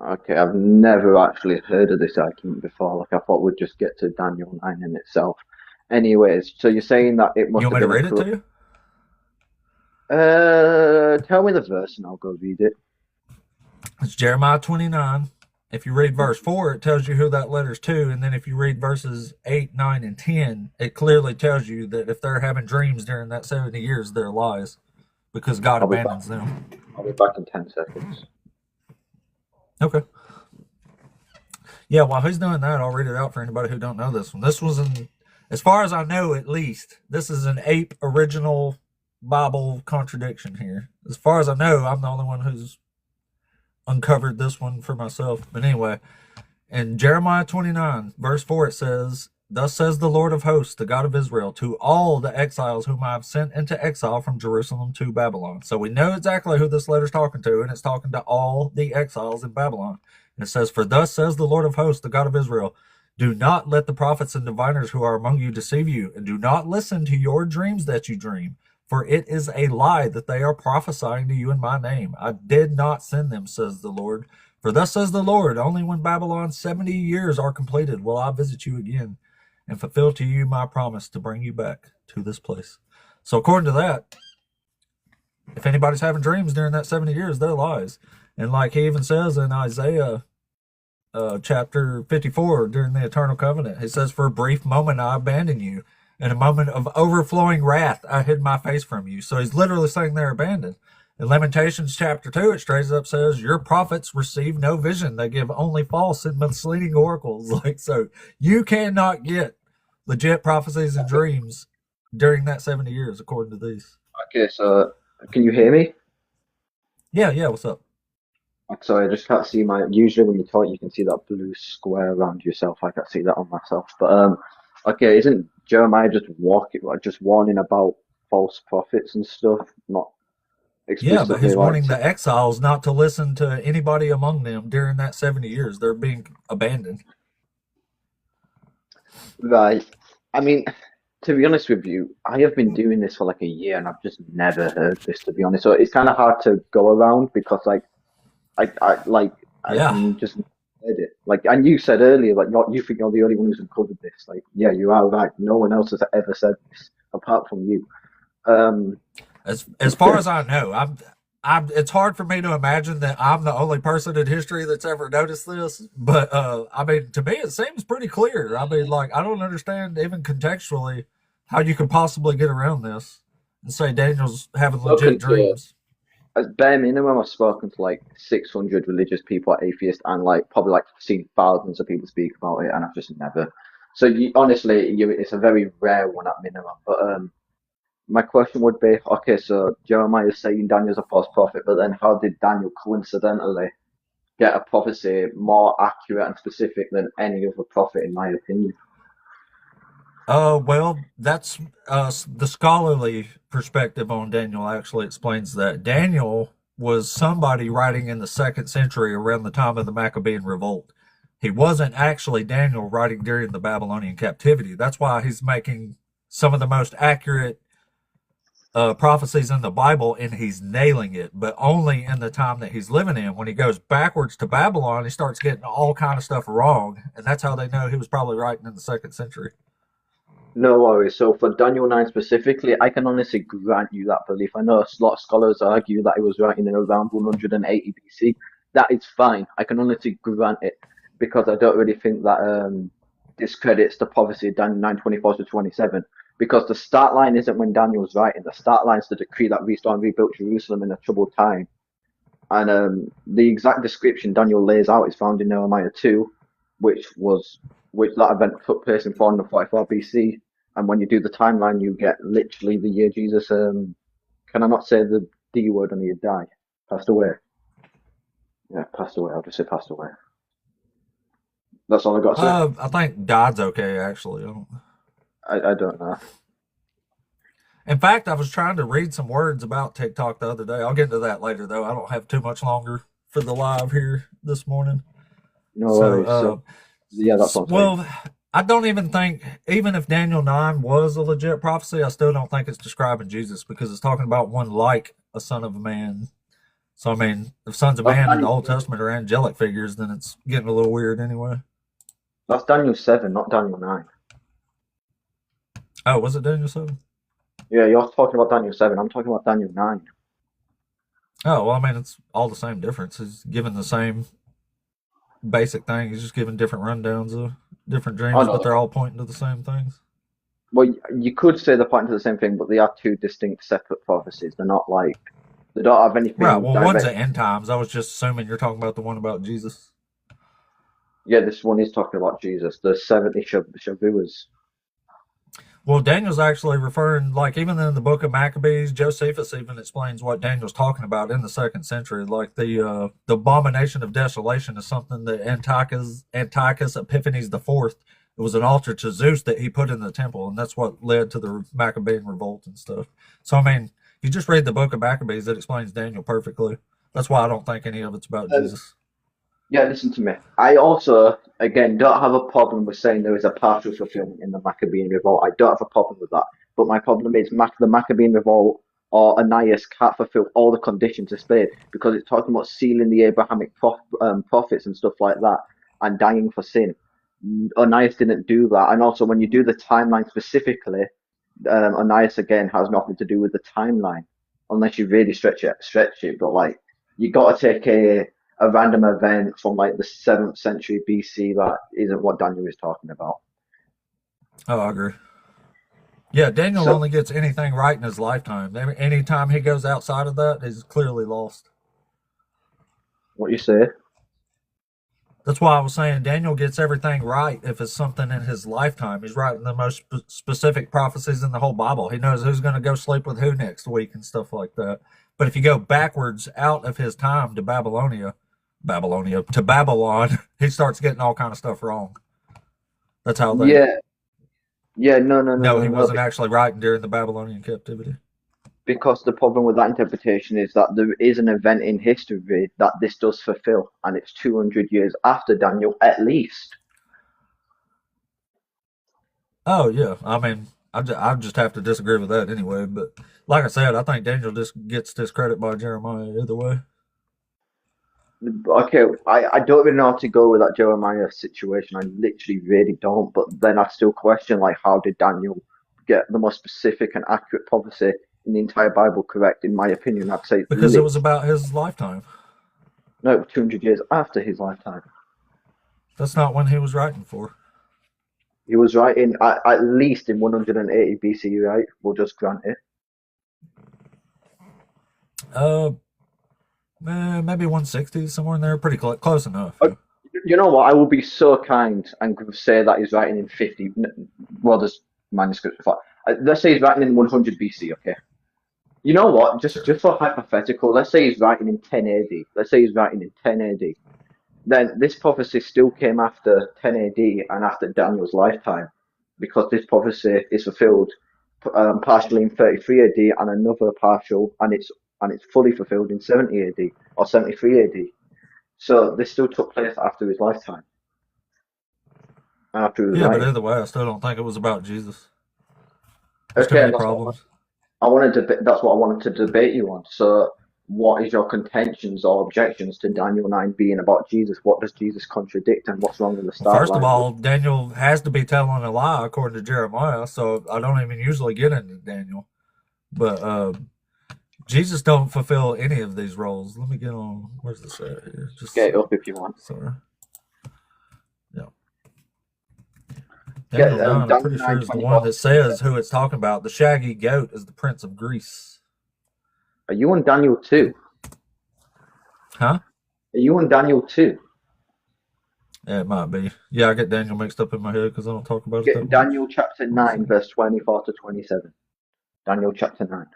[SPEAKER 11] Okay, I've never actually heard of this argument before. Like I thought we'd just get to Daniel 9 in itself. Anyways, so you're saying that it
[SPEAKER 1] You
[SPEAKER 11] must
[SPEAKER 1] want
[SPEAKER 11] have
[SPEAKER 1] me to
[SPEAKER 11] been a
[SPEAKER 1] read it to you?
[SPEAKER 11] tell me the verse and I'll go read it.
[SPEAKER 1] It's Jeremiah 29. If you read verse 4, it tells you who that letter's to. And then if you read verses 8, 9, and 10, it clearly tells you that if they're having dreams during that 70 years, they're lies because God
[SPEAKER 11] I'll be back.
[SPEAKER 1] abandons them.
[SPEAKER 11] I'll be back in 10 seconds.
[SPEAKER 1] Okay. Yeah, while he's doing that, I'll read it out for anybody who don't know this one. This was as far as I know at least, this is an ape original Bible contradiction here. As far as I know, I'm the only one who's uncovered this one for myself. But anyway, in Jeremiah 29, verse 4, it says, thus says the Lord of hosts, the God of Israel, to all the exiles whom I have sent into exile from Jerusalem to Babylon. So we know exactly who this letter's talking to, and it's talking to all the exiles in Babylon. And it says, for thus says the Lord of hosts, the God of Israel, do not let the prophets and diviners who are among you deceive you, and do not listen to your dreams that you dream. For it is a lie that they are prophesying to you in my name. I did not send them, says the Lord. For thus says the Lord, only when Babylon's 70 years are completed will I visit you again and fulfill to you my promise to bring you back to this place. So according to that, if anybody's having dreams during that 70 years, they're lies. And like he even says in Isaiah chapter 54 during the eternal covenant, he says, for a brief moment I abandoned you. In a moment of overflowing wrath, I hid my face from you. So he's literally saying they're abandoned. In Lamentations chapter 2, it straight up says, your prophets receive no vision. They give only false and misleading oracles. Like, so you cannot get legit prophecies and dreams during that 70 years, according to these.
[SPEAKER 11] Okay, so can you hear me?
[SPEAKER 1] Yeah, what's up?
[SPEAKER 11] Sorry, I just can't see my. Usually, when you talk, you can see that blue square around yourself. I can't see that on myself. But okay, isn't Jeremiah just warning about false prophets and stuff? Not
[SPEAKER 1] Yeah, but
[SPEAKER 11] explicitly
[SPEAKER 1] he's
[SPEAKER 11] like.
[SPEAKER 1] warning the exiles not to listen to anybody among them during that 70 years. They're being abandoned.
[SPEAKER 11] Right. I mean, to be honest with you, I have been doing this for like a year and I've just never heard this, to be honest. So it's kind of hard to go around because I
[SPEAKER 1] Yeah.
[SPEAKER 11] just heard it. Like, and you said earlier, like you think you're the only one who's uncovered this. Like, yeah, you are right. No one else has ever said this apart from you.
[SPEAKER 1] As far as I know, it's hard for me to imagine that I'm the only person in history that's ever noticed this. But I mean, to me, it seems pretty clear. I mean, like, I don't understand even contextually how you could possibly get around this and say Daniel's having legit
[SPEAKER 11] spoken to
[SPEAKER 1] dreams.
[SPEAKER 11] as bare minimum, I've spoken to like 600 religious people, atheists, and like probably like seen thousands of people speak about it, and I've just never. So honestly, it's a very rare one at minimum. But my question would be, okay, so Jeremiah is saying Daniel's a false prophet, but then how did Daniel coincidentally get a prophecy more accurate and specific than any other prophet, in my opinion?
[SPEAKER 1] Well, that's the scholarly perspective on Daniel actually explains that. Daniel was somebody writing in the 2nd century around the time of the Maccabean revolt. He wasn't actually Daniel writing during the Babylonian captivity. That's why he's making some of the most accurate prophecies in the Bible, and he's nailing it, but only in the time that he's living in. When he goes backwards to Babylon, he starts getting all kind of stuff wrong, and that's how they know he was probably writing in the 2nd century.
[SPEAKER 11] No worries. So for Daniel 9 specifically, I can honestly grant you that belief. I know a lot of scholars argue that it was writing in around 180 BC. That is fine. I can honestly grant it because I don't really think that discredits the prophecy of Daniel 9:24 to 27. because the start line isn't when Daniel's writing. The start line's the decree that restored and rebuilt Jerusalem in a troubled time. And the exact description Daniel lays out is found in Nehemiah 2, which that event took place in 444 BC. And when you do the timeline, you get literally the year Jesus, can I not say the D word and he'd die? Passed away. Yeah, passed away. I'll just say passed away. That's all I got to say.
[SPEAKER 1] I think died's okay, actually.
[SPEAKER 11] I don't know.
[SPEAKER 1] In fact, I was trying to read some words about TikTok the other day. I'll get into that later, though. I don't have too much longer for the live here this morning.
[SPEAKER 11] No worries. Yeah, that's what I'm saying.
[SPEAKER 1] I don't even think, even if Daniel 9 was a legit prophecy, I still don't think it's describing Jesus, because it's talking about one like a son of a man. So, I mean, if sons of man in the Old Testament are angelic figures, then it's getting a little weird anyway.
[SPEAKER 11] That's Daniel 7, not Daniel 9.
[SPEAKER 1] Oh, was it Daniel 7?
[SPEAKER 11] Yeah, you're talking about Daniel 7. I'm talking about Daniel 9.
[SPEAKER 1] Oh, well, I mean, it's all the same difference. He's given the same basic thing. He's just giving different rundowns of different dreams, but they're all pointing to the same things.
[SPEAKER 11] Well, you could say they're pointing to the same thing, but they are two distinct, separate prophecies. They're not like, they don't have anything.
[SPEAKER 1] Right, well, one's at end times. I was just assuming you're talking about the one about Jesus.
[SPEAKER 11] Yeah, this one is talking about Jesus, the 70 Shavuos.
[SPEAKER 1] Well, Daniel's actually referring, like, even in the book of Maccabees, Josephus even explains what Daniel's talking about in the 2nd century. Like, the abomination of desolation is something that Antiochus Epiphanes IV, it was an altar to Zeus that he put in the temple, and that's what led to the Maccabean revolt and stuff. So, I mean, you just read the book of Maccabees, it explains Daniel perfectly. That's why I don't think any of it's about Jesus.
[SPEAKER 11] Yeah, listen to me. I also, again, don't have a problem with saying there is a partial fulfillment in the Maccabean revolt. I don't have a problem with that. But my problem is the Maccabean revolt or Ananias can't fulfill all the conditions displayed, because it's talking about sealing the Abrahamic prophets and stuff like that and dying for sin. Ananias didn't do that. And also, when you do the timeline specifically, Ananias, again, has nothing to do with the timeline, unless you really stretch it. But, like, you got to take a random event from like the 7th century BC that isn't what Daniel is talking about.
[SPEAKER 1] Oh, I agree. Yeah, Daniel only gets anything right in his lifetime. Anytime he goes outside of that, he's clearly lost.
[SPEAKER 11] What you say?
[SPEAKER 1] That's why I was saying Daniel gets everything right if it's something in his lifetime. He's writing the most specific prophecies in the whole Bible. He knows who's going to go sleep with who next week and stuff like that. But if you go backwards out of his time to Babylon, he starts getting all kind of stuff wrong. That's how they...
[SPEAKER 11] No,
[SPEAKER 1] he wasn't actually writing during the Babylonian captivity.
[SPEAKER 11] Because the problem with that interpretation is that there is an event in history that this does fulfill, and it's 200 years after Daniel, at least.
[SPEAKER 1] Oh, yeah. I mean, I just have to disagree with that anyway. But like I said, I think Daniel just gets discredited by Jeremiah either way.
[SPEAKER 11] Okay, I don't really know how to go with that Jeremiah situation. I literally really don't. But then I still question, like, how did Daniel get the most specific and accurate prophecy in the entire Bible correct? In my opinion, I'd say
[SPEAKER 1] because it was about his lifetime.
[SPEAKER 11] No, 200 years after his lifetime.
[SPEAKER 1] That's not when he was writing for.
[SPEAKER 11] He was writing at least in 180 BC, right? We'll just grant it.
[SPEAKER 1] Maybe 160, somewhere in there. Pretty close enough.
[SPEAKER 11] You know what? I will be so kind and say that he's writing in 50. Well, there's manuscripts. Let's say he's writing in 100 BC, okay? You know what? Just for hypothetical, let's say he's writing in 10 AD. Let's say he's writing in 10 AD. Then this prophecy still came after 10 AD and after Daniel's lifetime, because this prophecy is fulfilled partially in 33 AD and another partial, and it's fully fulfilled in 70 AD or 73 AD. So this still took place after his lifetime.
[SPEAKER 1] But either way, I still don't think it was about Jesus. There's too many problems.
[SPEAKER 11] That's what I wanted to debate you on. So what is your contentions or objections to Daniel 9 being about Jesus? What does Jesus contradict, and what's wrong with the start?
[SPEAKER 1] First of all, Daniel has to be telling a lie according to Jeremiah, so I don't even usually get into Daniel. But Jesus don't fulfill any of these roles. Let me get on. Where's this at here? Just
[SPEAKER 11] get it up if you want.
[SPEAKER 1] Sorry. Yeah. Daniel 9, I'm
[SPEAKER 11] Daniel
[SPEAKER 1] pretty sure,
[SPEAKER 11] 9,
[SPEAKER 1] is the
[SPEAKER 11] 24
[SPEAKER 1] one
[SPEAKER 11] to
[SPEAKER 1] that says
[SPEAKER 11] 27.
[SPEAKER 1] who it's talking about. The shaggy goat is the prince of Greece.
[SPEAKER 11] Are you on Daniel 2?
[SPEAKER 1] Huh?
[SPEAKER 11] Are you on Daniel 2?
[SPEAKER 1] Yeah, it might be. Yeah, I get Daniel mixed up in my head because I don't talk about it that
[SPEAKER 11] Get
[SPEAKER 1] much.
[SPEAKER 11] Daniel chapter
[SPEAKER 1] Let's
[SPEAKER 11] 9,
[SPEAKER 1] see.
[SPEAKER 11] verse 24 to 27. Daniel chapter 9,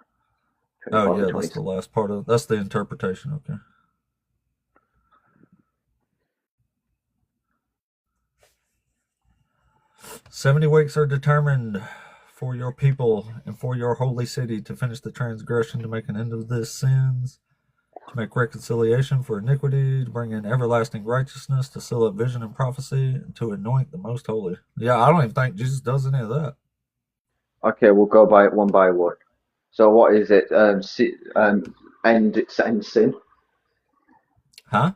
[SPEAKER 1] Oh,
[SPEAKER 11] 24 to
[SPEAKER 1] yeah, that's the
[SPEAKER 11] 27.
[SPEAKER 1] last part of that's the interpretation. Okay. "70 weeks are determined for your people and for your holy city to finish the transgression, to make an end of the sins, to make reconciliation for iniquity, to bring in everlasting righteousness, to seal up vision and prophecy, and to anoint the most holy." Yeah, I don't even think Jesus does any of that.
[SPEAKER 11] Okay, we'll go by it one by one. So what is it? End sin.
[SPEAKER 1] Huh?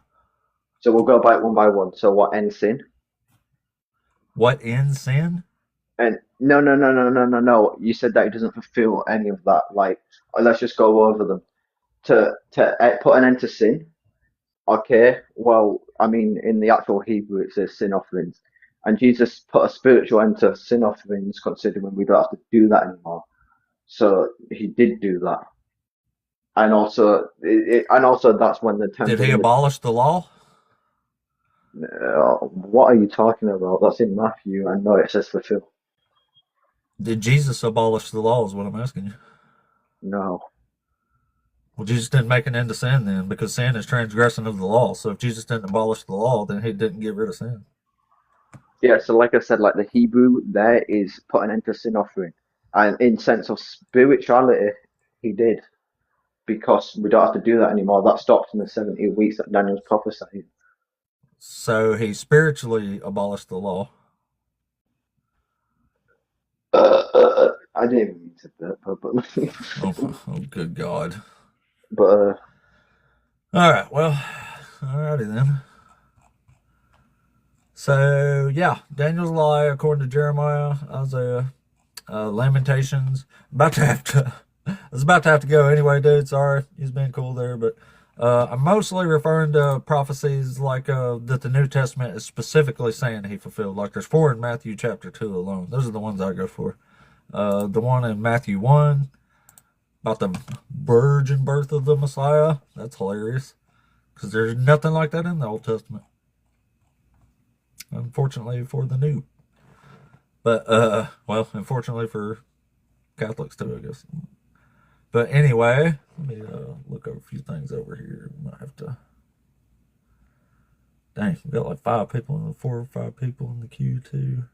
[SPEAKER 11] So we'll go by it one by one. So what ends sin?
[SPEAKER 1] What ends sin?
[SPEAKER 11] And no. You said that it doesn't fulfill any of that. Like, let's just go over them. To put an end to sin. Okay, well, I mean, in the actual Hebrew, it says sin offerings. And Jesus put a spiritual end to sin offerings, considering we don't have to do that anymore. So he did do that. And also, that's when the
[SPEAKER 1] Did
[SPEAKER 11] temple.
[SPEAKER 1] he abolish the law?
[SPEAKER 11] What are you talking about? That's in Matthew. I know it says fulfill.
[SPEAKER 1] Did Jesus abolish the law is what I'm asking you.
[SPEAKER 11] No.
[SPEAKER 1] Well, Jesus didn't make an end to sin then, because sin is transgression of the law. So if Jesus didn't abolish the law, then he didn't get rid of sin.
[SPEAKER 11] Yeah, so like I said, like the Hebrew there is put an end to sin offering. And in sense of spirituality, he did. Because we don't have to do that anymore. That stops in the 70 weeks that Daniel's prophesying.
[SPEAKER 1] So he spiritually abolished the law.
[SPEAKER 11] I didn't even mean to burp,
[SPEAKER 1] Oh, good God.
[SPEAKER 11] but
[SPEAKER 1] All right, well, alrighty then. So, yeah, Daniel's lie, according to Jeremiah, Isaiah, Lamentations. I was about to have to go anyway, dude. Sorry, he's been cool there, but I'm mostly referring to prophecies like that the New Testament is specifically saying he fulfilled. Like there's 4 in Matthew chapter 2 alone. Those are the ones I go for. The one in Matthew 1 about the virgin birth of the Messiah. That's hilarious because there's nothing like that in the Old Testament. Unfortunately for the New. But, well, unfortunately for Catholics too, I guess. But anyway, let me look over a few things over here. We might have to. Dang, we got like 5 people in the 4 or 5 people in the queue too.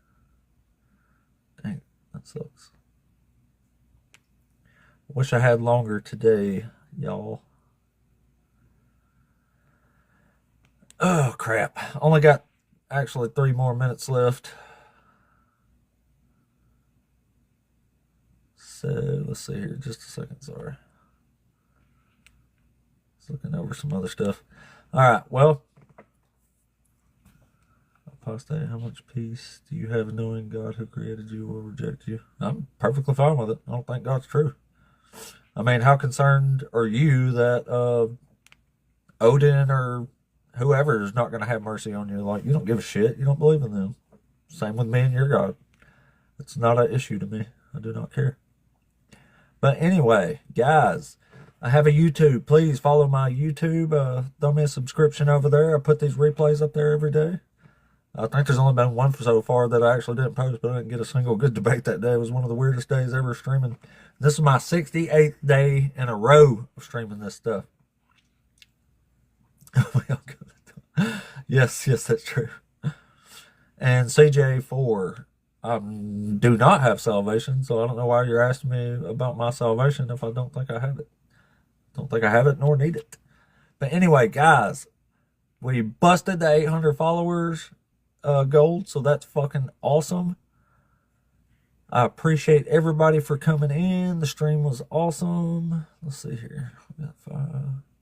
[SPEAKER 1] Dang, that sucks. Wish I had longer today, y'all. Oh crap! Only got actually 3 more minutes left. So let's see here, just a second. Sorry, just looking over some other stuff. All right, well. Apostate, how much peace do you have knowing God who created you will reject you? I'm perfectly fine with it. I don't think God's true. I mean, how concerned are you that Odin or whoever is not going to have mercy on you? Like, you don't give a shit. You don't believe in them. Same with me and your God. It's not an issue to me. I do not care. But anyway, guys, I have a YouTube. Please follow my YouTube. Throw me a subscription over there. I put these replays up there every day. I think there's only been one so far that I actually didn't post, but I didn't get a single good debate that day. It was one of the weirdest days ever streaming. This is my 68th day in a row of streaming this stuff. Oh my God. Yes, that's true. And CJ4, I do not have salvation, so I don't know why you're asking me about my salvation if I don't think I have it. Don't think I have it nor need it. But anyway, guys, we busted the 800 followers gold, so that's fucking awesome. I appreciate everybody for coming in. The stream was awesome. Let's see here. We got 5.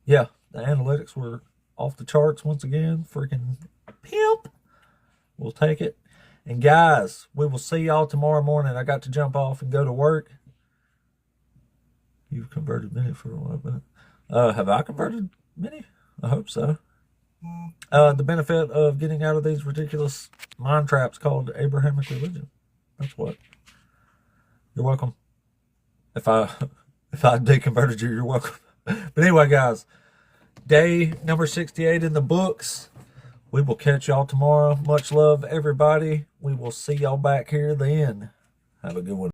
[SPEAKER 1] Yeah, the analytics were off the charts once again. Freaking pimp. We'll take it. And guys, we will see y'all tomorrow morning. I got to jump off and go to work. You've converted many for a while, but have I converted many? I hope so. The benefit of getting out of these ridiculous mind traps called Abrahamic religion. That's what. You're welcome. If I deconverted you, you're welcome. But anyway, guys, day number 68 in the books. We will catch y'all tomorrow. Much love, everybody. We will see y'all back here then. Have a good one.